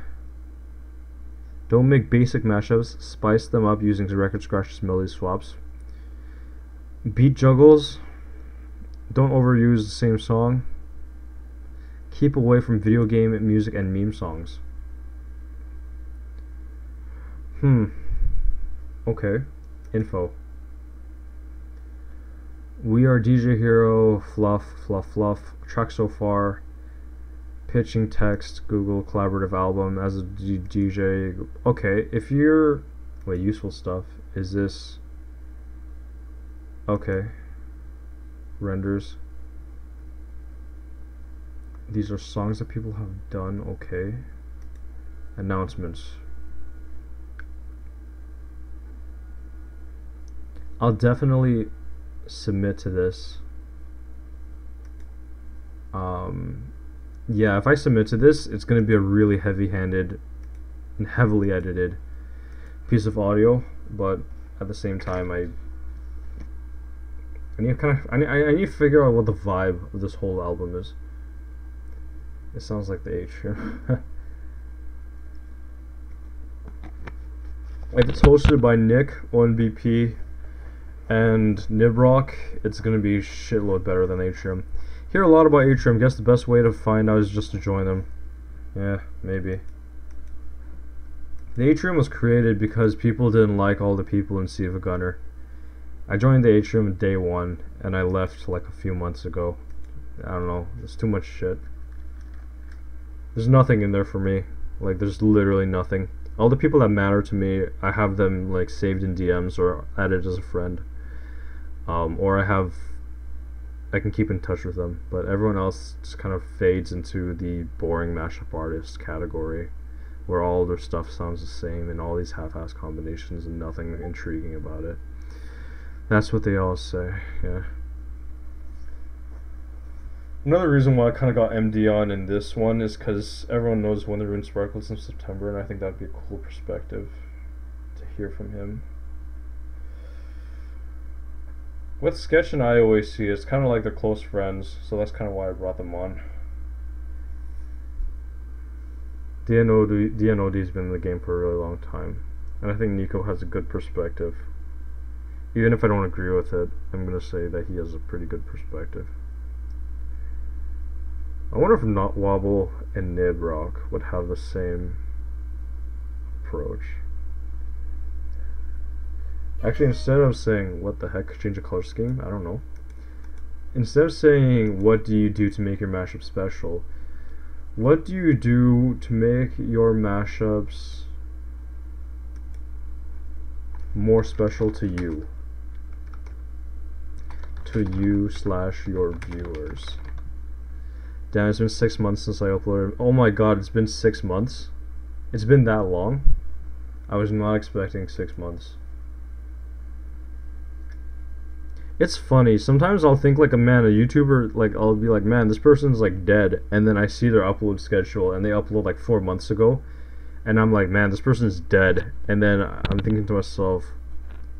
Speaker 1: Don't make basic mashups. Spice them up using record scratches, melody swaps. Beat juggles. Don't overuse the same song. Keep away from video game music and meme songs. Okay. Info. We are DJ Hero, Fluff, track so far, pitching text, Google collaborative album as a DJ. Okay, if you're, wait, useful stuff, is this, okay, renders, These are songs that people have done. Okay. Announcements. I'll definitely submit to this. Yeah, if I submit to this, it's going to be a really heavy-handed and heavily edited piece of audio, but at the same time, I need to figure out what the vibe of this whole album is. It sounds like the atrium. If it's hosted by Nick, ONBP, and Nibrock, it's gonna be a shitload better than Atrium. Hear a lot about Atrium. Guess the best way to find out is just to join them. Yeah, maybe. The Atrium was created because people didn't like all the people in Sea of a Gunner. I joined the Atrium day one, and I left like a few months ago. I don't know. It's too much shit. There's nothing in there for me. Like, there's literally nothing. All the people that matter to me, I have them like saved in DMs or added as a friend. Or I can keep in touch with them, but everyone else just kind of fades into the boring mashup artist category, where all their stuff sounds the same and all these half-ass combinations and nothing intriguing about it. That's what they all say, yeah. Another reason why I kind of got MD on in this one is because everyone knows When the Rune Sparkles in September, and I think that'd be a cool perspective to hear from him. With Sketch and I always see, it's kind of like they're close friends, so that's kind of why I brought them on. DNOD's been in the game for a really long time, and I think Nico has a good perspective. Even if I don't agree with it, I'm going to say that he has a pretty good perspective. I wonder if Not Wobble and Nibrock would have the same approach. Actually, instead of saying, what the heck, change the color scheme? I don't know. Instead of saying, what do you do to make your mashup special? What do you do to make your mashups more special to you? To you/your viewers. Damn, it's been 6 months since I uploaded. Oh my god, it's been 6 months? It's been that long? I was not expecting 6 months. It's funny, sometimes I'll think like a YouTuber, like I'll be like, man, this person's like dead, and then I see their upload schedule and they upload like 4 months ago, and I'm like, man, this person's dead, and then I'm thinking to myself,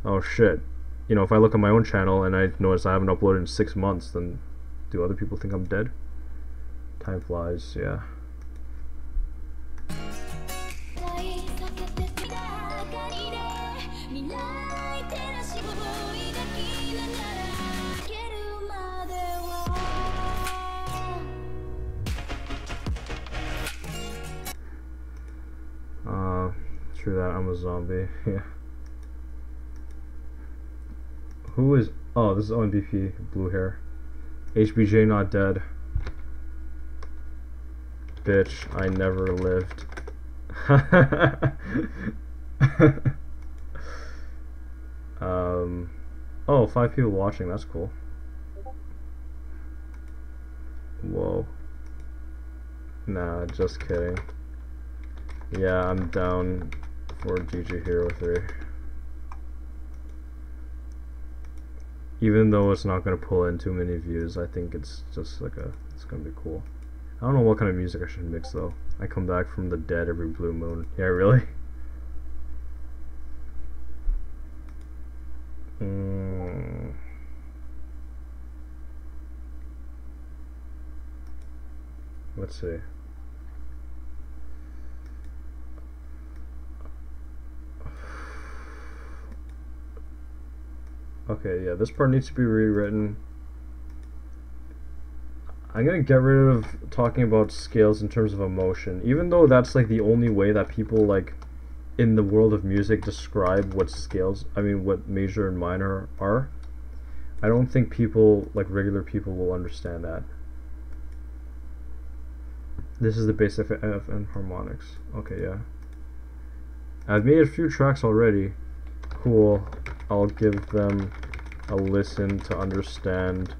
Speaker 1: oh shit, you know, if I look at my own channel and I notice I haven't uploaded in 6 months, then do other people think I'm dead? Time flies, yeah. True that, I'm a zombie, yeah. Who is... Oh, this is ONBP, blue hair. HBJ not dead. Bitch, I never lived. Oh, 5 people watching, that's cool. Whoa. Nah, just kidding. Yeah, I'm down for GG Hero 3. Even though it's not gonna pull in too many views, I think it's just like it's gonna be cool. I don't know what kind of music I should mix though. I come back from the dead every blue moon. Yeah, really? Let's see. Okay, yeah, this part needs to be rewritten. I'm gonna get rid of talking about scales in terms of emotion, even though that's like the only way that people like in the world of music describe what scales, what major and minor are. I don't think people, like regular people, will understand that. This is the bass F and harmonics. Okay, yeah. I've made a few tracks already. Cool. I'll give them a listen to understand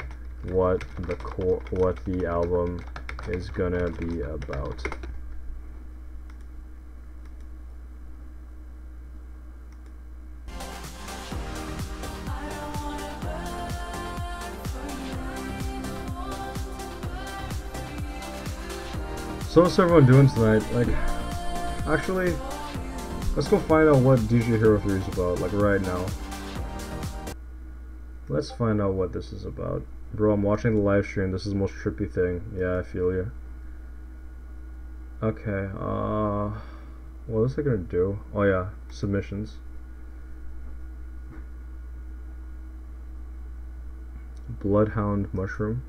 Speaker 1: what the album is gonna be about. So what's everyone doing tonight? Like, actually, let's go find out what DJ Hero 3 is about, like right now. Let's find out what this is about. Bro, I'm watching the live stream. This is the most trippy thing. Yeah, I feel you. Okay, what is it gonna do? Oh yeah, submissions. Bloodhound mushroom.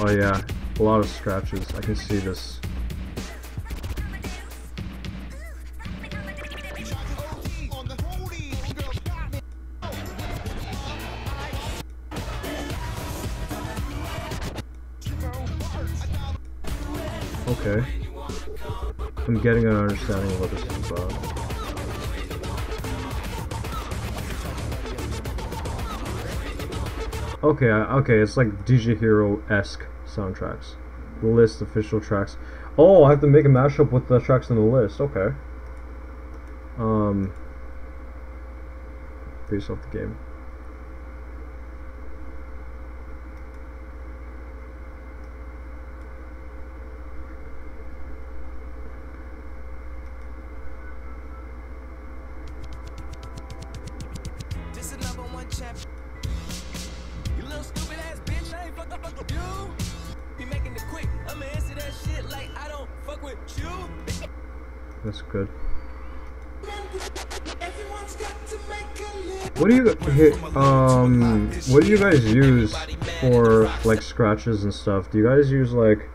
Speaker 1: Oh yeah, a lot of scratches. I can see this. Okay. I'm getting an understanding of what this is about. Okay, it's like DJ Hero-esque soundtracks. The list official tracks. Oh, I have to make a mashup with the tracks in the list. Okay. Based off the game.
Speaker 4: This another one champ. You little stupid ass bitch, I ain't fuck up with you. Be making it quick. I'ma answer that shit like I don't fuck with you.
Speaker 1: That's good.
Speaker 4: Everyone's got to make a living.
Speaker 1: What do you guys use for like scratches and stuff? Do you guys use like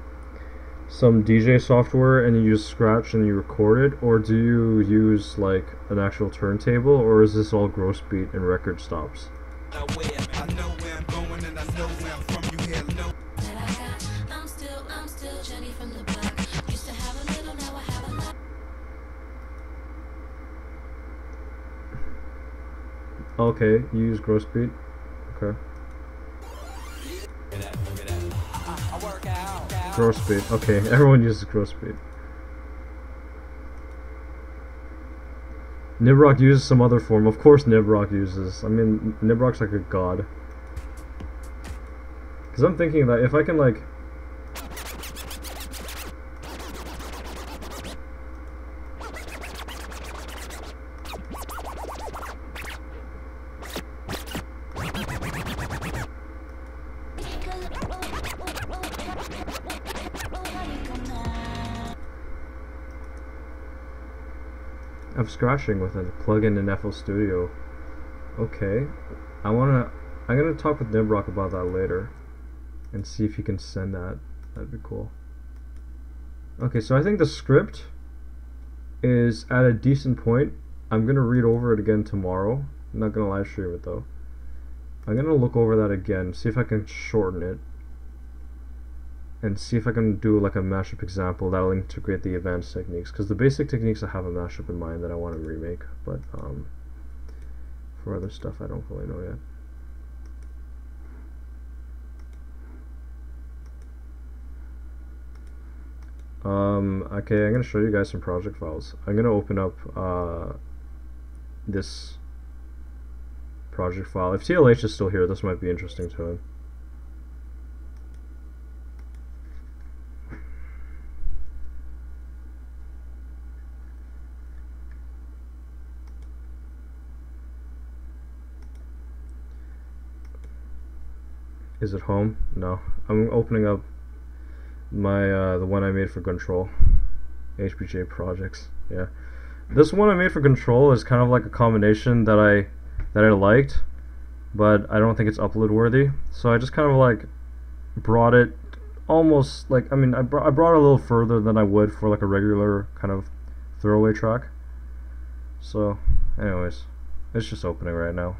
Speaker 1: some DJ software and you use Scratch and you record it, or do you use like an actual turntable, or is this all gross beat and record stops?
Speaker 4: I know where I'm going and I know where I'm from. You hear no.
Speaker 3: I'm still Jenny from the block. Used to have a little, now I have a lot.
Speaker 1: Okay, you use gross beat. Okay.
Speaker 4: I work out.
Speaker 1: Gross beat. Okay, everyone uses gross beat. Nibrock uses some other form. Of course Nibrock uses. I mean, Nibrock's like a god. Because I'm thinking that if I can like... I'm scratching with a plugin in FL Studio. Okay. I'm gonna talk with Nibrock about that later and see if he can send that. That'd be cool. Okay, so I think the script is at a decent point. I'm gonna read over it again tomorrow. I'm not gonna live stream it though. I'm gonna look over that again, see if I can shorten it, and see if I can do like a mashup example that'll integrate the advanced techniques, because the basic techniques I have a mashup in mind that I want to remake, but for other stuff I don't really know yet. Okay, I'm gonna show you guys some project files. I'm gonna open up this project file. If TLH is still here, this might be interesting to him. Is it home? No. I'm opening up my the one I made for Control. HBJ projects. Yeah. This one I made for Control is kind of like a combination that I liked, but I don't think it's upload worthy. So I just kind of like brought it almost like, I mean, I brought it a little further than I would for like a regular kind of throwaway track. So anyways, it's just opening right now.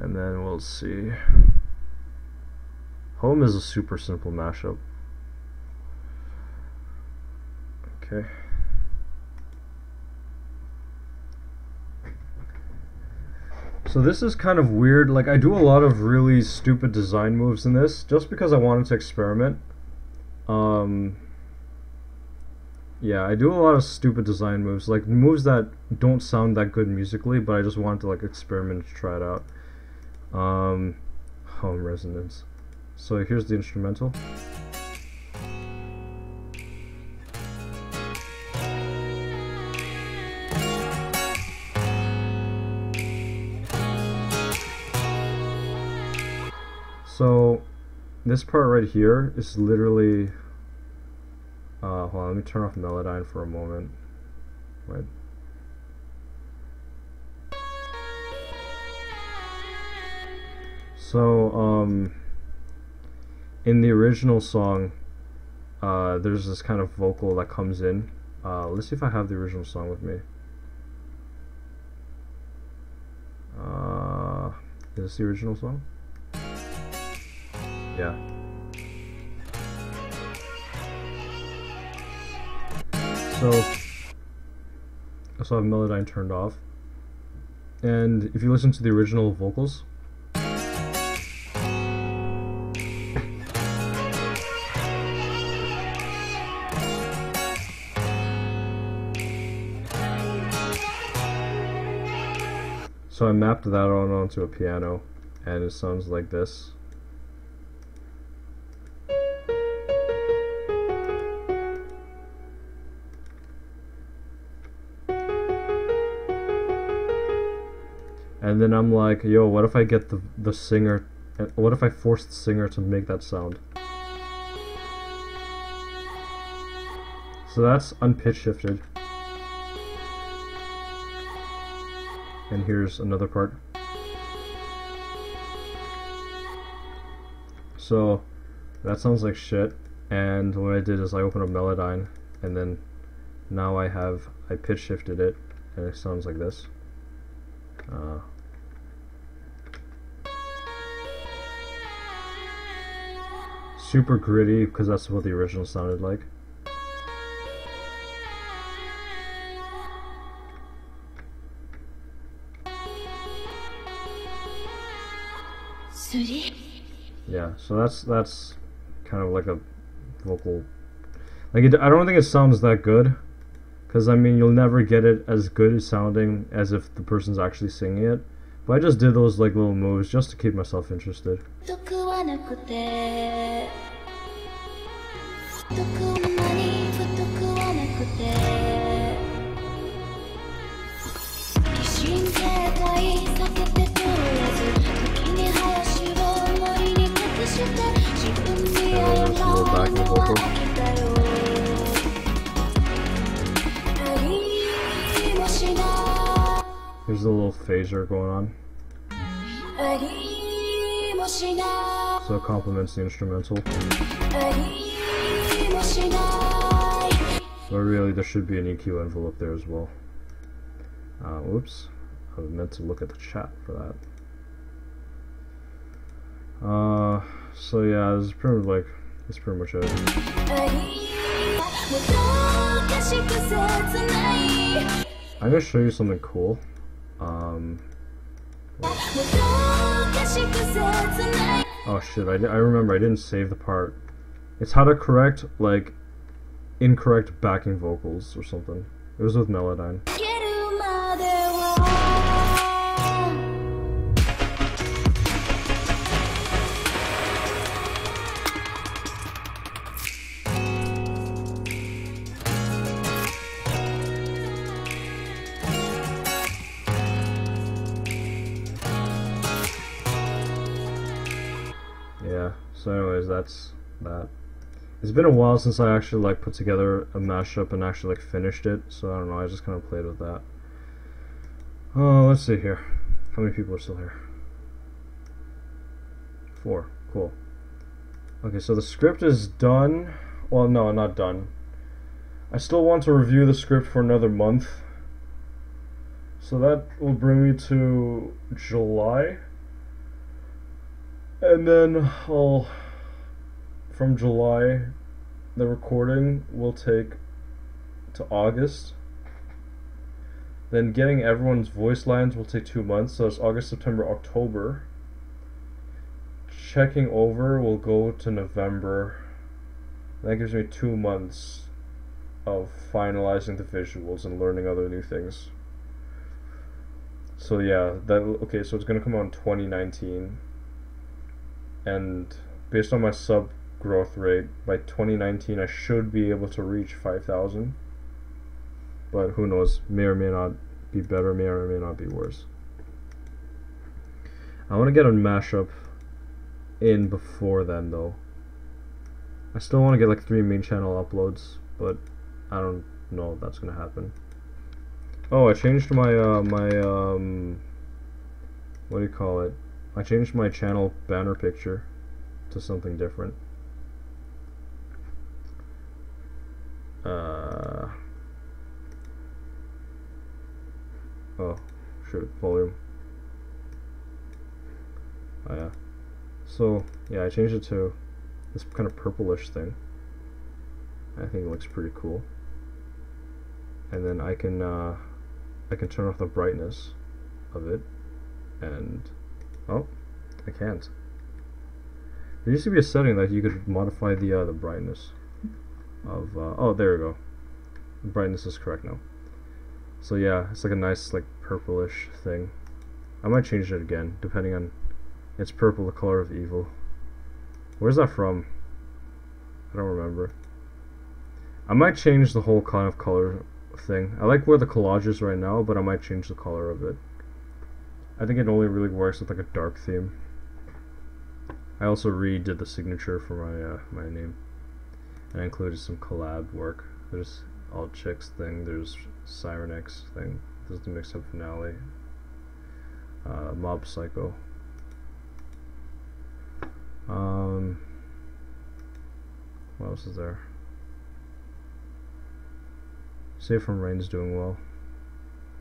Speaker 1: And then we'll see. Home is a super simple mashup. Okay. So this is kind of weird. Like, I do a lot of really stupid design moves in this just because I wanted to experiment. Yeah, I do a lot of stupid design moves, like moves that don't sound that good musically, but I just wanted to like experiment to try it out. Home resonance. So here's the instrumental. So this part right here is literally hold on, let me turn off Melodyne for a moment. Right. So in the original song there's this kind of vocal that comes in. Let's see if I have the original song with me. Is this the original song? Yeah. So I have Melodyne turned off, and if you listen to the original vocals, so I mapped that onto a piano, and it sounds like this. And then I'm like, yo, what if I get the singer, what if I force the singer to make that sound? So that's unpitch shifted. And here's another part. So that sounds like shit, and what I did is I opened up Melodyne, and then now I pitch shifted it, and it sounds like this. Super gritty, because that's what the original sounded like. Yeah, so that's kind of like a vocal, like I don't think it sounds that good, because I mean you'll never get it as good as sounding as if the person's actually singing it. But I just did those like little moves just to keep myself interested. Here's a little phaser going on. So it complements the instrumental. But really there should be an EQ envelope there as well. Whoops. I meant to look at the chat for that. So yeah, this is pretty much it. I'm gonna show you something cool. Oh shit, I remember I didn't save the part. It's how to correct like incorrect backing vocals or something. It was with Melodyne. Yeah, so anyways, that's that. It's been a while since I actually like put together a mashup and actually like finished it, so I don't know, I just kind of played with that. Oh, let's see here. How many people are still here? 4. Cool. Okay, so the script is done. Well, no, not done. I still want to review the script for another month. So that will bring me to July. And then from July, the recording will take to August. Then getting everyone's voice lines will take 2 months, so it's August, September, October. Checking over will go to November. That gives me 2 months of finalizing the visuals and learning other new things. So yeah, okay, so it's gonna come out in 2019. And based on my sub growth rate, by 2019 I should be able to reach 5,000. But who knows, may or may not be better, may or may not be worse. I want to get a mashup in before then though. I still want to get like 3 main channel uploads, but I don't know if that's gonna happen. Oh, I changed my what do you call it? I changed my channel banner picture to something different. Oh, shoot, volume. Oh yeah. So, yeah, I changed it to this kind of purplish thing. I think it looks pretty cool. And then I can turn off the brightness of it, and oh, I can't. There used to be a setting that you could modify the brightness of oh, there we go. The brightness is correct now. So yeah, it's like a nice like purplish thing. I might change it again, depending on. It's purple, the color of evil. Where's that from? I don't remember. I might change the whole kind of color thing. I like where the collage is right now, but I might change the color of it. I think it only really works with like a dark theme. I also redid the signature for my my name. And I included some collab work. There's All Chicks thing, there's Siren X thing, there's the mix-up finale, Mob Psycho. What else is there? Save from Rain's doing well.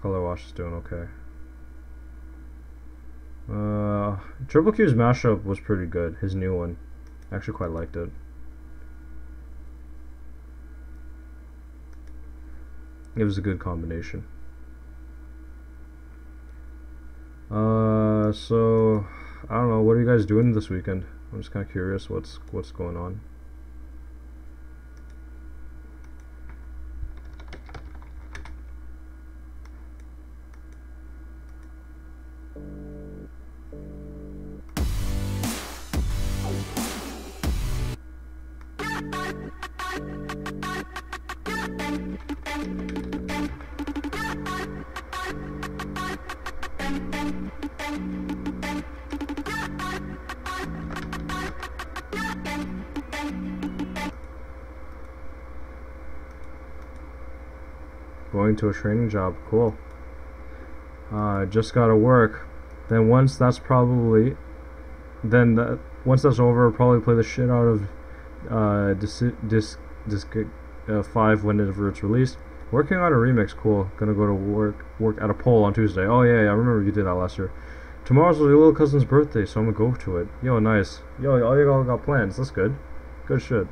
Speaker 1: Color Wash is doing okay. Triple Q's mashup was pretty good, his new one. I actually quite liked it. It was a good combination. So I don't know, what are you guys doing this weekend? I'm just kind of curious what's going on. Going to a training job, cool. Just gotta work. Then once that's over, I'll probably play the shit out of Disc 5 whenever it's released. Working on a remix, cool. Gonna go to work at a poll on Tuesday. Oh yeah, I remember you did that last year. Tomorrow's your little cousin's birthday, so I'm gonna go to it. Yo, nice. Yo, all you all got plans. That's good. Good shit.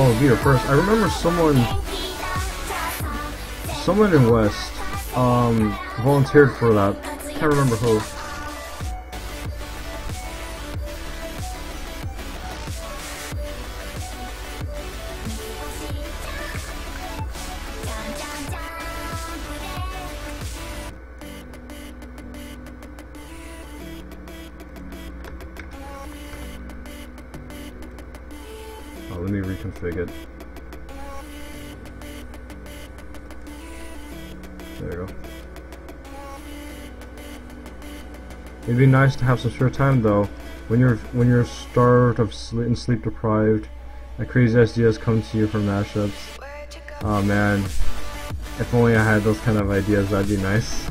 Speaker 1: Oh, be your first. I remember someone in West volunteered for that. Can't remember who. Let me reconfigure it. There you go. It'd be nice to have some spare time though. When you're starved of and sleep deprived, and crazy ideas come to you for mashups. Oh man, if only I had those kind of ideas, that'd be nice.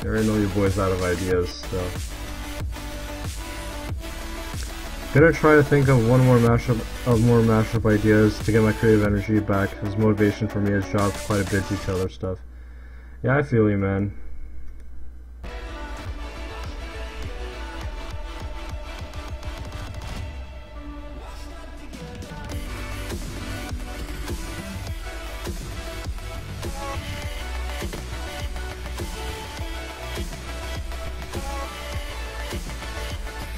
Speaker 1: I already know your boy's out of ideas, so. Gonna try to think of more mashup ideas to get my creative energy back, as motivation for me has dropped quite a bit due to other stuff. Yeah, I feel you, man.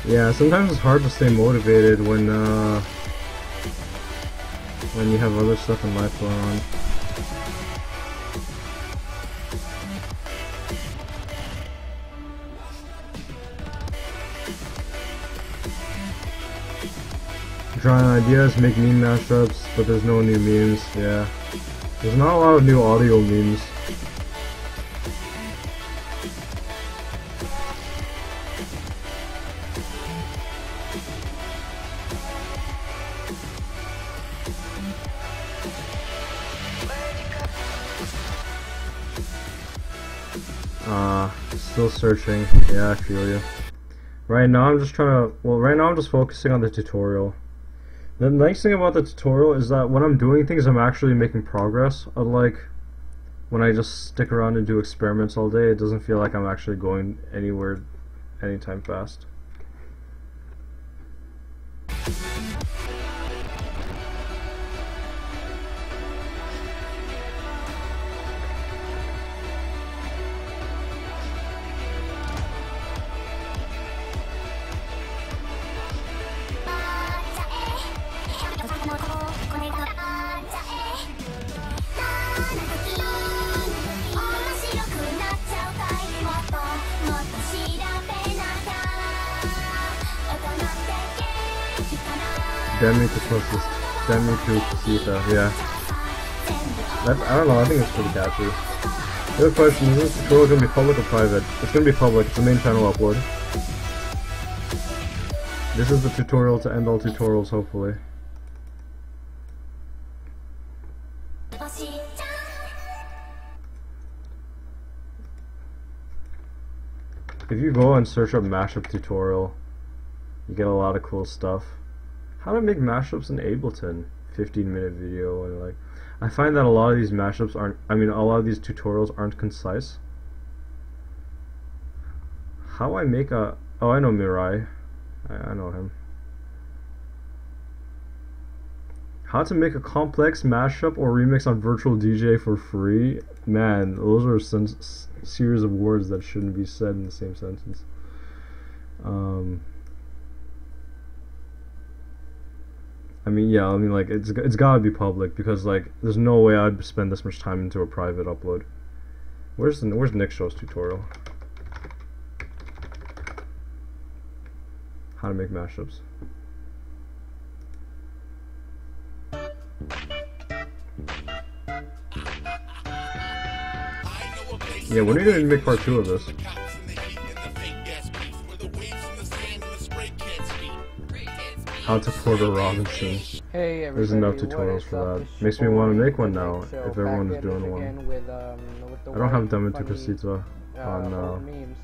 Speaker 1: Yeah, sometimes it's hard to stay motivated when you have other stuff in life going on. Drawing ideas, make meme mashups, but there's no new memes. Yeah, there's not a lot of new audio memes. Still searching. Yeah, I feel you. Right now I'm just focusing on the tutorial. The nice thing about the tutorial is that when I'm doing things, I'm actually making progress. Unlike when I just stick around and do experiments all day, it doesn't feel like I'm actually going anywhere anytime fast. Demi to Casita, yeah. I don't know, I think it's pretty catchy. The other question, is this tutorial going to be public or private? It's going to be public, it's the main channel upload. This is the tutorial to end all tutorials, hopefully. If you go and search up mashup tutorial, you get a lot of cool stuff. How to make mashups in Ableton, 15-minute video, and like, I find that a lot of these mashups a lot of these tutorials aren't concise. How I make a, oh, I know Mirai, I know him. How to make a complex mashup or remix on Virtual DJ for free? Man, those are a series of words that shouldn't be said in the same sentence. Like, it's gotta be public, because like there's no way I'd spend this much time into a private upload. Where's Nick Show's tutorial? How to make mashups. Yeah, when are you gonna make part 2 of this? How to Porter Robinson.
Speaker 2: Hey everybody,
Speaker 1: there's enough tutorials for that. Makes me want to make one now, if everyone is doing one.
Speaker 2: With
Speaker 1: I don't have Demi to Casita on
Speaker 2: memes.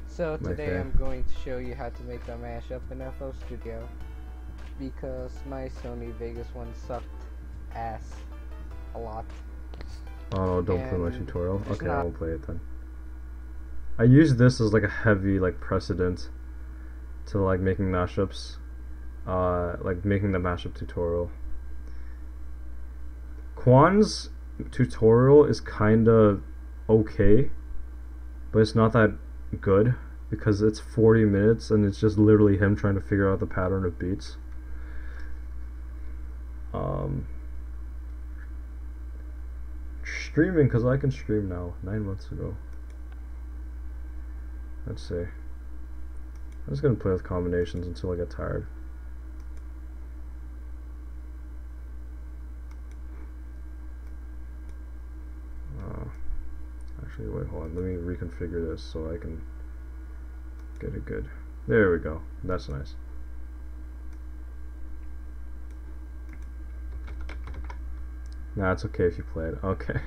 Speaker 2: So today I'm going to show you how to make a mashup in FL Studio, because my Sony Vegas one sucked ass a lot.
Speaker 1: Oh, don't play my tutorial. Okay, I won't play it then. I use this as like a heavy precedent to like making mashups. Like making the mashup tutorial. Quan's tutorial is kinda okay, but it's not that good, because it's 40 minutes and it's just literally him trying to figure out the pattern of beats. Streaming, because I can stream now, 9 months ago. Let's see. I'm just gonna play with combinations until I get tired. Actually, wait, hold on. Let me reconfigure this so I can get it good. There we go. That's nice. Nah, it's okay if you play it. Okay.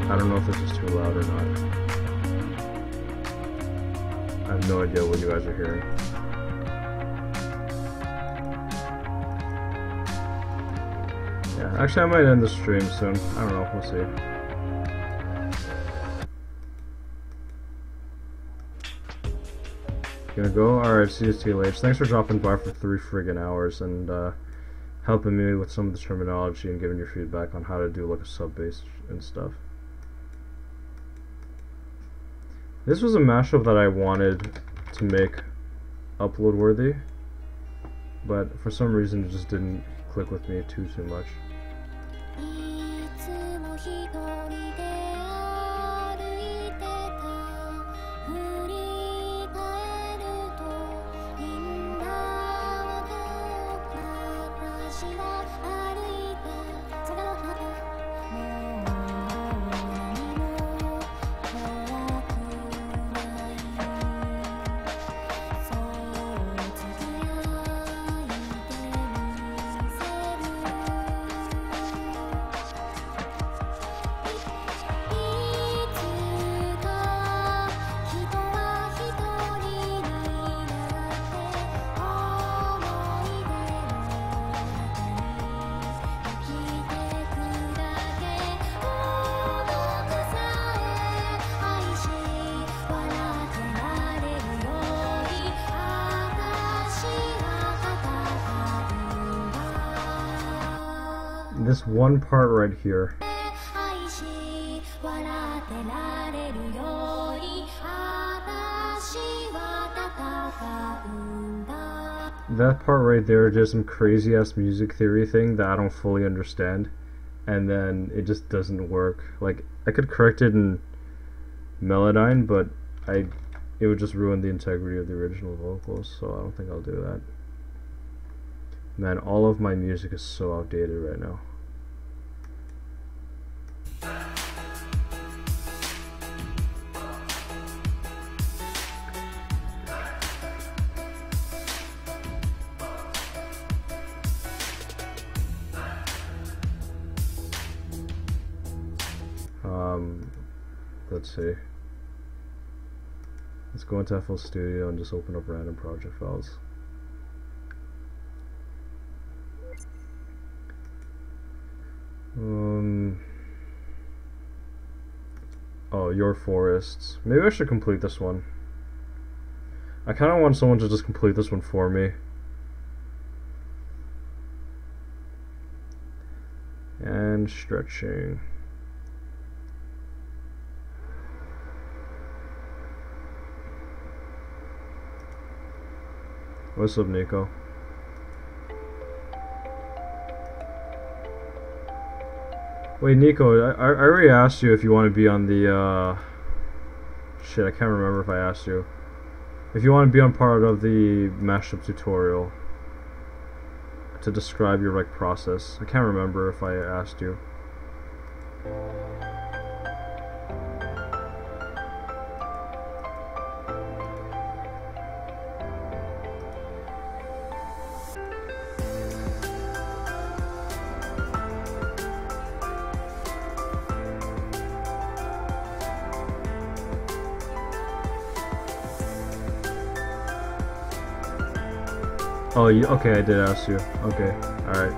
Speaker 1: I don't know if this is too loud or not. I have no idea what you guys are hearing. Yeah, actually I might end the stream soon. I don't know, we'll see. Gonna go? Alright, see you TLH. Thanks for dropping by for 3 friggin' hours and helping me with some of the terminology and giving your feedback on how to do like a sub bass and stuff. This was a mashup that I wanted to make upload worthy, but for some reason it just didn't click with me too much. This one part right here. That part right there is just some crazy ass music theory thing that I don't fully understand, and then it just doesn't work. Like, I could correct it in Melodyne, but it would just ruin the integrity of the original vocals, so I don't think I'll do that. Man, all of my music is so outdated right now. Let's see. Let's go into FL Studio and just open up random project files. Oh, Your Forests. Maybe I should complete this one. I kind of want someone to just complete this one for me. And stretching. What's up, Nico? Wait, Nico, I already asked you if you want to be on the, shit, I can't remember if I asked you. If you want to be on part of the mashup tutorial to describe your rec process. I can't remember if I asked you. Oh, okay, I did ask you. Okay, alright.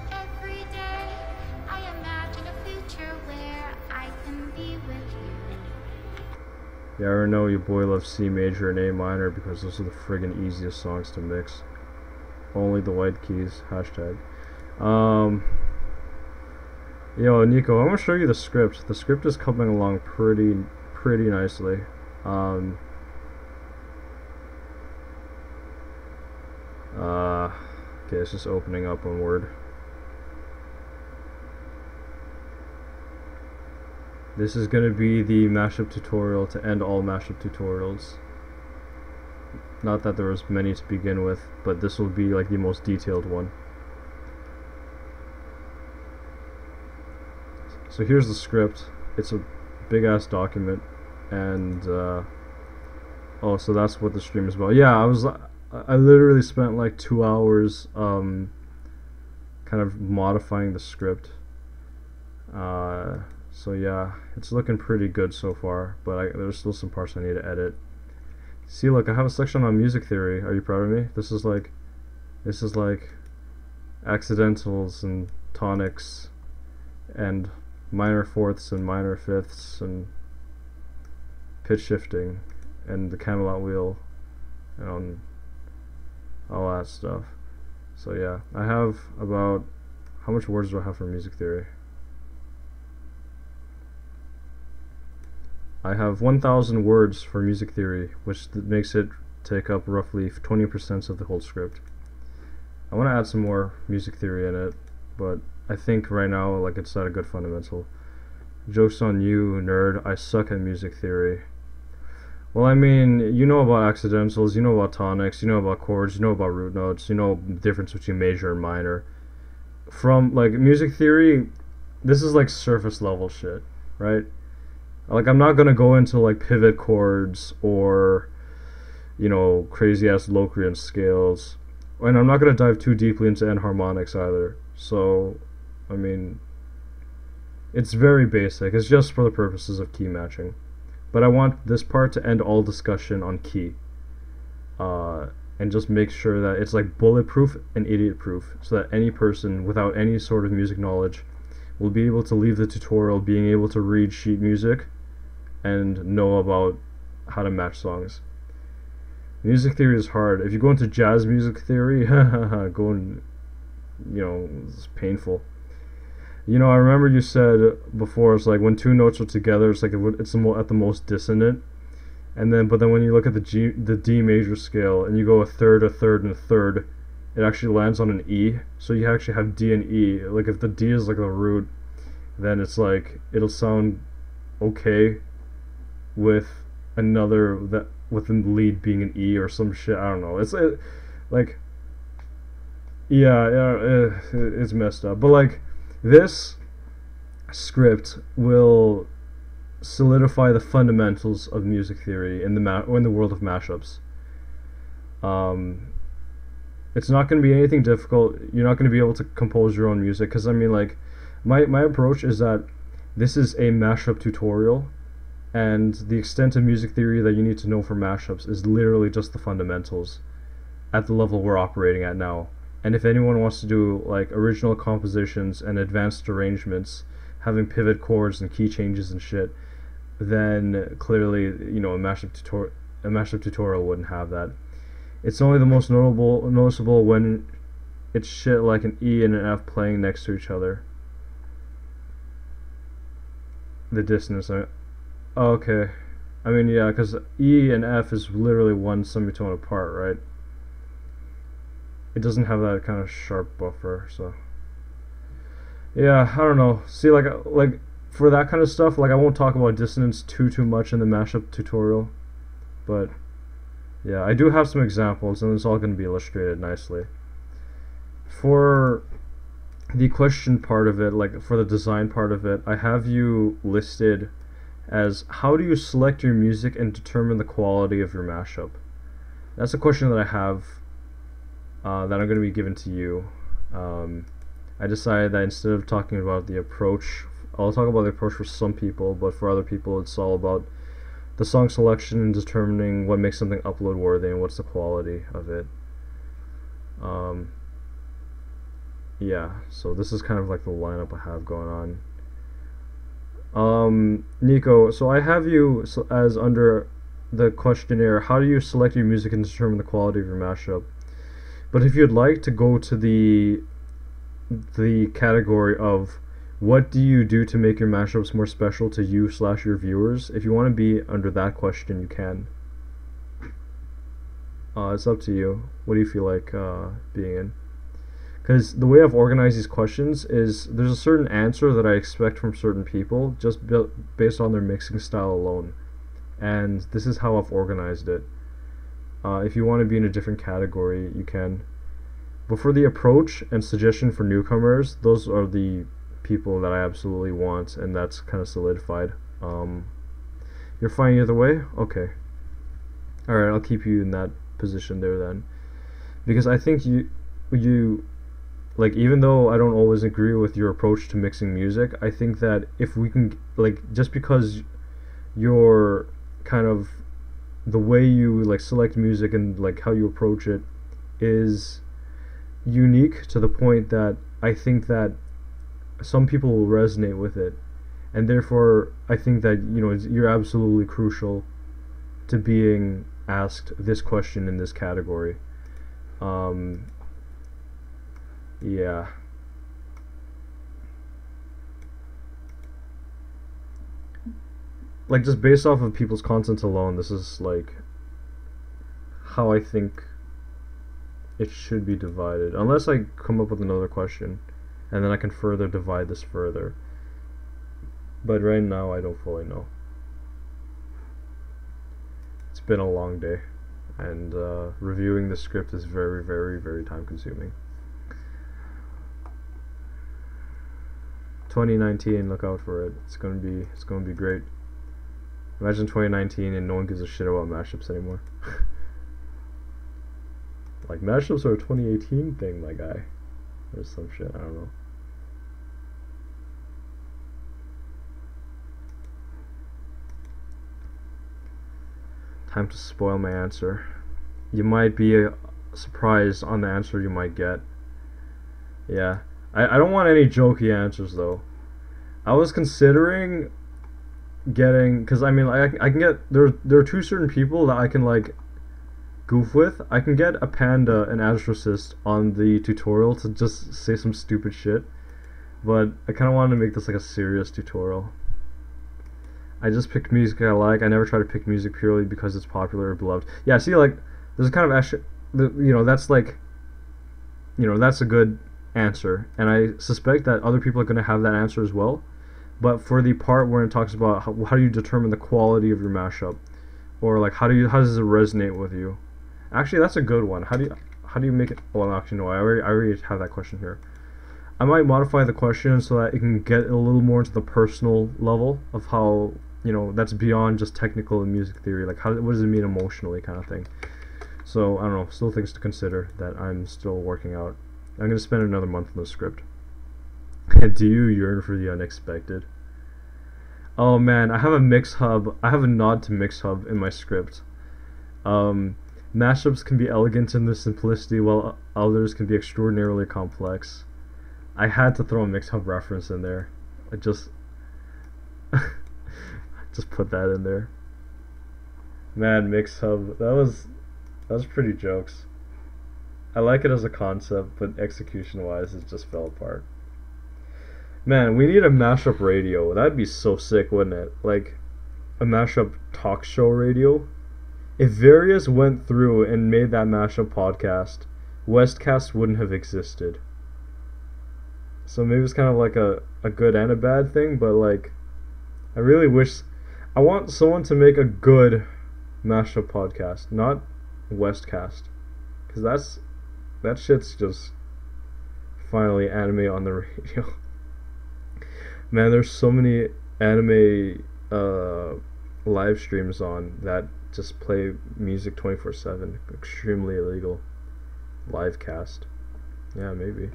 Speaker 5: Every day, I imagine a future where I can be with you.
Speaker 1: Yeah, I already know your boy loves C major and A minor because those are the friggin' easiest songs to mix. Only the white keys, hashtag. Yo, Nico, I'm gonna show you the script. The script is coming along pretty nicely. Okay, it's just opening up on Word. This is going to be the mashup tutorial to end all mashup tutorials. Not that there was many to begin with, but this will be like the most detailed one. So here's the script. It's a big ass document, and oh, so that's what the stream is about. Yeah, I literally spent like 2 hours kind of modifying the script. So yeah, it's looking pretty good so far, but there's still some parts I need to edit. See, look, I have a section on music theory. Are you proud of me? This is like accidentals and tonics and minor fourths and minor fifths and pitch shifting and the Camelot wheel and all that stuff. So yeah, I have about, how much words do I have for music theory? I have 1,000 words for music theory, which makes it take up roughly 20% of the whole script. I want to add some more music theory in it, but I think right now, like, it's not a good fundamental. Joke's on you, nerd. I suck at music theory. Well, I mean, you know about accidentals, you know about tonics, you know about chords, you know about root notes, you know the difference between major and minor. From, like, music theory, this is like surface level shit, right? Like, I'm not gonna go into like pivot chords or, you know, crazy ass Locrian scales, and I'm not gonna dive too deeply into enharmonics either. So, I mean, it's very basic. It's just for the purposes of key matching. But I want this part to end all discussion on key, and just make sure that it's like bulletproof and idiot proof, so that any person without any sort of music knowledge will be able to leave the tutorial being able to read sheet music and know about how to match songs. Music theory is hard. If you go into jazz music theory, it's painful. You know, I remember you said before, it's like when two notes are together, it's like it's at the most dissonant. But then when you look at the D major scale, and you go a third, and a third, it actually lands on an E. So you actually have D and E. Like, if the D is like the root, then it's like it'll sound okay with the lead being an E or some shit. I don't know. It's messed up. But like, this script will solidify the fundamentals of music theory in the world of mashups. It's not going to be anything difficult. You're not going to be able to compose your own music, because I mean, like, my approach is that this is a mashup tutorial, and the extent of music theory that you need to know for mashups is literally just the fundamentals at the level we're operating at now. And if anyone wants to do like original compositions and advanced arrangements, having pivot chords and key changes and shit, then clearly, you know, a mashup tutorial wouldn't have that. It's only the most noticeable when it's shit like an E and an F playing next to each other. The dissonance. Oh, okay. I mean, yeah, because E and F is literally one semitone apart, right? It doesn't have that kind of sharp buffer, so yeah, I don't know. See, like for that kind of stuff, like, I won't talk about dissonance too much in the mashup tutorial, but yeah, I do have some examples, and it's all going to be illustrated nicely. For the question part of it, like for the design part of it, I have you listed as, how do you select your music and determine the quality of your mashup? That's a question that I have that I'm going to be given to you. I decided that instead of talking about the approach, I'll talk about the approach for some people, but for other people it's all about the song selection and determining what makes something upload worthy and what's the quality of it. Yeah, so this is kind of like the lineup I have going on. Nico, so I have you as under the questionnaire, how do you select your music and determine the quality of your mashup? But if you'd like to go to the category of what do you do to make your mashups more special to you / your viewers, if you want to be under that question, you can. It's up to you. What do you feel like being in? because the way I've organized these questions is there's a certain answer that I expect from certain people just based on their mixing style alone, and this is how I've organized it. If you want to be in a different category, you can. But for the approach and suggestion for newcomers, those are the people that I absolutely want, and that's kind of solidified. You're fine either way? Okay. Alright, I'll keep you in that position there then. Because I think you like, even though I don't always agree with your approach to mixing music, I think that if we can, like, just because your kind of the way you like select music and like how you approach it is unique to the point that I think that some people will resonate with it, and therefore I think that, you know, you're absolutely crucial to being asked this question in this category. Yeah. Like, just based off of people's content alone, this is like how I think it should be divided, unless I come up with another question and then I can further divide this further, but right now I don't fully know. It's been a long day, and reviewing the script is very, very, very time consuming. 2019, look out for it. It's gonna be great. Imagine 2019 and no one gives a shit about mashups anymore. Like, mashups are a 2018 thing, my guy. There's some shit, I don't know. Time to spoil my answer. You might be surprised on the answer you might get. Yeah. I don't want any jokey answers though. I was considering getting, because I mean, like, I can get, there are two certain people that I can like goof with. I can get a panda and astrocyst on the tutorial to just say some stupid shit, but I kind of wanted to make this like a serious tutorial. I just picked music I like. I never try to pick music purely because it's popular or beloved. Yeah, see, like, there's kind of you know, that's like, you know, that's a good answer, and I suspect that other people are going to have that answer as well. But for the part where it talks about how do you determine the quality of your mashup, or like how does it resonate with you? Actually, that's a good one. How do you make it? Well, actually, no, I already have that question here. I might modify the question so that it can get a little more into the personal level of how, you know, that's beyond just technical and music theory. Like, what does it mean emotionally, kind of thing. So I don't know. Still things to consider that I'm still working out. I'm gonna spend another month on the script. Do you yearn for the unexpected? Oh man, I have a mix hub. I have a nod to mix hub in my script. Mashups can be elegant in their simplicity, while others can be extraordinarily complex. I had to throw a mix hub reference in there. I just put that in there. Man, mix hub. That was pretty jokes. I like it as a concept, but execution-wise, it just fell apart. Man, we need a mashup radio. That'd be so sick, wouldn't it? Like, a mashup talk show radio. If Various went through and made that mashup podcast, Westcast wouldn't have existed. So maybe it's kind of like a good and a bad thing, but like, I really wish... I want someone to make a good mashup podcast, not Westcast. Because that shit's just finally anime on the radio. Man, there's so many anime live streams on that just play music 24/7. Extremely illegal. Live cast. Yeah, maybe.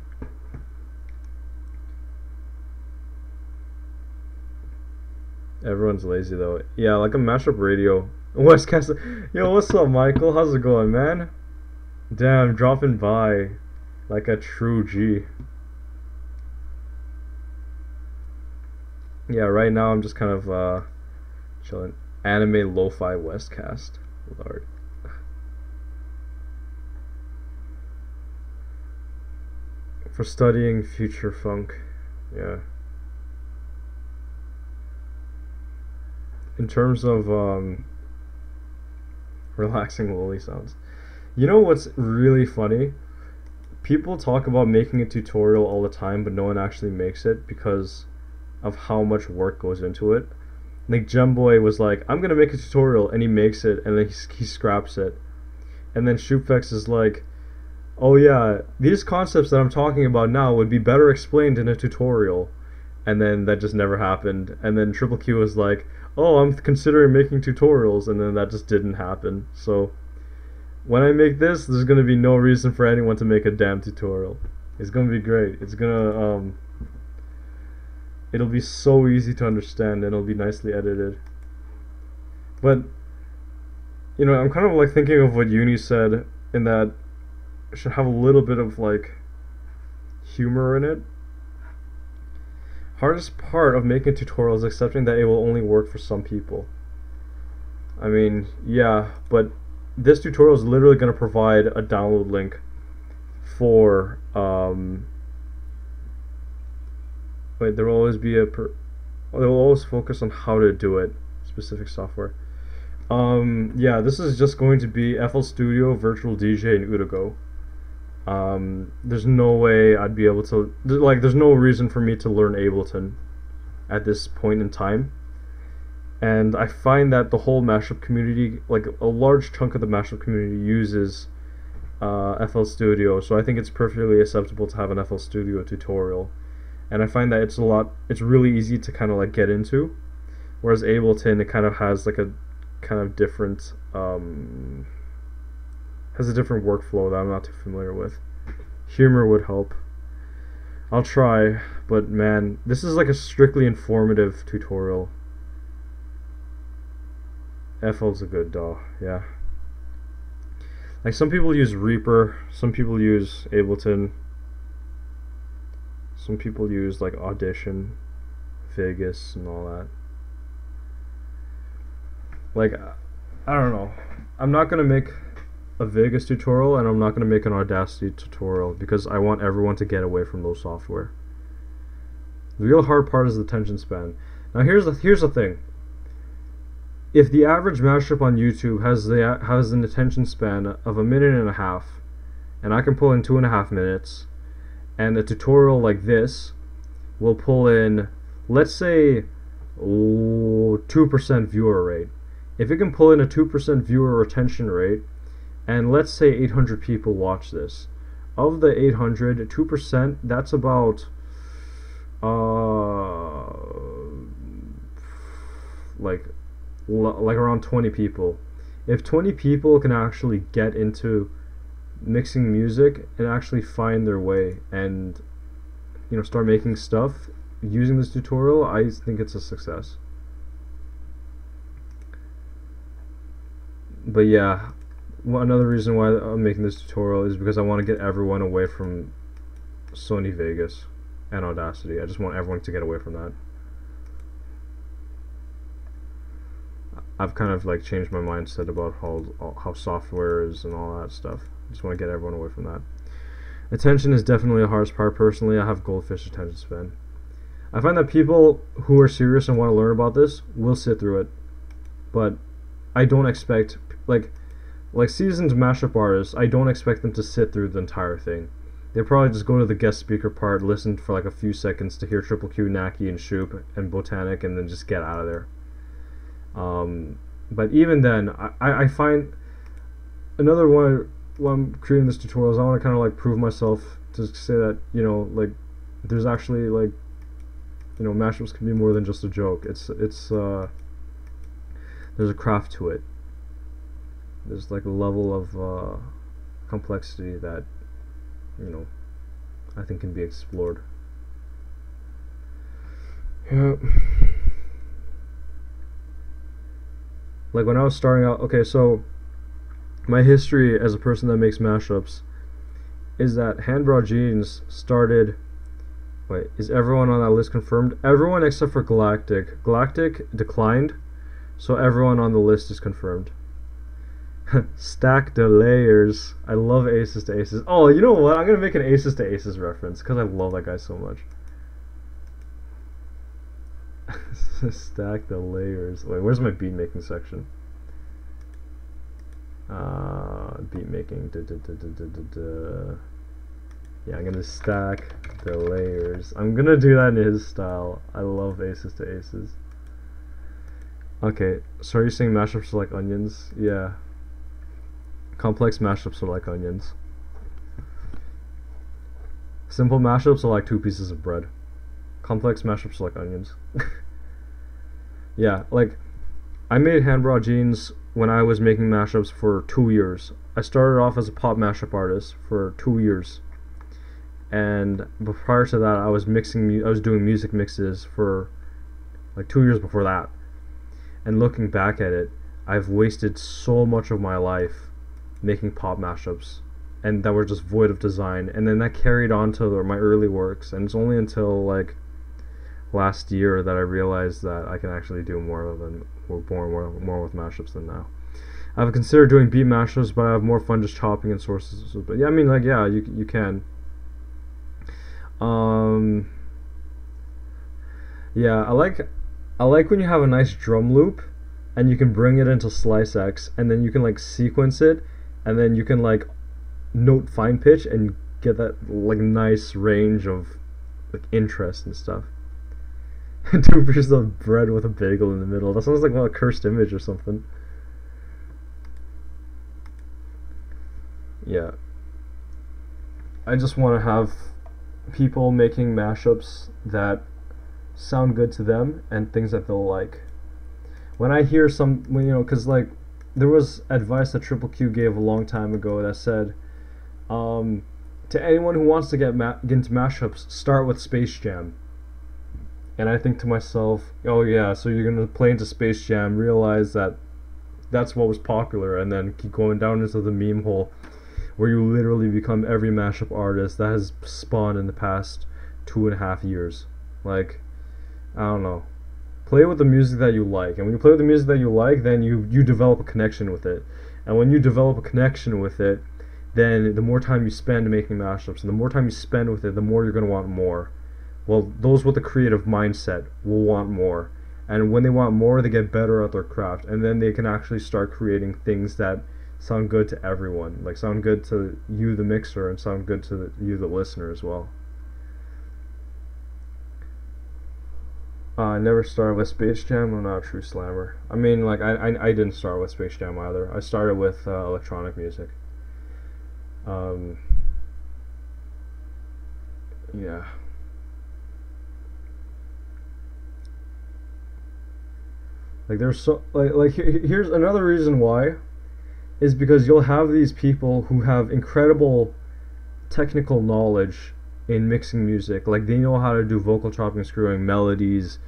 Speaker 1: Everyone's lazy though. Yeah, like a mashup radio. Westcast. Yo, what's up, Michael? How's it going, man? Damn, dropping by like a true G. Yeah, right now I'm just kind of chilling. Anime lo-fi Westcast. Lord. For studying future funk. Yeah. In terms of relaxing lolly sounds. You know what's really funny? people talk about making a tutorial all the time, but no one actually makes it because of how much work goes into it. Like Gemboy was like, I'm gonna make a tutorial, and he makes it, and then he scraps it. And then Shoopfex is like, oh yeah, these concepts that I'm talking about now would be better explained in a tutorial. And then that just never happened. And then Triple Q was like, oh, I'm considering making tutorials, and then that just didn't happen. So when I make this, there's gonna be no reason for anyone to make a damn tutorial. It's gonna be great. It's gonna it'll be so easy to understand, and it'll be nicely edited. But you know, I'm kind of like thinking of what Uni said, in that it should have a little bit of like humor in it. Hardest part of making tutorials is accepting that it will only work for some people. I mean, yeah, but this tutorial is literally going to provide a download link for wait, there will always be a they will always focus on how to do it, specific software. Yeah, this is just going to be FL Studio, Virtual DJ, and Udago. There's no way I'd be able to, like, there's no reason for me to learn Ableton at this point in time. And I find that the whole mashup community, like a large chunk of the mashup community, uses FL Studio, so I think it's perfectly acceptable to have an FL Studio tutorial. And I find that it's really easy to kind of like get into, whereas Ableton, it kind of has like a kind of different has a different workflow that I'm not too familiar with. Humor would help. I'll try, but man, this is like a strictly informative tutorial. FL's a good DAW, yeah. Like, some people use Reaper, some people use Ableton, some people use like Audition, Vegas, and all that. Like, I don't know. I'm not gonna make a Vegas tutorial, and I'm not gonna make an Audacity tutorial because I want everyone to get away from those software. The real hard part is the attention span. Now here's the thing. If the average mashup on YouTube has an attention span of 1.5 minutes, and I can pull in 2.5 minutes, and a tutorial like this will pull in, let's say, 2% viewer rate. If it can pull in a 2% viewer retention rate, and let's say 800 people watch this, of the 800, 2%, that's about like around 20 people. If 20 people can actually get into mixing music and actually find their way and, you know, start making stuff using this tutorial, I think it's a success. But yeah, another reason why I'm making this tutorial is because I want to get everyone away from Sony Vegas and Audacity. I just want everyone to get away from that. I've kind of like changed my mindset about how software is and all that stuff. I just want to get everyone away from that. Attention is definitely a hardest part. Personally, I have goldfish attention span. I find that people who are serious and want to learn about this will sit through it, but I don't expect like seasoned mashup artists, I don't expect them to sit through the entire thing. They probably just go to the guest speaker part, listen for like a few seconds to hear Triple Q, Naki, and Shoop and Botanic, and then just get out of there. But even then, I find another one while I'm creating this tutorial is I want to kind of like prove myself to say that, you know, like there's actually like, you know, mashups can be more than just a joke. It's there's a craft to it. There's like a level of complexity that, you know, I think can be explored. Yeah. Like when I was starting out, okay, so my history as a person that makes mashups is that Handbrow Jeans started. Wait, is everyone on that list confirmed? Everyone except for Galactic. Galactic declined, so everyone on the list is confirmed. Stack the layers. I love Aces to Aces. Oh, you know what? I'm gonna make an Aces to Aces reference because I love that guy so much. Stack the layers. Wait, where's my beat making section? Beat making. Yeah, I'm gonna stack the layers. I'm gonna do that in his style. I love aces to aces. Okay, so are you saying mashups are like onions? Yeah. Complex mashups are like onions. Simple mashups are like 2 pieces of bread. Complex mashups are like onions. Yeah, like, I made hand-brought jeans when I was making mashups for 2 years. I started off as a pop mashup artist for 2 years. And prior to that, I was doing music mixes for like 2 years before that. And looking back at it, I've wasted so much of my life making pop mashups, and that were just void of design. And then that carried on to my early works, and it's only until like last year that I realized that I can actually do more with mashups than now. I've considered doing beat mashups, but I have more fun just chopping in sources. But yeah, I mean, like, yeah, you can. Yeah, I like when you have a nice drum loop and you can bring it into Slice X, and then you can like sequence it, and then you can like note fine pitch and get that like nice range of like interest and stuff. 2 pieces of bread with a bagel in the middle. That sounds like a cursed image or something. Yeah. I just want to have people making mashups that sound good to them and things that they'll like. When I hear because like there was advice that Triple Q gave a long time ago that said, to anyone who wants to get into mashups, start with Space Jam. And I think to myself, oh yeah, so you're gonna play into Space Jam, realize that that's what was popular, and then keep going down into the meme hole, where you literally become every mashup artist that has spawned in the past 2.5 years. Like, I don't know. Play with the music that you like, and when you play with the music that you like, then you develop a connection with it. And when you develop a connection with it, then the more time you spend making mashups, and the more time you spend with it, the more you're going to want more. Well, those with a creative mindset will want more. And when they want more, they get better at their craft, and then they can actually start creating things that sound good to everyone. Like, sound good to you, the mixer, and sound good to you, the listener, as well. I never started with Space Jam. I'm not a true slammer. I mean, like, I didn't start with Space Jam either. I started with electronic music. Yeah. Like, there's so here's another reason why, is because you'll have these people who have incredible technical knowledge in mixing music. Like, they know how to do vocal chopping, screwing, melodies,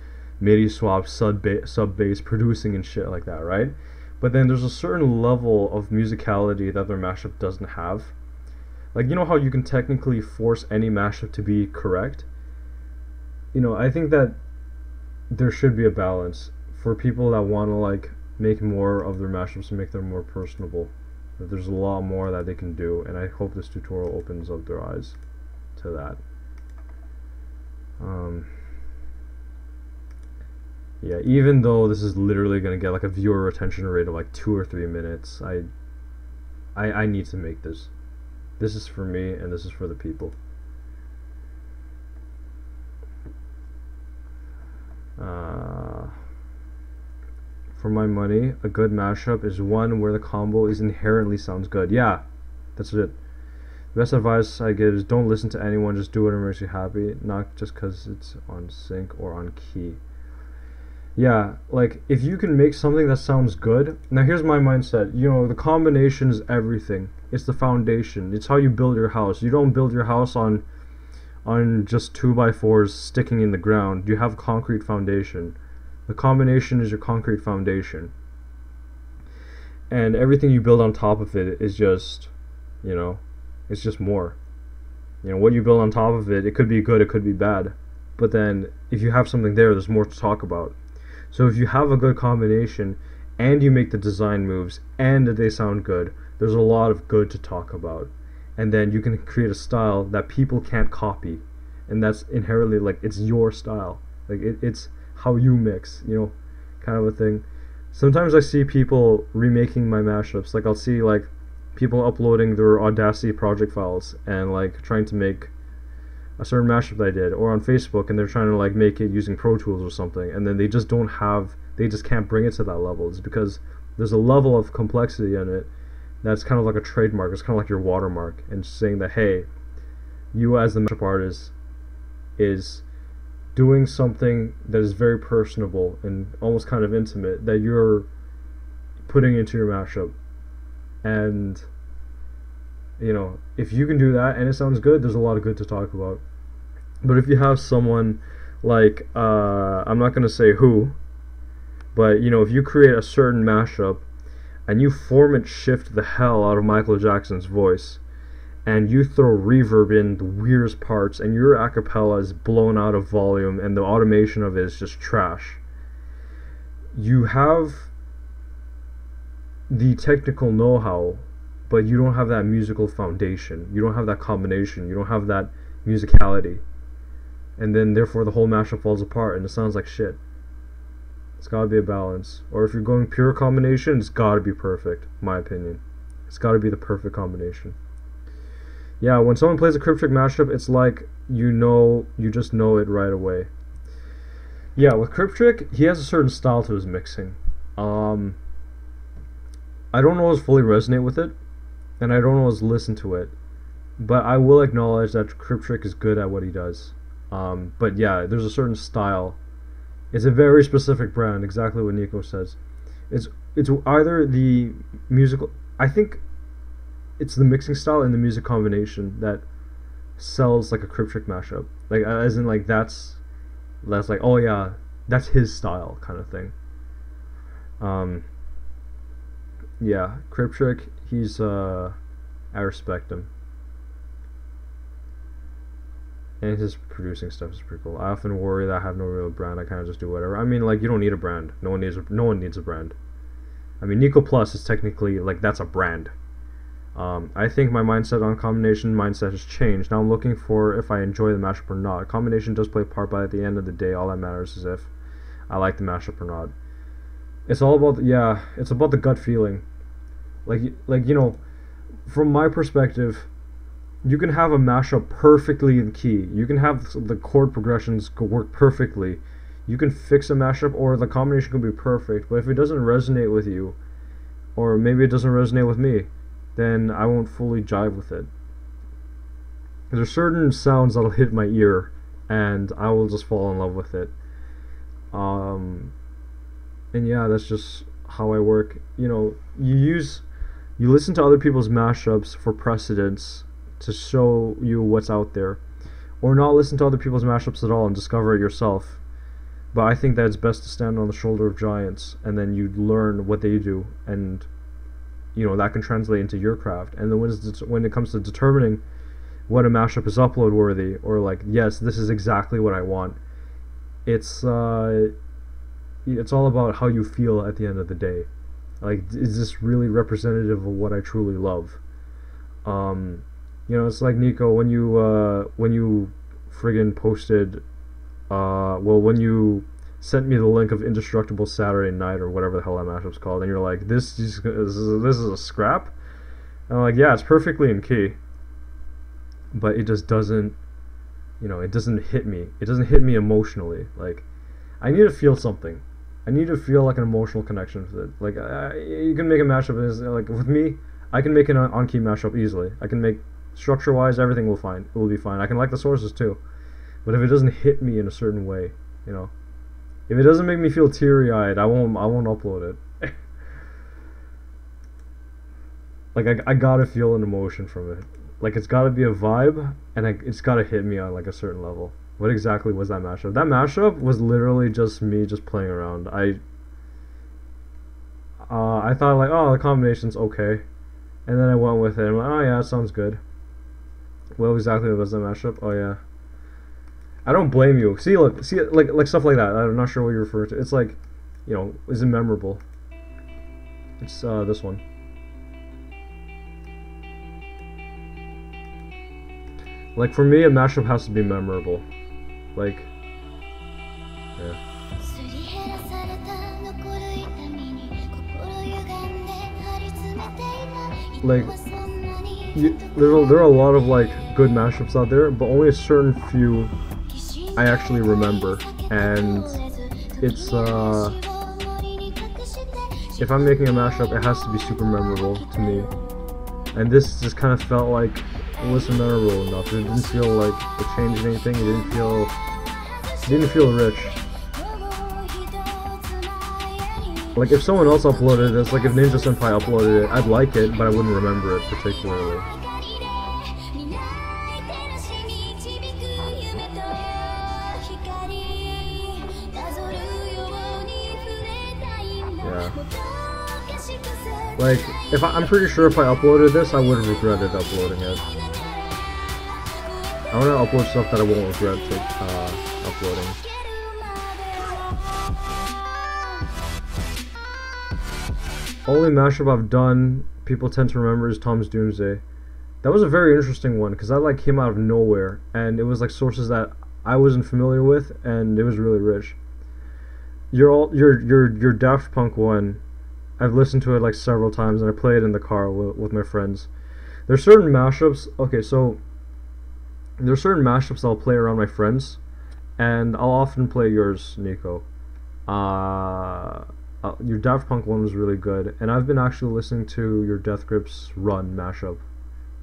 Speaker 1: MIDI swaps, sub bass, producing and shit like that, right? But then there's a certain level of musicality that their mashup doesn't have. Like, you know how you can technically force any mashup to be correct? You know, I think that there should be a balance for people that want to like make more of their mashups and make them more personable. That there's a lot more that they can do, and I hope this tutorial opens up their eyes to that. Yeah, even though this is literally gonna get like a viewer retention rate of like 2 or 3 minutes, I need to make this. This is for me, and this is for the people. For my money, a good mashup is one where the combo inherently sounds good. Yeah, that's it. The best advice I give is don't listen to anyone, just do whatever makes you happy, not just because it's on sync or on key. Yeah, like, if you can make something that sounds good. Now here's my mindset. You know, the combination is everything. It's the foundation. It's how you build your house. You don't build your house on just 2x4s sticking in the ground. You have concrete foundation. The combination is your concrete foundation. And everything you build on top of it is just, you know, it's just more. You know, what you build on top of it, it could be good, it could be bad. But then, if you have something there, there's more to talk about. So if you have a good combination, and you make the design moves, and they sound good, there's a lot of good to talk about. And then you can create a style that people can't copy. And that's inherently, like, it's your style. Like, it's how you mix, you know, kind of a thing. Sometimes I see people remaking my mashups. Like, I'll see, like, people uploading their Audacity project files and like trying to make a certain mashup that I did, or on Facebook, and they're trying to like make it using Pro Tools or something, and then they just can't bring it to that level. It's because there's a level of complexity in it that's kind of like a trademark. It's kind of like your watermark, and saying that, hey, you as the mashup artist is doing something that is very personable and almost kind of intimate that you're putting into your mashup. And you know, if you can do that and it sounds good, there's a lot of good to talk about. But if you have someone like I'm not gonna say who, but you know, if you create a certain mashup and you format shift the hell out of Michael Jackson's voice, and you throw reverb in the weirdest parts, and your acapella is blown out of volume, and the automation of it is just trash, you have the technical know-how, but you don't have that musical foundation. You don't have that combination. You don't have that musicality. And then, therefore, the whole mashup falls apart, and it sounds like shit. It's gotta be a balance. Or if you're going pure combination, it's gotta be perfect, in my opinion. It's gotta be the perfect combination. Yeah, when someone plays a Cryptrick mashup, it's like you just know it right away. Yeah, with Cryptrick, he has a certain style to his mixing. I don't always fully resonate with it, and I don't always listen to it, but I will acknowledge that Cryptrick is good at what he does. But yeah, there's a certain style. It's a very specific brand, exactly what Nico says. It's either the musical, I think it's the mixing style and the music combination that sells like a Cryptrick mashup. Like, as in, like, that's like, oh yeah, that's his style kind of thing. Yeah, Cryptrick, he's I respect him, and his producing stuff is pretty cool. I often worry that I have no real brand. I kind of just do whatever. I mean, like, you don't need a brand. No one needs a brand. I mean, Nico Plus is technically, like, that's a brand. I think my combination mindset has changed. Now I'm looking for if I enjoy the mashup or not. A combination does play a part, but at the end of the day, all that matters is if I like the mashup or not. It's all about, it's about the gut feeling. Like, you know, from my perspective, you can have a mashup perfectly in key. You can have the chord progressions work perfectly. You can fix a mashup, or the combination can be perfect, but if it doesn't resonate with you, or maybe it doesn't resonate with me, then I won't fully jive with it. There's certain sounds that'll hit my ear, and I will just fall in love with it. And yeah, that's just how I work. You know, you listen to other people's mashups for precedence to show you what's out there, or not listen to other people's mashups at all and discover it yourself. But I think that it's best to stand on the shoulder of giants, and then you learn what they do, and you know, that can translate into your craft. And then when it comes to determining what a mashup is upload worthy, or like, yes, this is exactly what I want, it's all about how you feel at the end of the day. Like, is this really representative of what I truly love? You know, it's like, Nico, when you friggin' posted, when you sent me the link of Indestructible Saturday Night, or whatever the hell that mashup's called, and you're like, this is a scrap? And I'm like, yeah, it's perfectly in key, but it just doesn't, you know, it doesn't hit me. It doesn't hit me emotionally. Like, I need to feel something. I need to feel like an emotional connection with it. Like, you can make a mashup, like, with me, I can make an on-key mashup easily. I can make, structure-wise, everything will be fine. I can like the sources too. But if it doesn't hit me in a certain way, you know, if it doesn't make me feel teary-eyed, I won't upload it. Like, I gotta feel an emotion from it. Like, it's gotta be a vibe, and it's gotta hit me on, like, a certain level. What exactly was that mashup? That mashup was literally just me just playing around. I thought, like, oh, the combination's okay, and then I went with it. I'm like, oh yeah, it sounds good. What exactly was that mashup? Oh yeah. I don't blame you. See, like stuff like that. I'm not sure what you refer to. It's like, you know, is it memorable? It's this one. Like, for me, a mashup has to be memorable. Like, yeah. like there are a lot of like good mashups out there, but only a certain few I actually remember, and it's if I'm making a mashup, it has to be super memorable to me, and this just kind of felt like it wasn't memorable enough. It didn't feel like it changed anything. It didn't feel rich. Like if someone else uploaded this, like if Ninja Senpai uploaded it, I'd like it, but I wouldn't remember it particularly. Yeah. Like, I'm pretty sure if I uploaded this, I would have regretted uploading it. I want to upload stuff that I won't regret uploading. Only mashup I've done people tend to remember is Tom's Doomsday. That was a very interesting one because that like came out of nowhere, and it was like sources that I wasn't familiar with, and it was really rich. Your Daft Punk one, I've listened to it like several times, and I play it in the car with my friends. There's certain mashups. Okay, so there's certain mashups I'll play around my friends, and I'll often play yours, Nico. Your Daft Punk one was really good, and I've been actually listening to your Death Grips Run mashup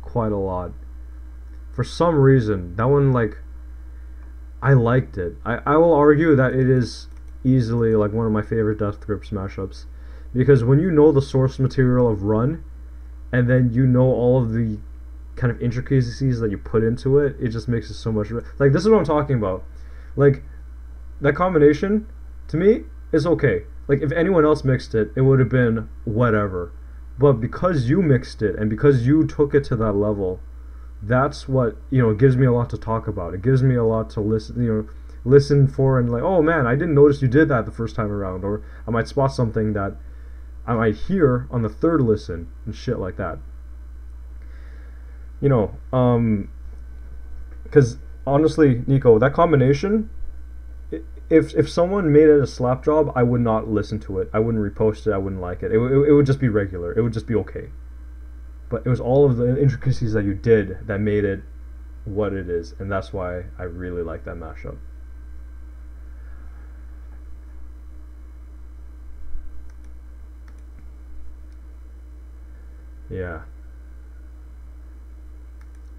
Speaker 1: quite a lot. For some reason, that one, like, I liked it. I will argue that it is easily like one of my favorite Death Grips mashups, because when you know the source material of Run, and then you know all of the kind of intricacies that you put into it, it just makes it so much. Like, this is what I'm talking about. Like, that combination, to me, is okay. Like, if anyone else mixed it, it would have been whatever. But because you mixed it, and because you took it to that level, that's what, you know, it gives me a lot to talk about. It gives me a lot to listen for, and like, oh man, I didn't notice you did that the first time around, or I might spot something that I might hear on the third listen, and shit like that. You know, because honestly, Nico, that combination, if someone made it a slap job, I would not listen to it. I wouldn't repost it. I wouldn't like it. It would just be regular. It would just be okay. But it was all of the intricacies that you did that made it what it is, and that's why I really like that mashup. Yeah.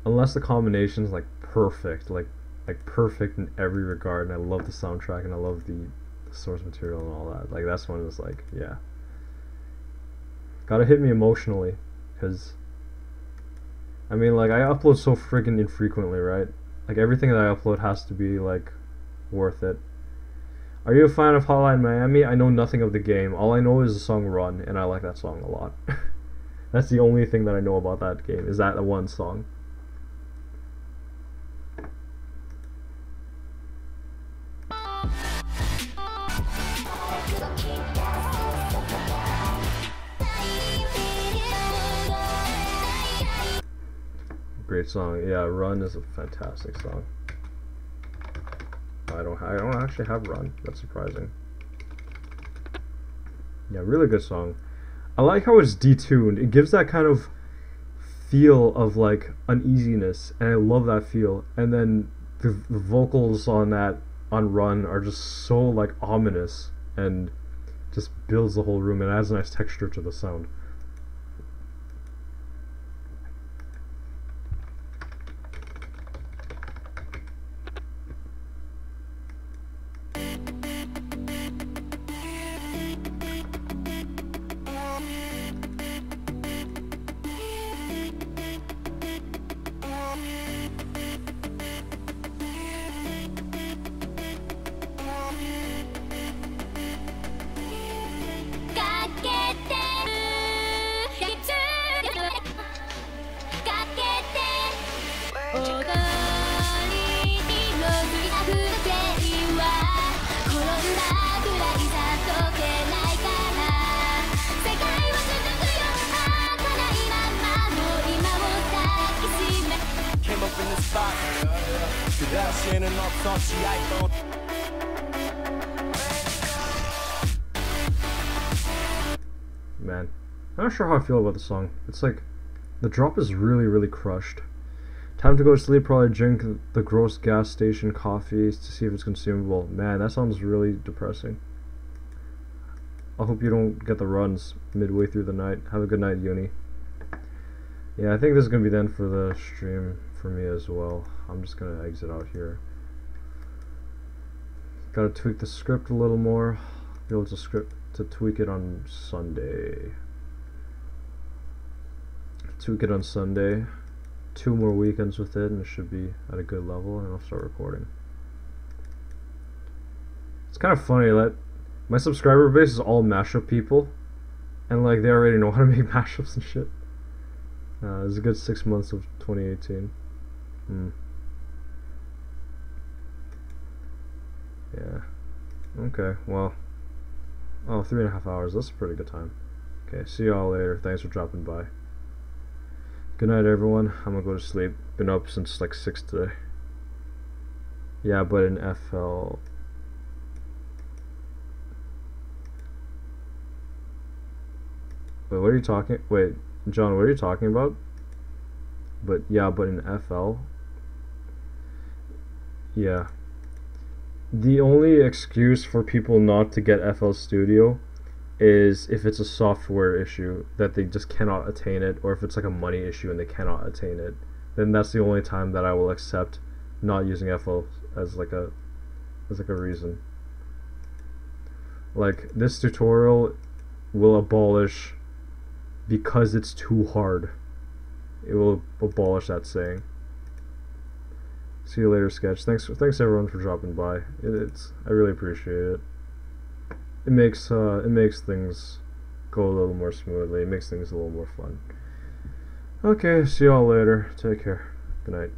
Speaker 1: Unless the combination's like perfect, like perfect in every regard, and I love the soundtrack, and I love the source material and all that. Like, that's one that's like, yeah, gotta hit me emotionally, because I mean, like, I upload so friggin' infrequently, right? Like, everything that I upload has to be like worth it. Are you a fan of Hotline Miami? I know nothing of the game. All I know is the song Run, and I like that song a lot. That's the only thing that I know about that game, is that one song. Great song. Yeah, Run is a fantastic song. I don't actually have Run. That's surprising. Yeah, really good song. I like how it's detuned. It gives that kind of feel of like uneasiness, and I love that feel. And then the vocals on Run are just so like ominous, and just builds the whole room and adds a nice texture to the sound. Man, I'm not sure how I feel about the song. It's like, The drop is really, really crushed. Time to go to sleep, probably drink the gross gas station coffee to see if it's consumable. Man, that sounds really depressing. I hope you don't get the runs midway through the night. Have a good night, uni. Yeah, I think this is going to be the end for the stream for me as well. I'm just going to exit out here. Gotta tweak the script a little more. Be able to tweak it on Sunday. Tweak it on Sunday. 2 more weekends with it and it should be at a good level, and I'll start recording. It's kind of funny that my subscriber base is all mashup people, and like they already know how to make mashups and shit. It's a good 6 months of 2018. Yeah. Okay, well. Oh, 3.5 hours. That's a pretty good time. Okay, see y'all later. Thanks for dropping by. Good night, everyone. I'm gonna go to sleep. Been up since like 6 today. Yeah, but in FL. Wait, what are you talking? Wait, John, what are you talking about? But yeah, but in FL. Yeah. The only excuse for people not to get FL Studio is if it's a software issue that they just cannot attain it, or if it's like a money issue and they cannot attain it. Then that's the only time that I will accept not using FL as like a reason. Like this tutorial will abolish because it's too hard. It will abolish that saying. See you later, Sketch. Thanks everyone for dropping by. I really appreciate it. It makes things go a little more smoothly. It makes things a little more fun. Okay, see y'all later. Take care. Good night.